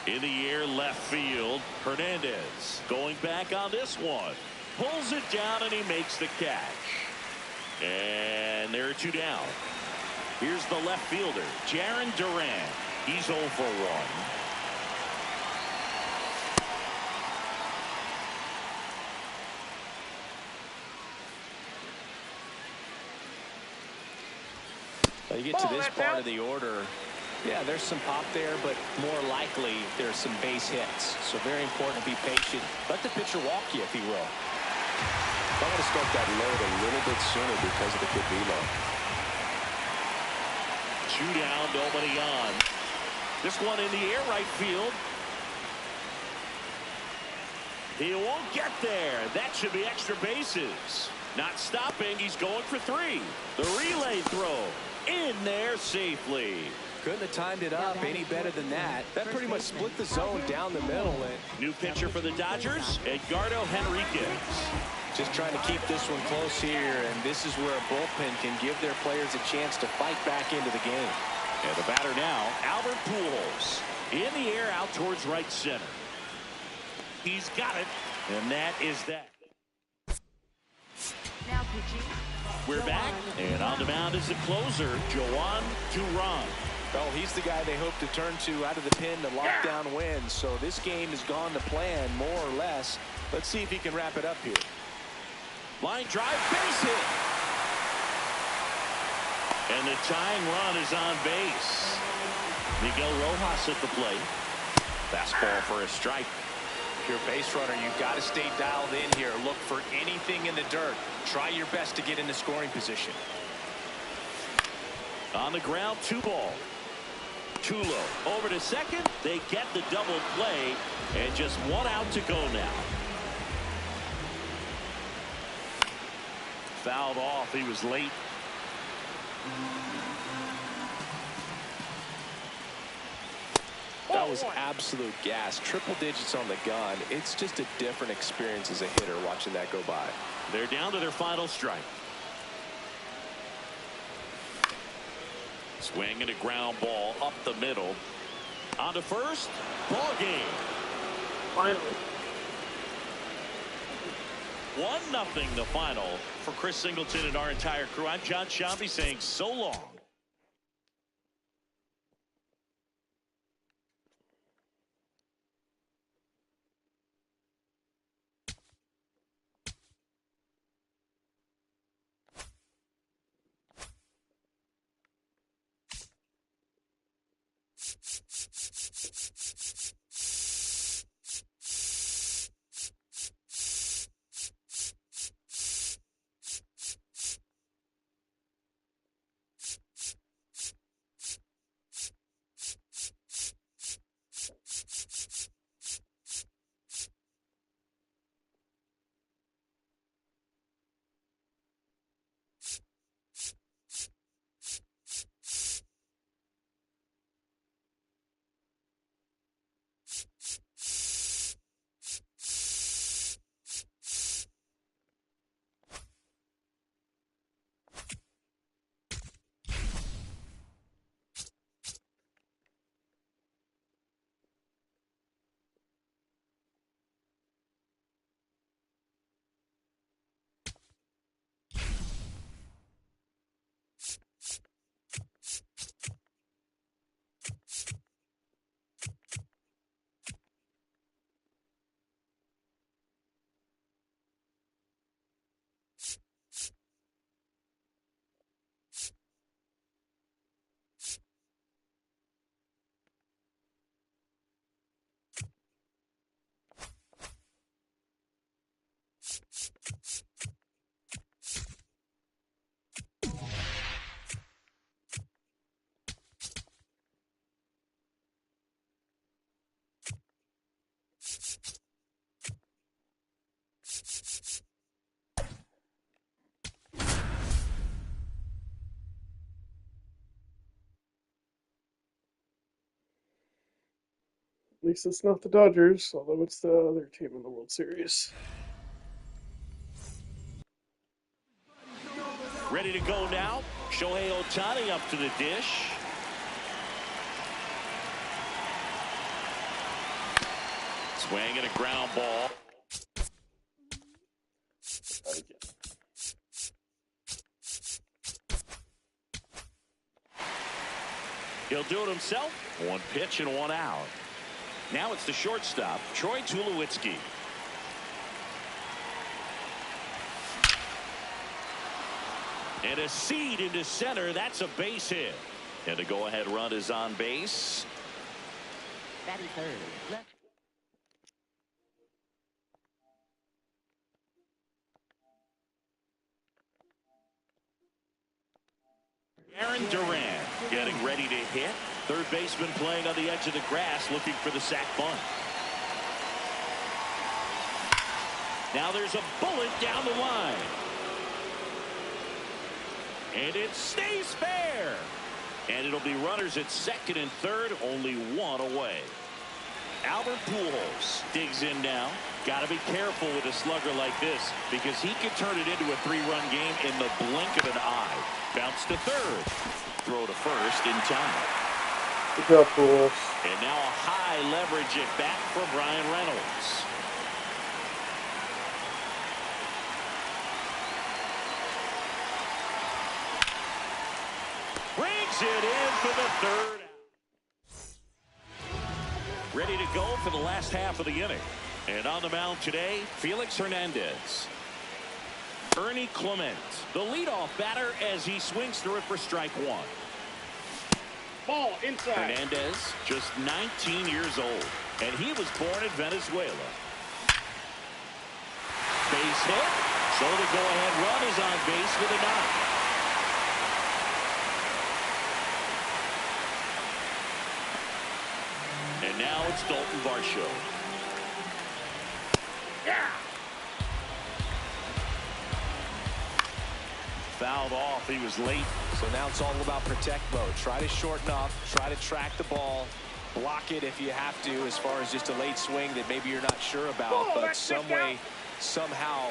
In the air, left field. Hernandez going back on this one. Pulls it down and he makes the catch. And there are 2 down. Here's the left fielder, Jarren Duran. He's 0 for 1. You get to this part of the order. Yeah, there's some pop there, but more likely there's some base hits. So very important to be patient. Let the pitcher walk you, if he will. I want to start that load a little bit sooner because of the good velo. 2 down, nobody on. This one in the air, right field. He won't get there. That should be extra bases. Not stopping. He's going for 3. The relay throw in there safely. Couldn't have timed it up any better than that. That pretty much split the zone down the middle. And new pitcher for the Dodgers, Edgardo Henriquez. Just trying to keep this one close here, and this is where a bullpen can give their players a chance to fight back into the game. And the batter now, Albert Pujols. In the air out towards right center. He's got it, and that is that. Now pitching. We're back, and on the mound is the closer, Joan Duran. Well, he's the guy they hope to turn to out of the pen to lock down wins. So this game has gone to plan, more or less. Let's see if he can wrap it up here. Line drive, base hit. And the tying run is on base. Miguel Rojas at the plate. Fastball for a strike. If you're a base runner, you've got to stay dialed in here. Look for anything in the dirt. Try your best to get into scoring position. On the ground, 2 ball. Tulo over to second. They get the double play, and just 1 out to go now. Fouled off. He was late. That was absolute gas. Triple digits on the gun. It's just a different experience as a hitter watching that go by. They're down to their final strike. Swing and a ground ball up the middle. On to first. Ball game. Finally. 1-0 the final for Chris Singleton and our entire crew. I'm John Shambi saying so long. At least it's not the Dodgers, although it's the other team in the World Series. Ready to go now. Shohei Ohtani up to the dish. Swing and a ground ball. He'll do it himself. 1 pitch and 1 out. Now it's the shortstop, Troy Tulowitzki. And a seed into center. That's a base hit. And the go-ahead run is on base. Batting third. Left. Aaron Durant getting ready to hit. Third baseman playing on the edge of the grass looking for the sac bunt. Now there's a bullet down the line. And it stays fair. And it'll be runners at second and third, only one away. Albert Pujols digs in now. Got to be careful with a slugger like this because he could turn it into a three-run game in the blink of an eye. Bounce to third. Throw to first in time. Good job, Pujols. And now a high leverage at bat for Brian Reynolds. Brings it in for the third. Ready to go for the last half of the inning. And on the mound today, Felix Hernandez. Ernie Clement, the leadoff batter as he swings through it for strike one. Ball inside. Hernandez, just 19 years old, and he was born in Venezuela. Base hit, so the go-ahead run is on base with a knock. And now it's Dalton Varsho. Yeah. Fouled off. He was late. So now it's all about protect mode. Try to shorten up. Try to track the ball. Block it if you have to, as far as just a late swing that maybe you're not sure about. But some way, somehow,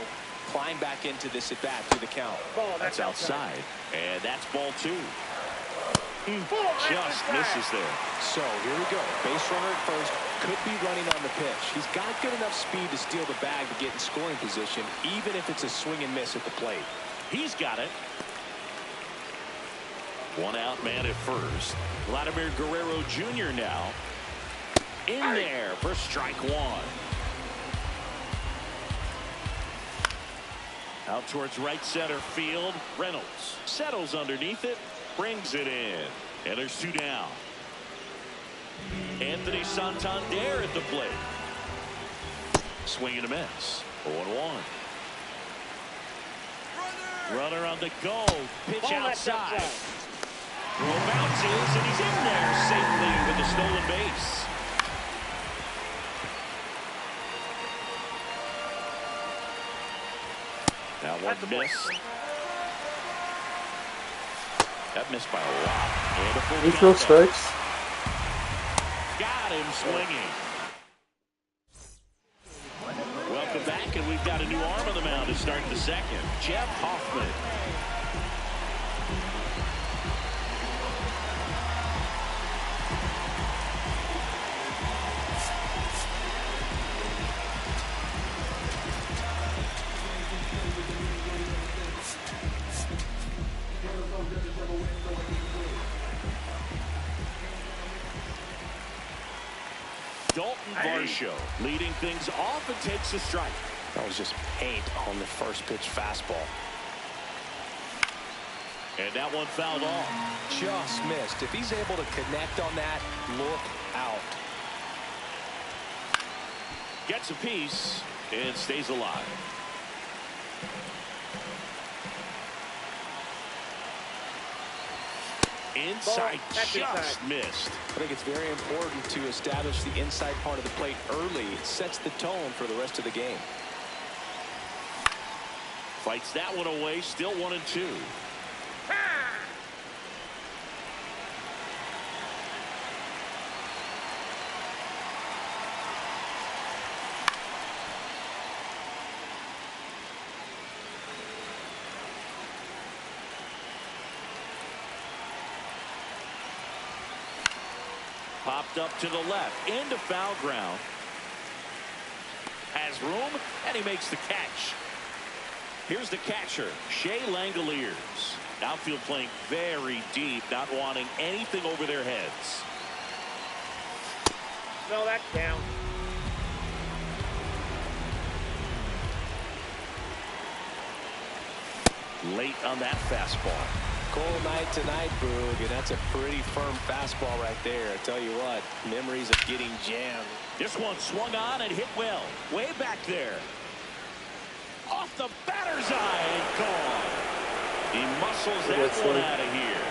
climb back into this at bat through the count. That's outside. And that's ball two. Just misses there. So here we go. Base runner at first. Could be running on the pitch. He's got good enough speed to steal the bag to get in scoring position, even if it's a swing and miss at the plate. He's got it. One out man at first. Vladimir Guerrero Jr. now. In there for strike one. Out towards right center field. Reynolds settles underneath it. Brings it in. And there's two down. Anthony Santander at the plate. Swing and a miss. 0-1. Runner on the go. Pitch outside. Throw bounces, and he's in there safely with the stolen base. Now one miss. That missed by a lot. And a full Neutral strikes. Got him swinging. Welcome back, and we've got a new arm on the mound to start the second. Jeff Hoffman. Dalton Varsho leading things off and takes a strike. That was just paint on the first pitch fastball. And that one fouled off. Just missed. If he's able to connect on that, look out. Gets a piece and stays alive. Inside, just missed. I think it's very important to establish the inside part of the plate early. It sets the tone for the rest of the game. Fights that one away, still 1-2. Popped up to the left into foul ground. Has room, and he makes the catch. Here's the catcher, Shea Langoliers. Outfield playing very deep, not wanting anything over their heads. No, that's down. Late on that fastball. Cold night tonight, Boog, and that's a pretty firm fastball right there. I tell you what, memories of getting jammed. This one swung on and hit well. Way back there. Off the batter's eye and gone. He muscles that one out of here.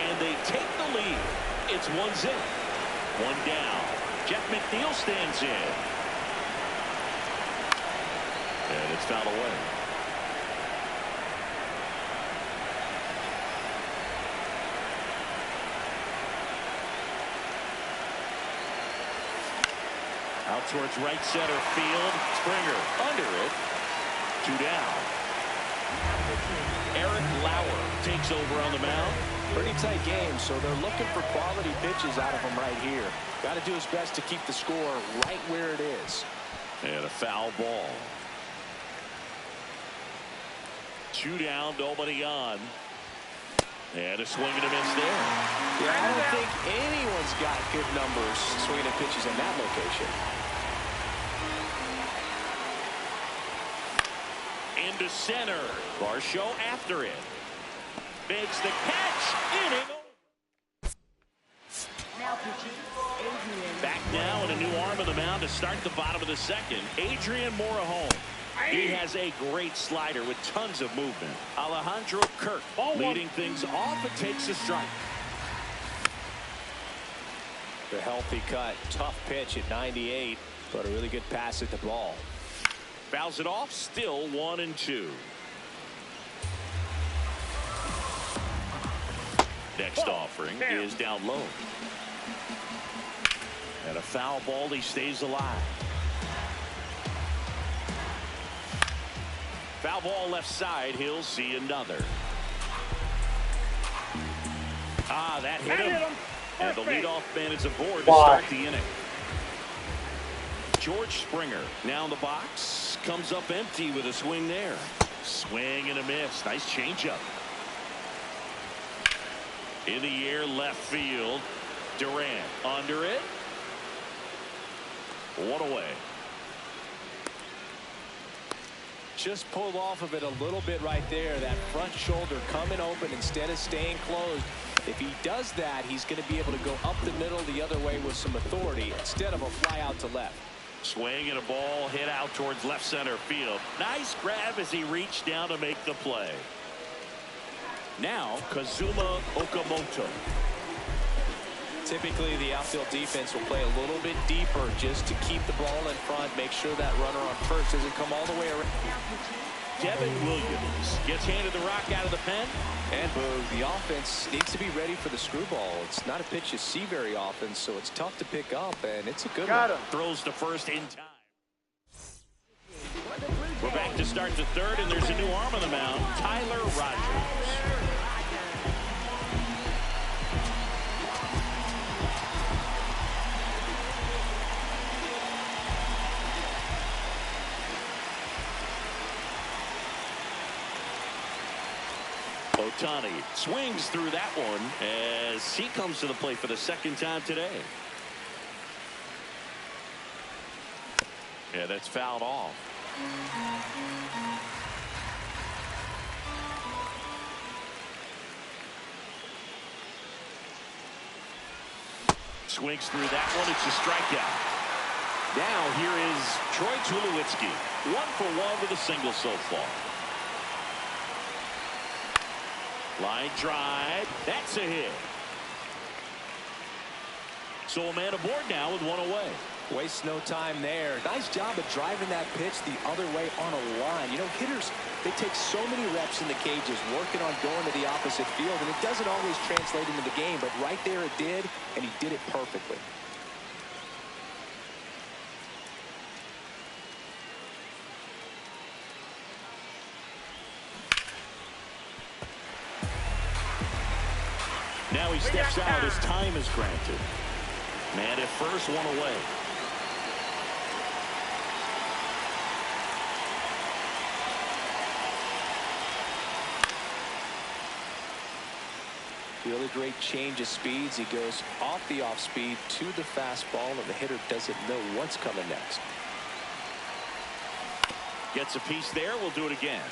And they take the lead It's 1-0. One down. Jeff McNeil stands in. And it's fouled away. Out towards right center field. Springer under it. 2 down. Eric Lauer takes over on the mound. Pretty tight game, so they're looking for quality pitches out of him right here. Got to do his best to keep the score right where it is. And a foul ball. 2 down, nobody on. And a swing and a miss there. Yeah, I don't think anyone's got good numbers swinging at pitches in that location. Into center. Varsho after it. Makes the catch. Inning over. Now pitching, Adrian. Back now and a new arm of the mound to start the bottom of the second. Adrian Morejon. He has a great slider with tons of movement. Alejandro Kirk leading things off. It takes a strike. The healthy cut. Tough pitch at 98, but a really good pass at the ball. Fouls it off. Still 1-2. Next offering is down low. And a foul ball. He stays alive. Foul ball left side. He'll see another. That hit him. And the leadoff man is aboard to start the inning. George Springer now in the box. Comes up empty with a swing there. Swing and a miss. Nice changeup. In the air left field. Durant under it. 1 away. Just pulled off of it a little bit right there. That front shoulder coming open instead of staying closed. If he does that, he's going to be able to go up the middle the other way with some authority instead of a fly out to left. Swing and a ball hit out towards left center field. Nice grab as he reached down to make the play. Now Kazuma Okamoto. Typically the outfield defense will play a little bit deeper just to keep the ball in front, make sure that runner on first doesn't come all the way around. Devin Williams gets handed the rock out of the pen. And Boog, the offense needs to be ready for the screwball. It's not a pitch you see very often, so it's tough to pick up, and it's a good one. Throws to first in time. We're back to start the third, and there's a new arm on the mound, Tyler Rogers. Ohtani swings through that one as he comes to the plate for the second time today. Yeah, that's fouled off. Swings through that one. It's a strikeout. Now here is Troy Tulowitzki. 1-for-1 with a single so far. Line drive. That's a hit. So a man aboard now with 1 away. Wastes no time there. Nice job of driving that pitch the other way on a line. You know, hitters, they take so many reps in the cages working on going to the opposite field, and it doesn't always translate into the game, but right there it did, and he did it perfectly. Now he steps out as time is granted. Man at first, 1 away. Really great change of speeds. He goes off the off speed to the fastball, and the hitter doesn't know what's coming next. Gets a piece there. We'll do it again.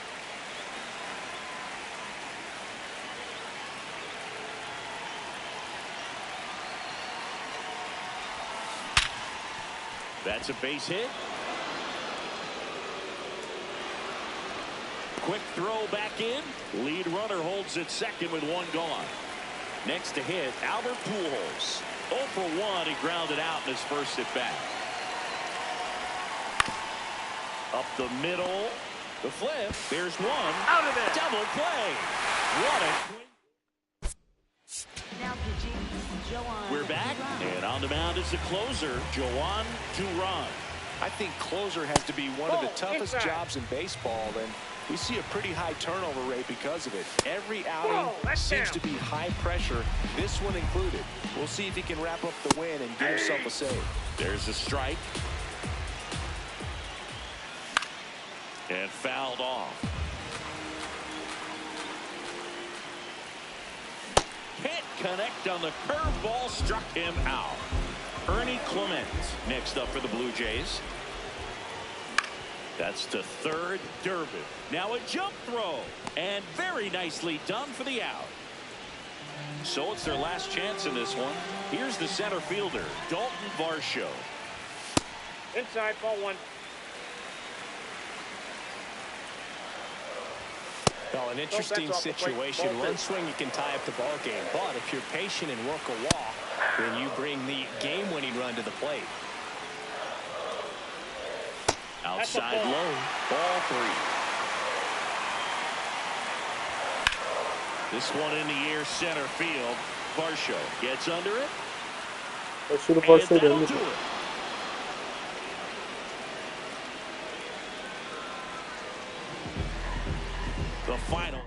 That's a base hit. Quick throw back in. Lead runner holds at second with 1 gone. Next to hit, Albert Pujols. 0 for 1. He grounded out in his first at bat. Up the middle. The flip. There's one. Out of it. Double play. What a. Now pitching, Joan. We're back. And on the mound is the closer, Joan Duran. I think closer has to be one of the Ball toughest inside. jobs in baseball, and we see a pretty high turnover rate because of it. Every outing Ball, that's seems down. to be high pressure, this one included. We'll see if he can wrap up the win and get himself a save. There's a strike. And fouled off. Can't connect on the curveball, struck him out. Ernie Clement next up for the Blue Jays. That's to third, Durbin. Now a jump throw. And very nicely done for the out. So it's their last chance in this one. Here's the center fielder, Dalton Varsho. Inside, ball 1. Well, an interesting that's off the plate. situation. Ball One 2. swing, you can tie up the ball game. But if you're patient and work a walk, then you bring the game-winning run to the plate. Outside ball. low, ball 3. This one in the air, center field. Varsho gets under it. I should have And varshoed that'll him. do it. The final.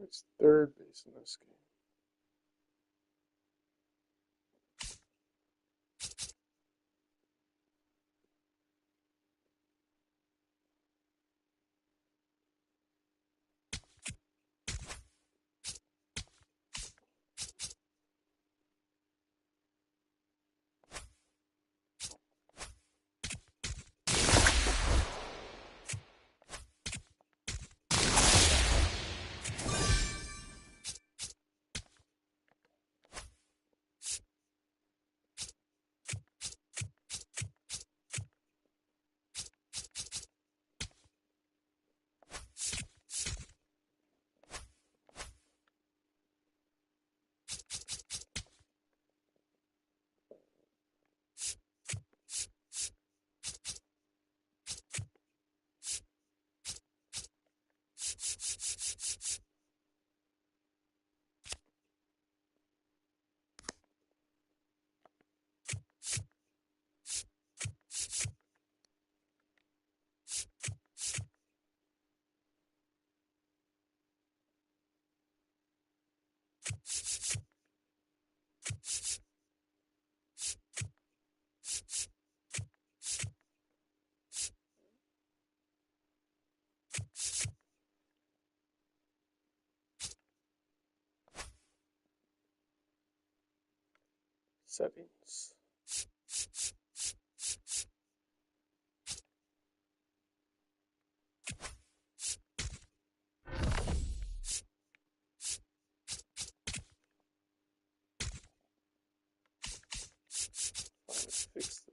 It's third base in this game. Settings. Fix this.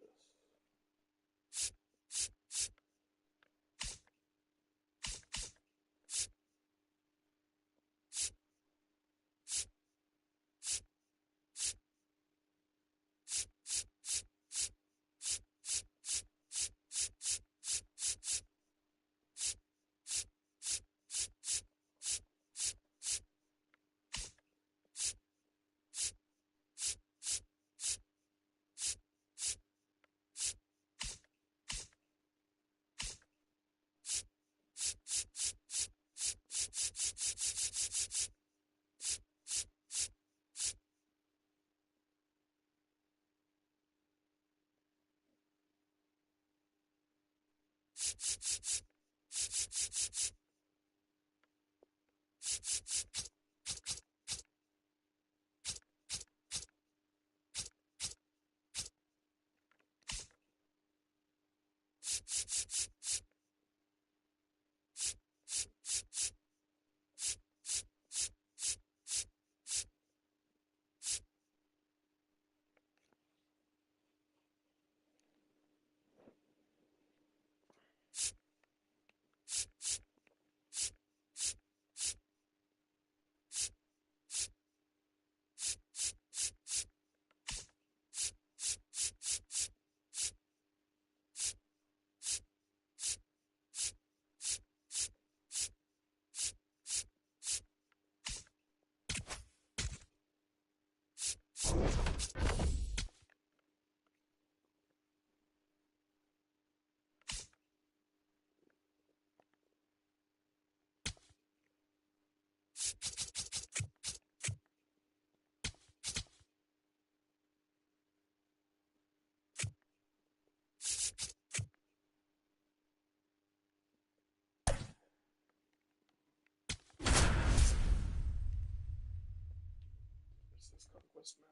What's this conquest map?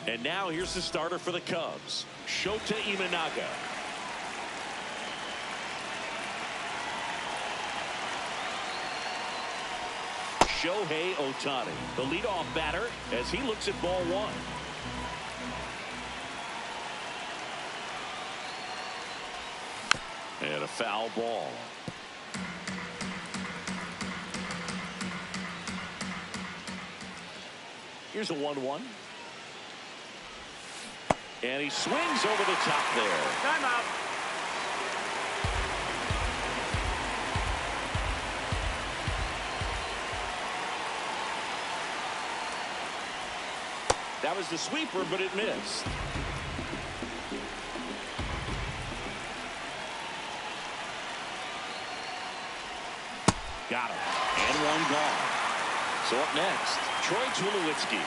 And now here's the starter for the Cubs, Shota Imanaga. Shohei Ohtani, the leadoff batter, as he looks at ball one. And a foul ball. Here's a 1-1. And he swings over the top there. Timeout. That was the sweeper, but it missed. Got him. And one gone. So up next, Troy Tulowitzki.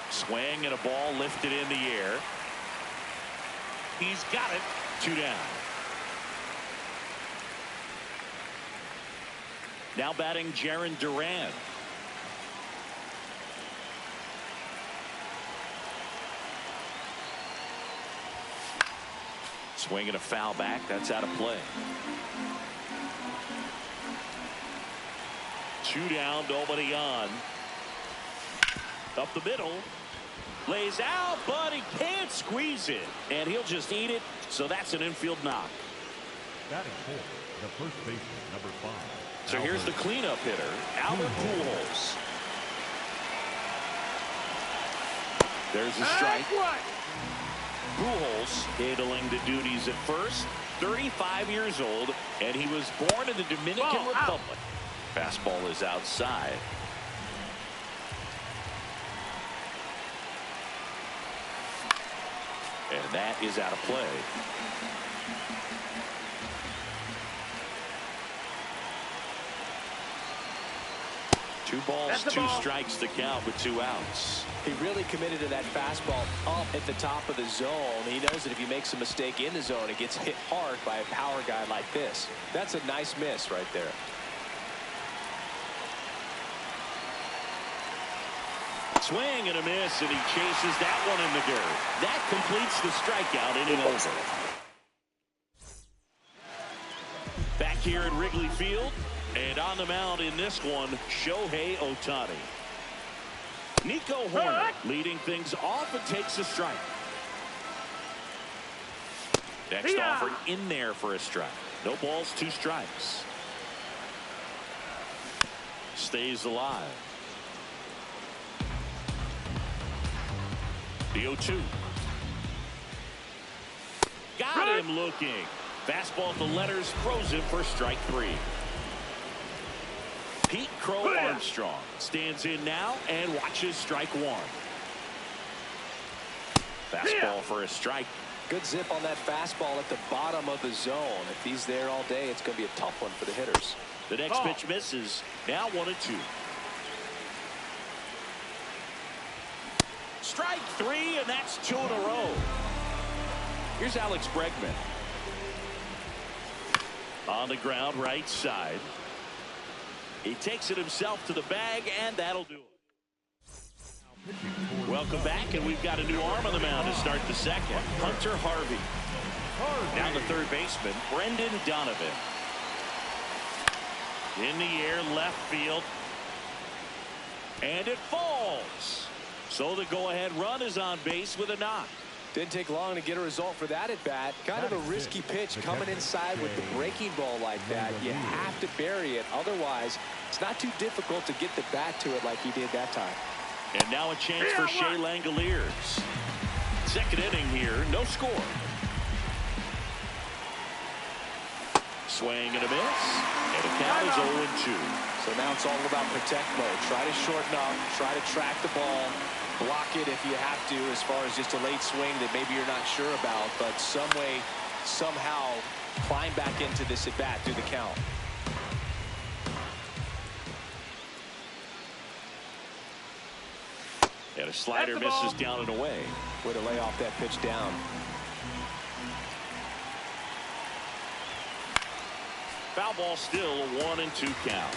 Swing and a ball lifted in the air. He's got it. 2 down. Now batting Jarren Duran. Swing and a foul back. That's out of play. 2 down, nobody on. Up the middle. Lays out, but he can't squeeze it. And he'll just eat it. So that's an infield knock. Batting fourth, the first baseman, number 5. So here's the cleanup hitter, Albert Pujols. There's a strike. Pujols handling the duties at first. 35 years old, and he was born in the Dominican Republic. Fastball is outside. And that is out of play. 2 balls, 2 strikes to count with 2 outs. He really committed to that fastball up at the top of the zone. He knows that if he makes a mistake in the zone, it gets hit hard by a power guy like this. That's a nice miss right there. Swing and a miss, and he chases that one in the dirt. That completes the strikeout inning over. Back here at Wrigley Field, and on the mound in this one, Shohei Ohtani. Nico Horner leading things off and takes a strike. Next offer in there for a strike. No balls, 2 strikes. Stays alive. The 0-2. Got him looking. Fastball at the letters, throws him for strike 3. Pete Crow Armstrong stands in now and watches strike 1. Fastball for a strike. Good zip on that fastball at the bottom of the zone. If he's there all day, it's going to be a tough one for the hitters. The next pitch misses. Now 1-2. Strike 3, and that's 2 in a row. Here's Alex Bregman. On the ground, right side. He takes it himself to the bag, and that'll do it. Welcome back, and we've got a new arm on the mound to start the second. Hunter Harvey. Now the third baseman, Brendan Donovan. In the air, left field. And it falls. So the go-ahead run is on base with a knock. Didn't take long to get a result for that at bat. Kind of a risky pitch coming inside with the breaking ball like that. You have to bury it. Otherwise, it's not too difficult to get the bat to it like he did that time. And now a chance for Shea Langoliers. Second inning here, no score. Swing and a miss. And the count is 0-2. So now it's all about protect mode. Try to shorten up, try to track the ball, block it if you have to, as far as just a late swing that maybe you're not sure about, but some way, somehow climb back into this at bat through the count. And a slider misses down and away. Way to lay off that pitch down. Foul ball still, a 1-2 count.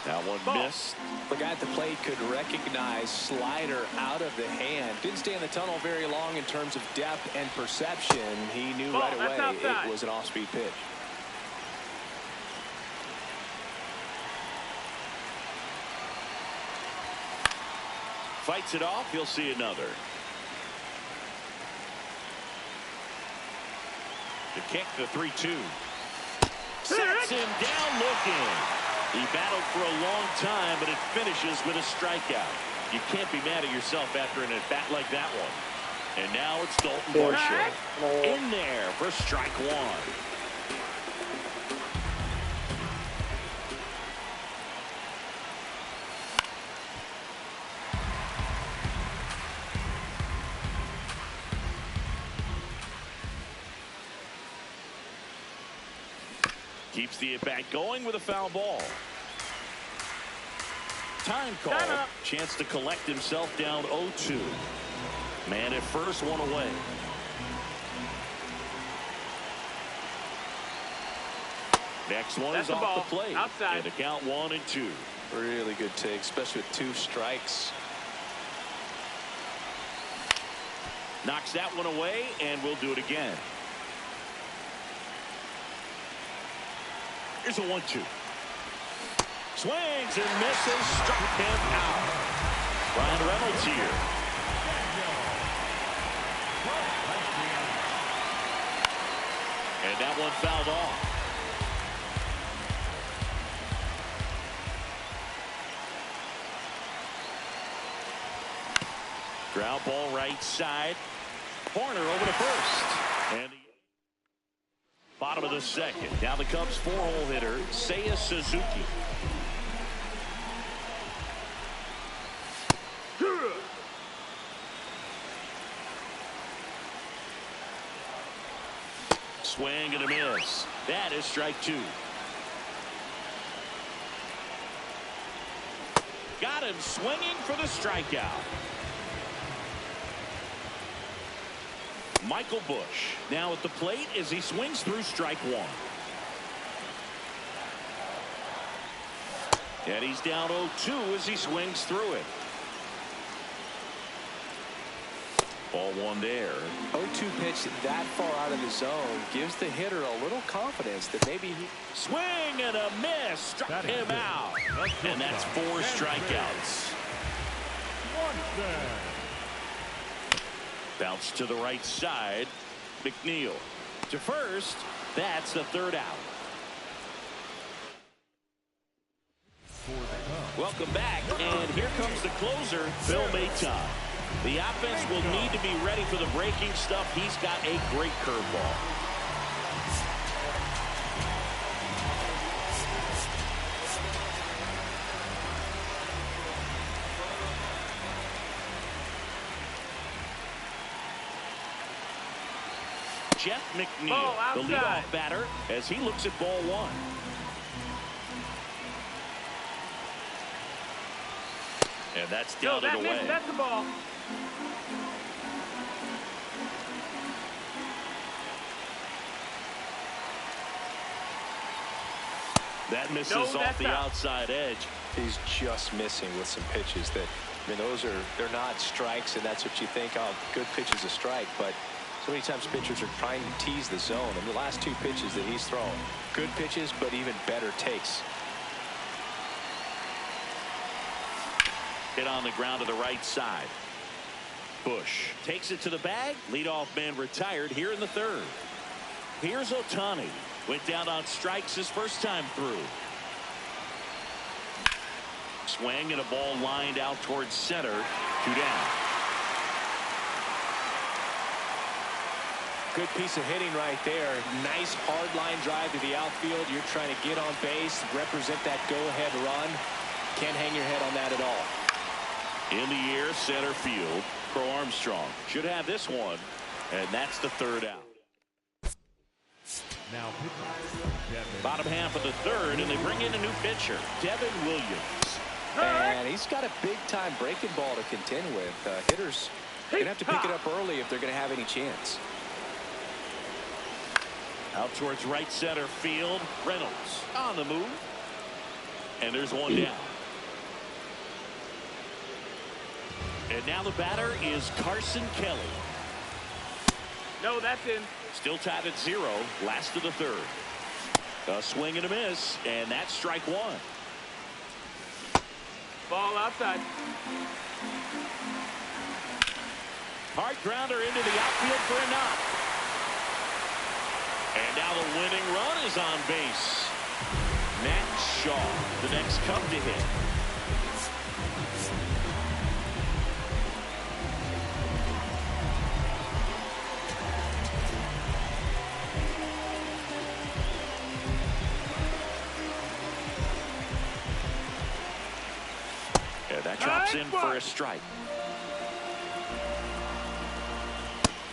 That one missed. The guy at the plate could recognize slider out of the hand. Didn't stay in the tunnel very long in terms of depth and perception. He knew right away it was an off-speed pitch. Fights it off. He'll see another. The kick, the 3-2. Sets him down looking. He battled for a long time, but it finishes with a strikeout. You can't be mad at yourself after an at-bat like that one. And now it's Dalton Varsho in there for strike 1. Keeps the at-bat going with a foul ball. Time call. Chance to collect himself down 0-2. Man at first, 1 away. Next one is off the plate. Outside. And a count 1-2. Really good take, especially with 2 strikes. Knocks that one away, and we'll do it again. Here's a 1-2. Swings and misses, struck him out. Ryan Reynolds here. And that one fouled off. Ground ball right side. Horner over to first. And the bottom of the second. Now the Cubs 4-hole hitter, Seiya Suzuki. Swing and a miss. That is strike 2. Got him swinging for the strikeout. Michael Busch now at the plate as he swings through strike 1. And he's down 0-2 as he swings through it. Ball 1 there. 0-2 pitch that far out of the zone gives the hitter a little confidence that maybe he... Swing and a miss. Struck him out. And that's 4 strikeouts. Bounce to the right side. McNeil to first. That's the 3rd out. Welcome back, and here comes the closer, Bill Maton. The offense will need to be ready for the breaking stuff. He's got a great curveball. Jeff McNeil, the leadoff batter, as he looks at ball 1. And that's down and away. That's the ball. That misses off the outside edge. He's just missing with some pitches that, I mean, they're not strikes, and that's what you think, oh, good pitch is a strike, but so many times pitchers are trying to tease the zone, and the last 2 pitches that he's thrown, good pitches, but even better takes. Hit on the ground to the right side. Busch takes it to the bag. Leadoff man retired here in the 3rd. Here's Ohtani. Went down on strikes his first time through. Swing and a ball lined out towards center. 2 down. Good piece of hitting right there. Nice hard line drive to the outfield. You're trying to get on base, represent that go-ahead run. Can't hang your head on that at all. In the air, center field. Crow Armstrong should have this one, and that's the 3rd out. Now Bottom half of the 3rd, and they bring in a new pitcher, Devin Williams. And he's got a big-time breaking ball to contend with. Hitters going to have to pick it up early if they're going to have any chance. Out towards right center field. Reynolds on the move. And there's 1 down. And now the batter is Carson Kelly. No, that's in. Still tied at 0. Last of the 3rd. A swing and a miss, and that's strike 1. Ball outside. Hard grounder into the outfield for a knock. And now the winning run is on base. Matt Shaw, the next Cub to hit. And that drops in for a strike.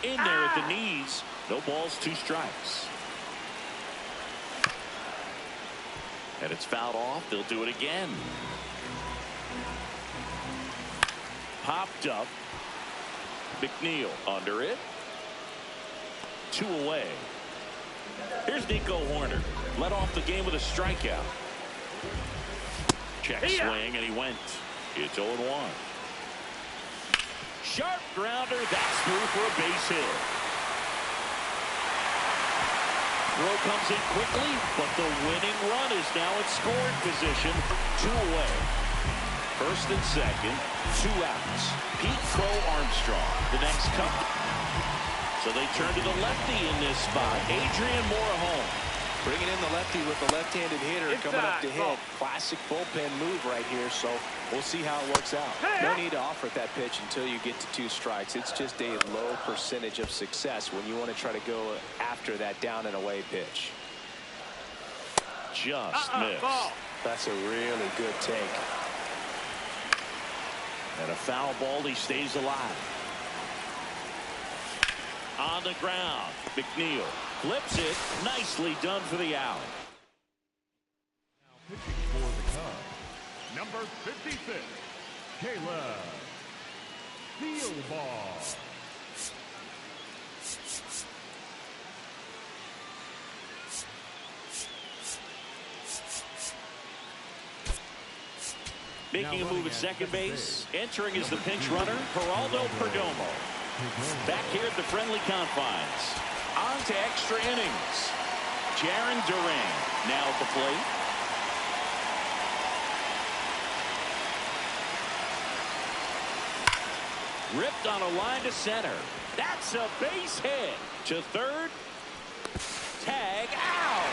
In there at the knees. No balls, 2 strikes. And it's fouled off. They'll do it again. Popped up. McNeil under it. 2 away. Here's Nico Horner. Led off the game with a strikeout. Check swing, and he went. It's 0-1. Sharp grounder. That's through for a base hit. Throw comes in quickly, but the winning run is now in scoring position. 2 away. First and second, 2 outs. Pete Crow Armstrong, the next Cup. So they turn to the lefty in this spot. Adrian Morejon. Bringing in the lefty with the left-handed hitter coming up to hit. Classic bullpen move right here, so we'll see how it works out. No need to offer that pitch until you get to 2 strikes. It's just a low percentage of success when you want to try to go after that down and away pitch. Just missed. That's a really good take. And a foul ball, he stays alive. On the ground, McNeil flips it. Nicely done for the out. Now pitching for the Cubs, number 56, Caleb Steelball. Making a move at second base. Entering is the pinch runner, Geraldo Perdomo. Back here at the friendly confines. On to extra innings. Jarren Duran now at the plate. Ripped on a line to center. That's a base hit. To third. Tag out.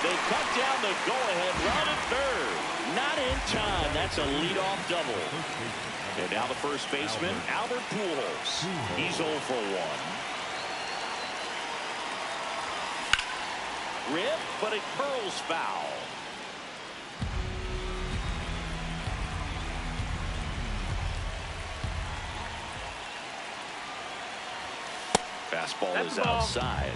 They cut down the go-ahead run at third. Not in time. That's a leadoff double. And now the first baseman, Albert Pujols. He's 0 for 1. Rip, but it curls foul. Fastball is outside.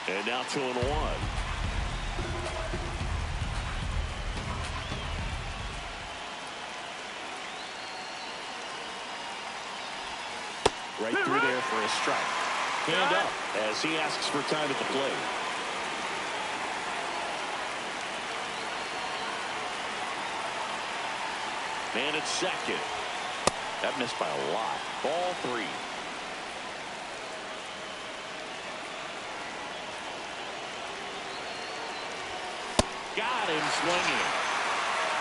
And now 2-1. Right through there for a strike. Hand up as he asks for time at the plate. And it's second. That missed by a lot. Ball 3. Got him swinging.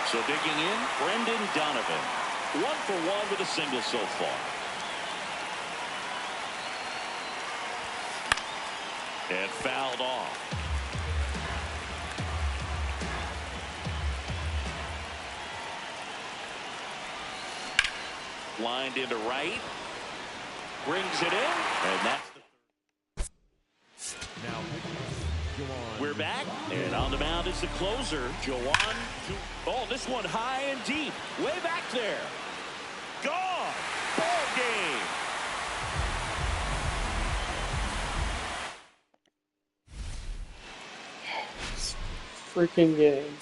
So digging in, Brendan Donovan. 1 for 1 with a single so far. And fouled off. Lined into right. Brings it in. And that's the Now We're back, and on the mound is the closer, Joan. Oh, this one high and deep, way back there. Gone. Ball game. Freaking game.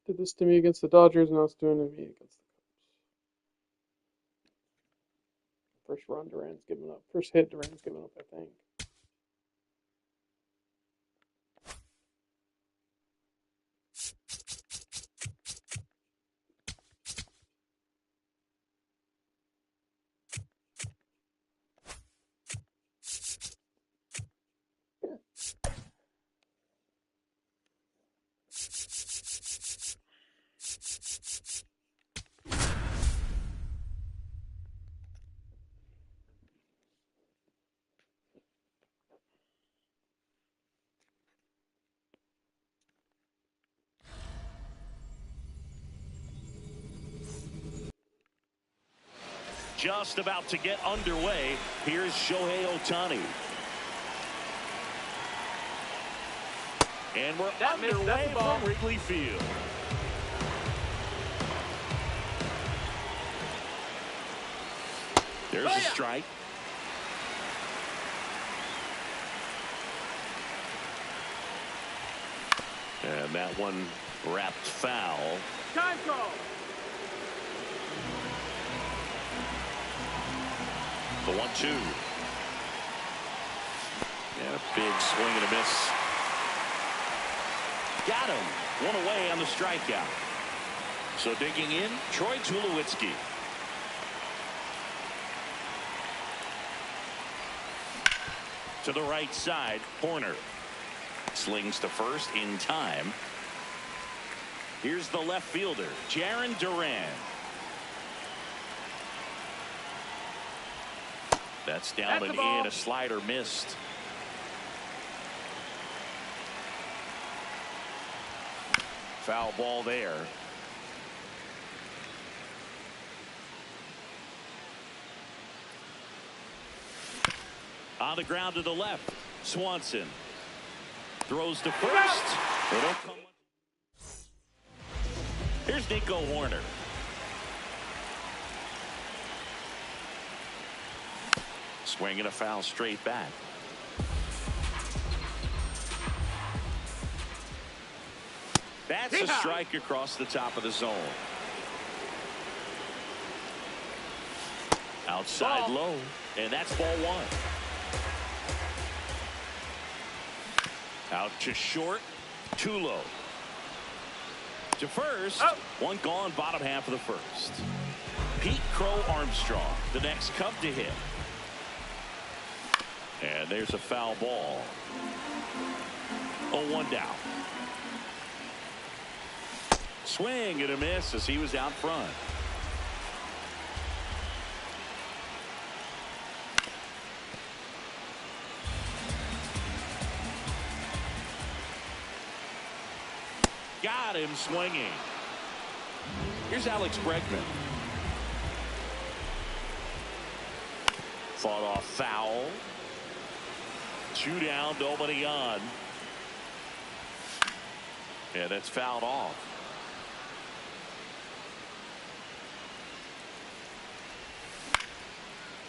Did this to me against the Dodgers, and now it's doing to me against the Cubs. First run Duran's given up. First hit Duran's given up, I think. Just about to get underway. Here's Shohei Ohtani. And we're underway from Wrigley Field. There's a strike. And that one wrapped foul. Time call. The 1-2. And a big swing and a miss. Got him. One away on the strikeout. So digging in, Troy Tulowitzki. To the right side, Horner. Slings to first in time. Here's the left fielder, Jarren Duran. That's down and in. A slider missed. Foul ball there. On the ground to the left, Swanson throws to first. They don't come. Here's Nico Horner. Swinging a foul straight back. That's a strike across the top of the zone. Outside low, and that's ball one. Out to short, too low. To first, one gone, bottom half of the first. Pete Crow Armstrong, the next Cub to hit. And there's a foul ball. 0-1 down. Swing and a miss as he was out front. Got him swinging. Here's Alex Bregman. Fought off foul. 2 down, nobody on. Yeah, that's fouled off.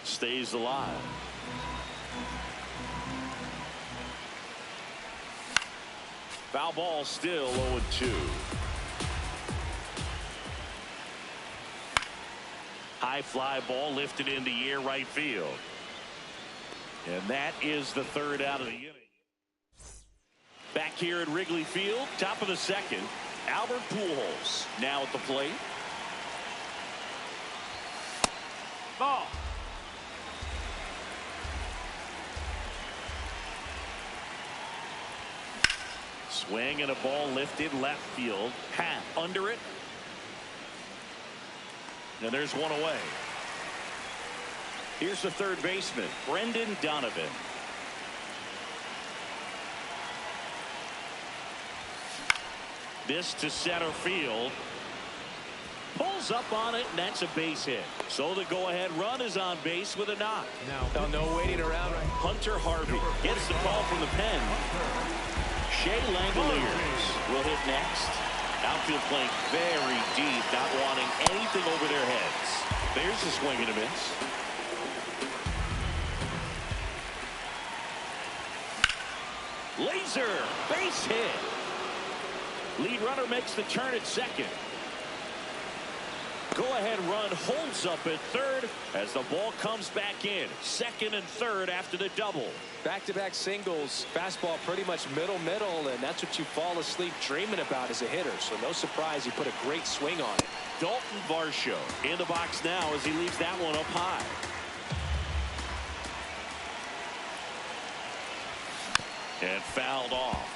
Stays alive. Foul ball still 0-2. High fly ball lifted in the air right field. And that is the third out of the inning. Back here at Wrigley Field, top of the second, Albert Pujols now at the plate. Ball. Swing and a ball lifted left field. Half under it. And there's one away. Here's the third baseman, Brendan Donovan. This to center field. Pulls up on it, and that's a base hit. So the go-ahead run is on base with a knock. Now no waiting around. Hunter Harvey gets the call from the pen. Shea Langoliers will hit next. Outfield playing very deep, not wanting anything over their heads. There's a swing and a miss. Laser, base hit. Lead runner makes the turn at second. Go-ahead run holds up at third as the ball comes back in. Second and third after the double. Back-to-back singles, fastball pretty much middle, and that's what you fall asleep dreaming about as a hitter. So no surprise he put a great swing on it. Dalton Varsho in the box now as he leaves that one up high. And fouled off.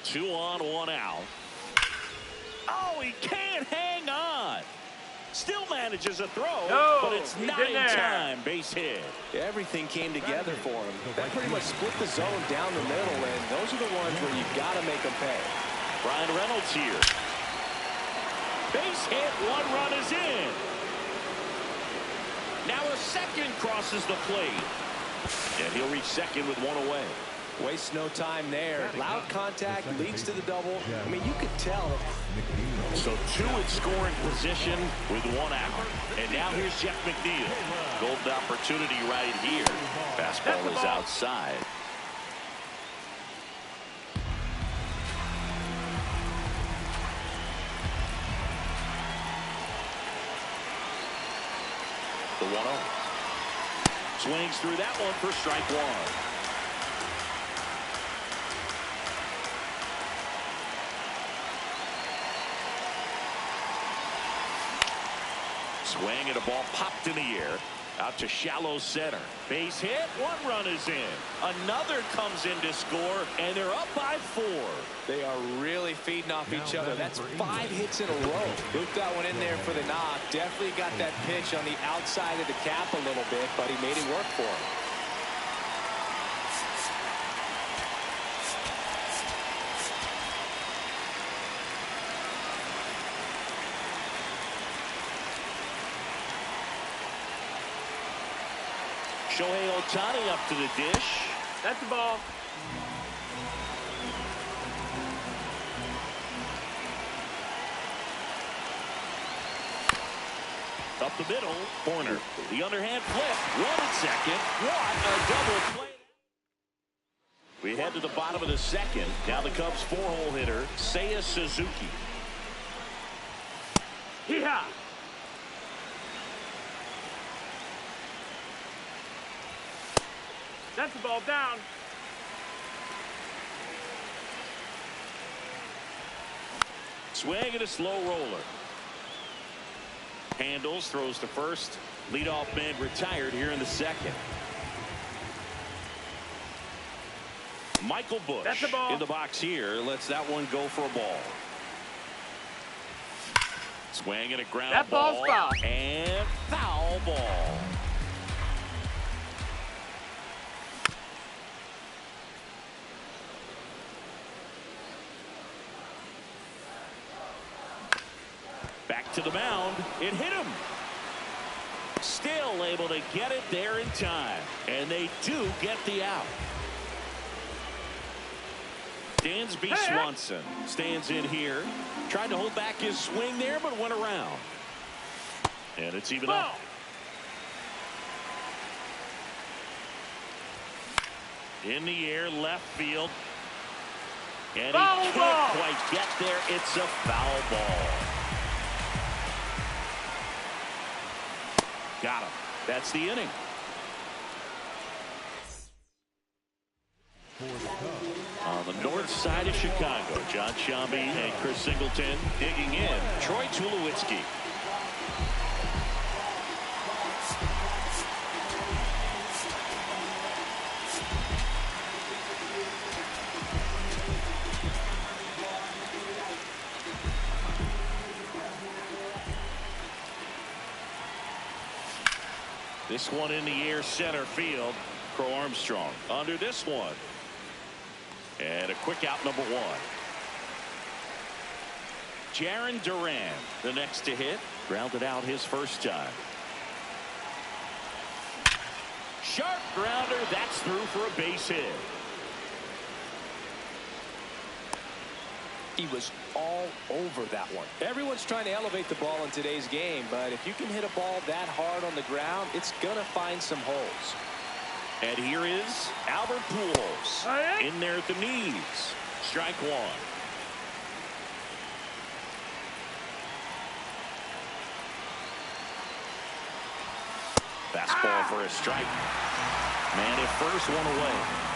Two on, one out. Oh, he can't hang on. Still manages a throw, but it's not in time. Base hit. Everything came together for him. That pretty much split the zone down the middle, and those are the ones where you've got to make them pay. Brian Reynolds here. Base hit, one run is in. Now a second crosses the plate. And he'll reach second with one away. Waste no time there. Loud contact leads to the double. I mean, you could tell. So two in scoring position with one out. And now here's Jeff McNeil. Golden opportunity right here. Fastball is outside. The 1-0. Swings through that one for strike one. Swing and a ball popped in the air. Out to shallow center. Base hit. One run is in. Another comes in to score, and they're up by 4. They are really feeding off each other. That's 5 hits in a row. Looped that one in there for the knock. Definitely got that pitch on the outside of the cap a little bit, but he made it work for him. Shohei Ohtani up to the dish. That's the ball. Up the middle, corner. The underhand flip. One at second. What a double play. We head to the bottom of the second. Now the Cubs' 4-hole hitter, Seiya Suzuki. Yeah. That's the ball down. Swing and a slow roller. Handles, throws to first. Leadoff man retired here in the second. Michael Busch That's a ball. in the box here. Lets that one go for a ball. Swing and a ground That ball's ball. foul. And foul ball. Back to the mound. It hit him. Still able to get it there in time. And they do get the out. Dansby Swanson stands in here. Tried to hold back his swing there, but went around. And it's even up. In the air, left field. And Foul he ball. can't quite get there. It's a foul ball. Got him. That's the inning. On the north side of Chicago, John Shambi and Chris Singleton digging in. Troy Tulowitzki. This one in the air, center field. Crow Armstrong under this one. And a quick out, number one. Jarren Duran, the next to hit. Grounded out his first time. Sharp grounder. That's through for a base hit. He was all over that one. Everyone's trying to elevate the ball in today's game, but if you can hit a ball that hard on the ground, it's going to find some holes. And here is Albert Pujols in there at the knees. Strike one. Fastball for a strike. Man at first, one away.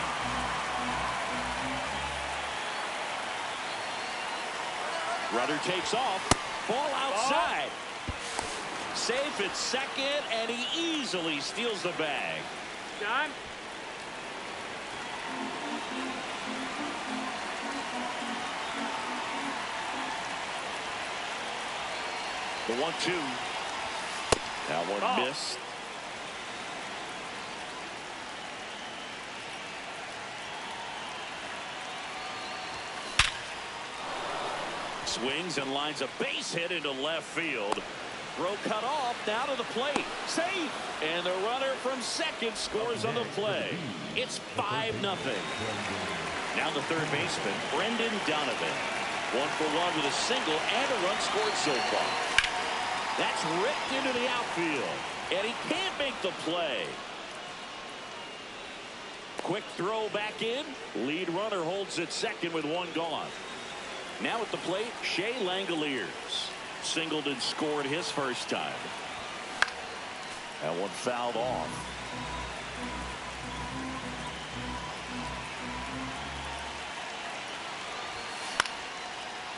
Runner takes off. Ball outside. Safe at second, and he easily steals the bag. John. The 1-2. That one missed. Swings and lines a base hit into left field. Throw cut off, now to the plate. Safe! And the runner from second scores on the play. It's 5-0. Now the third baseman, Brendan Donovan. 1-for-1 with a single and a run scored so far. That's ripped into the outfield. And he can't make the play. Quick throw back in. Lead runner holds at second with one gone. Now at the plate, Shea Langoliers. Singleton scored his first time. That one fouled off.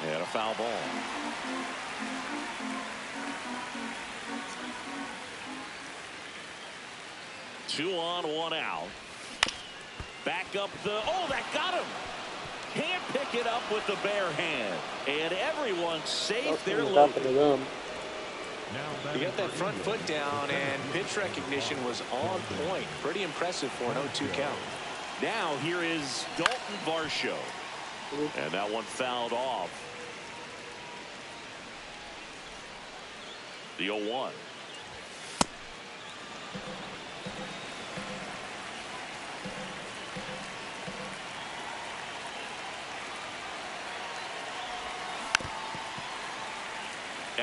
And a foul ball. Two on, one out. Back up the, oh, that got him. Can't pick it up with the bare hand. And everyone's safe. They're low. He got that front foot down, and pitch recognition was on point. Pretty impressive for an 0-2 count. Now here is Dalton Varsho. And that one fouled off. The 0-1.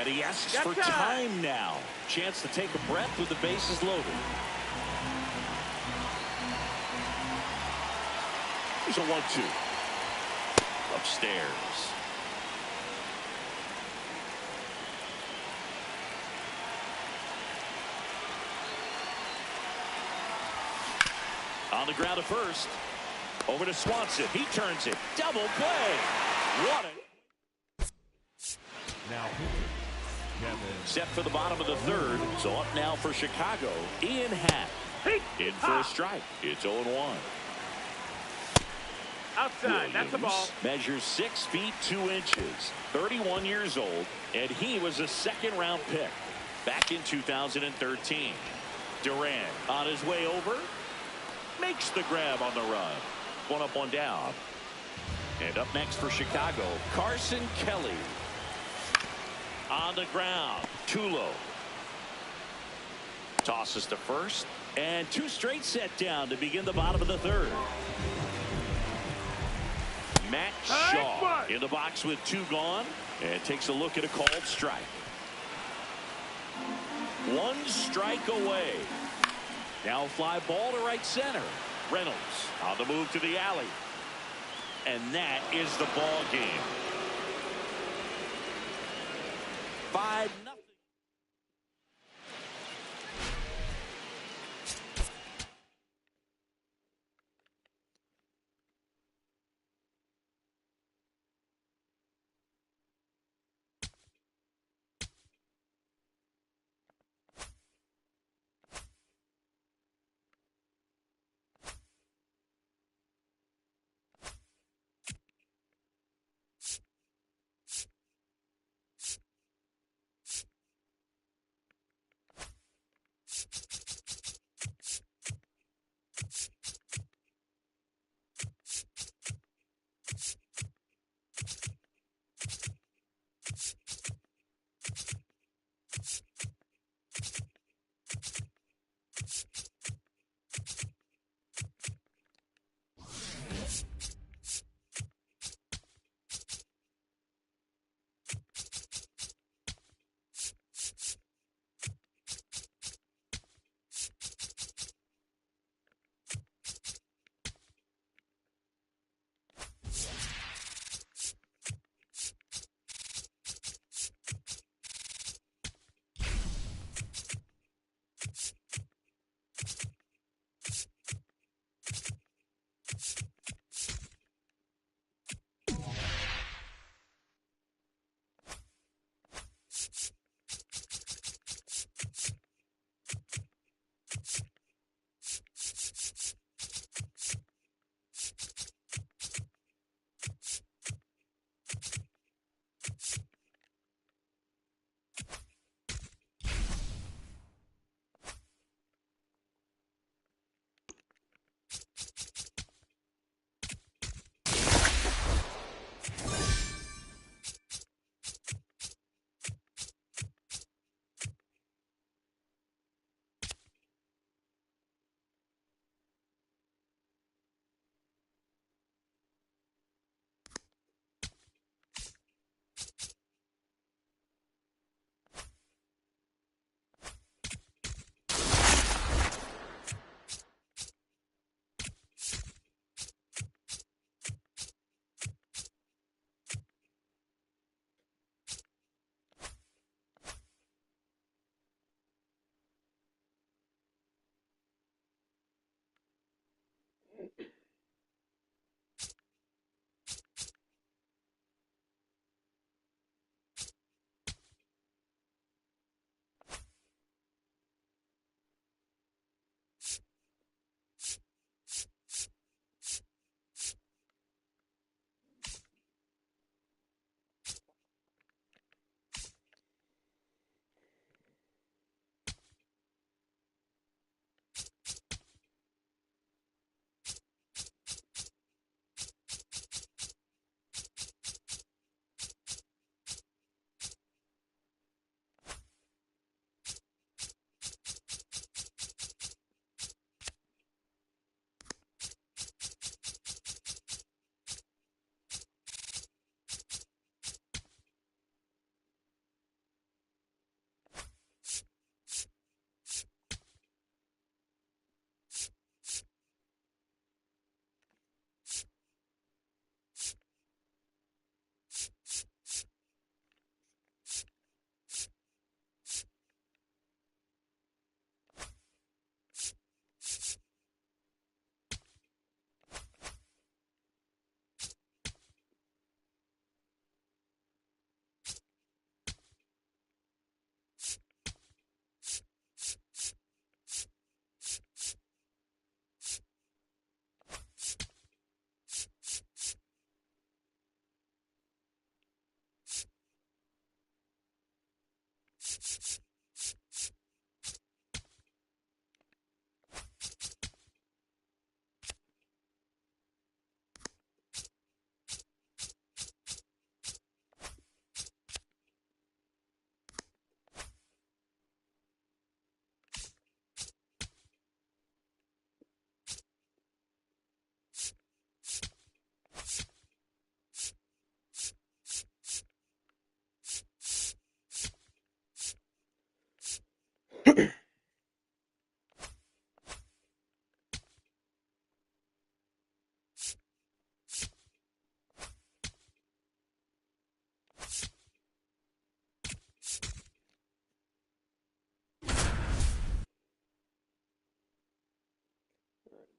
And he asks Got for time. time now. Chance to take a breath with the bases loaded. Here's a 1-2. Upstairs. On the ground to first. Over to Swanson. He turns it. Double play. What a... Now Kevin. Set for the bottom of the third. So up now for Chicago. Ian Happ. In for a strike. It's 0-1. Outside. That's the ball. Measures 6 feet 2 inches. 31 years old. And he was a second-round pick back in 2013. Durant on his way over. Makes the grab on the run. 1 up, 1 down. And up next for Chicago, Carson Kelly. On the ground, Tulo. Tosses to first. And 2 straight set down to begin the bottom of the third. Matt Shaw in the box with 2 gone. And takes a look at a called strike. 1 strike away. Now fly ball to right center. Reynolds on the move to the alley. And that is the ball game. 5-0.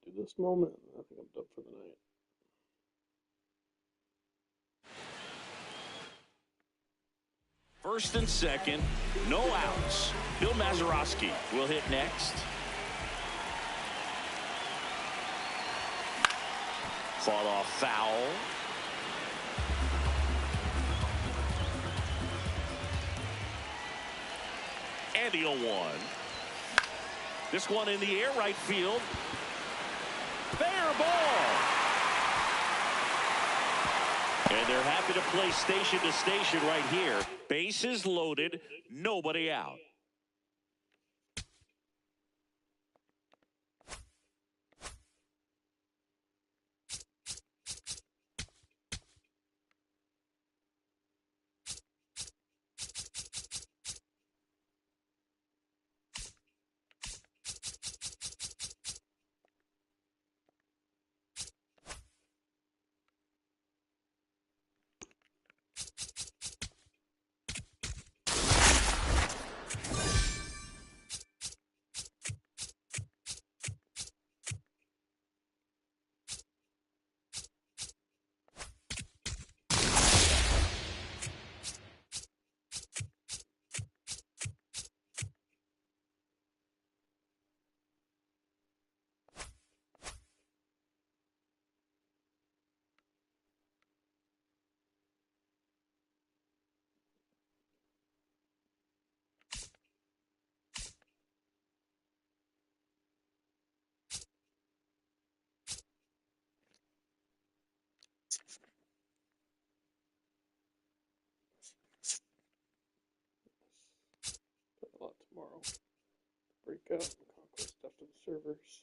do this moment. I think I'm done for the night. First and second, no outs. Bill Mazeroski will hit next. Fought off foul. And the 0-1. This one in the air, right field. Fair ball. And they're happy to play station to station right here. Bases loaded, nobody out. Play a lot tomorrow. Breakout and conquest after the servers.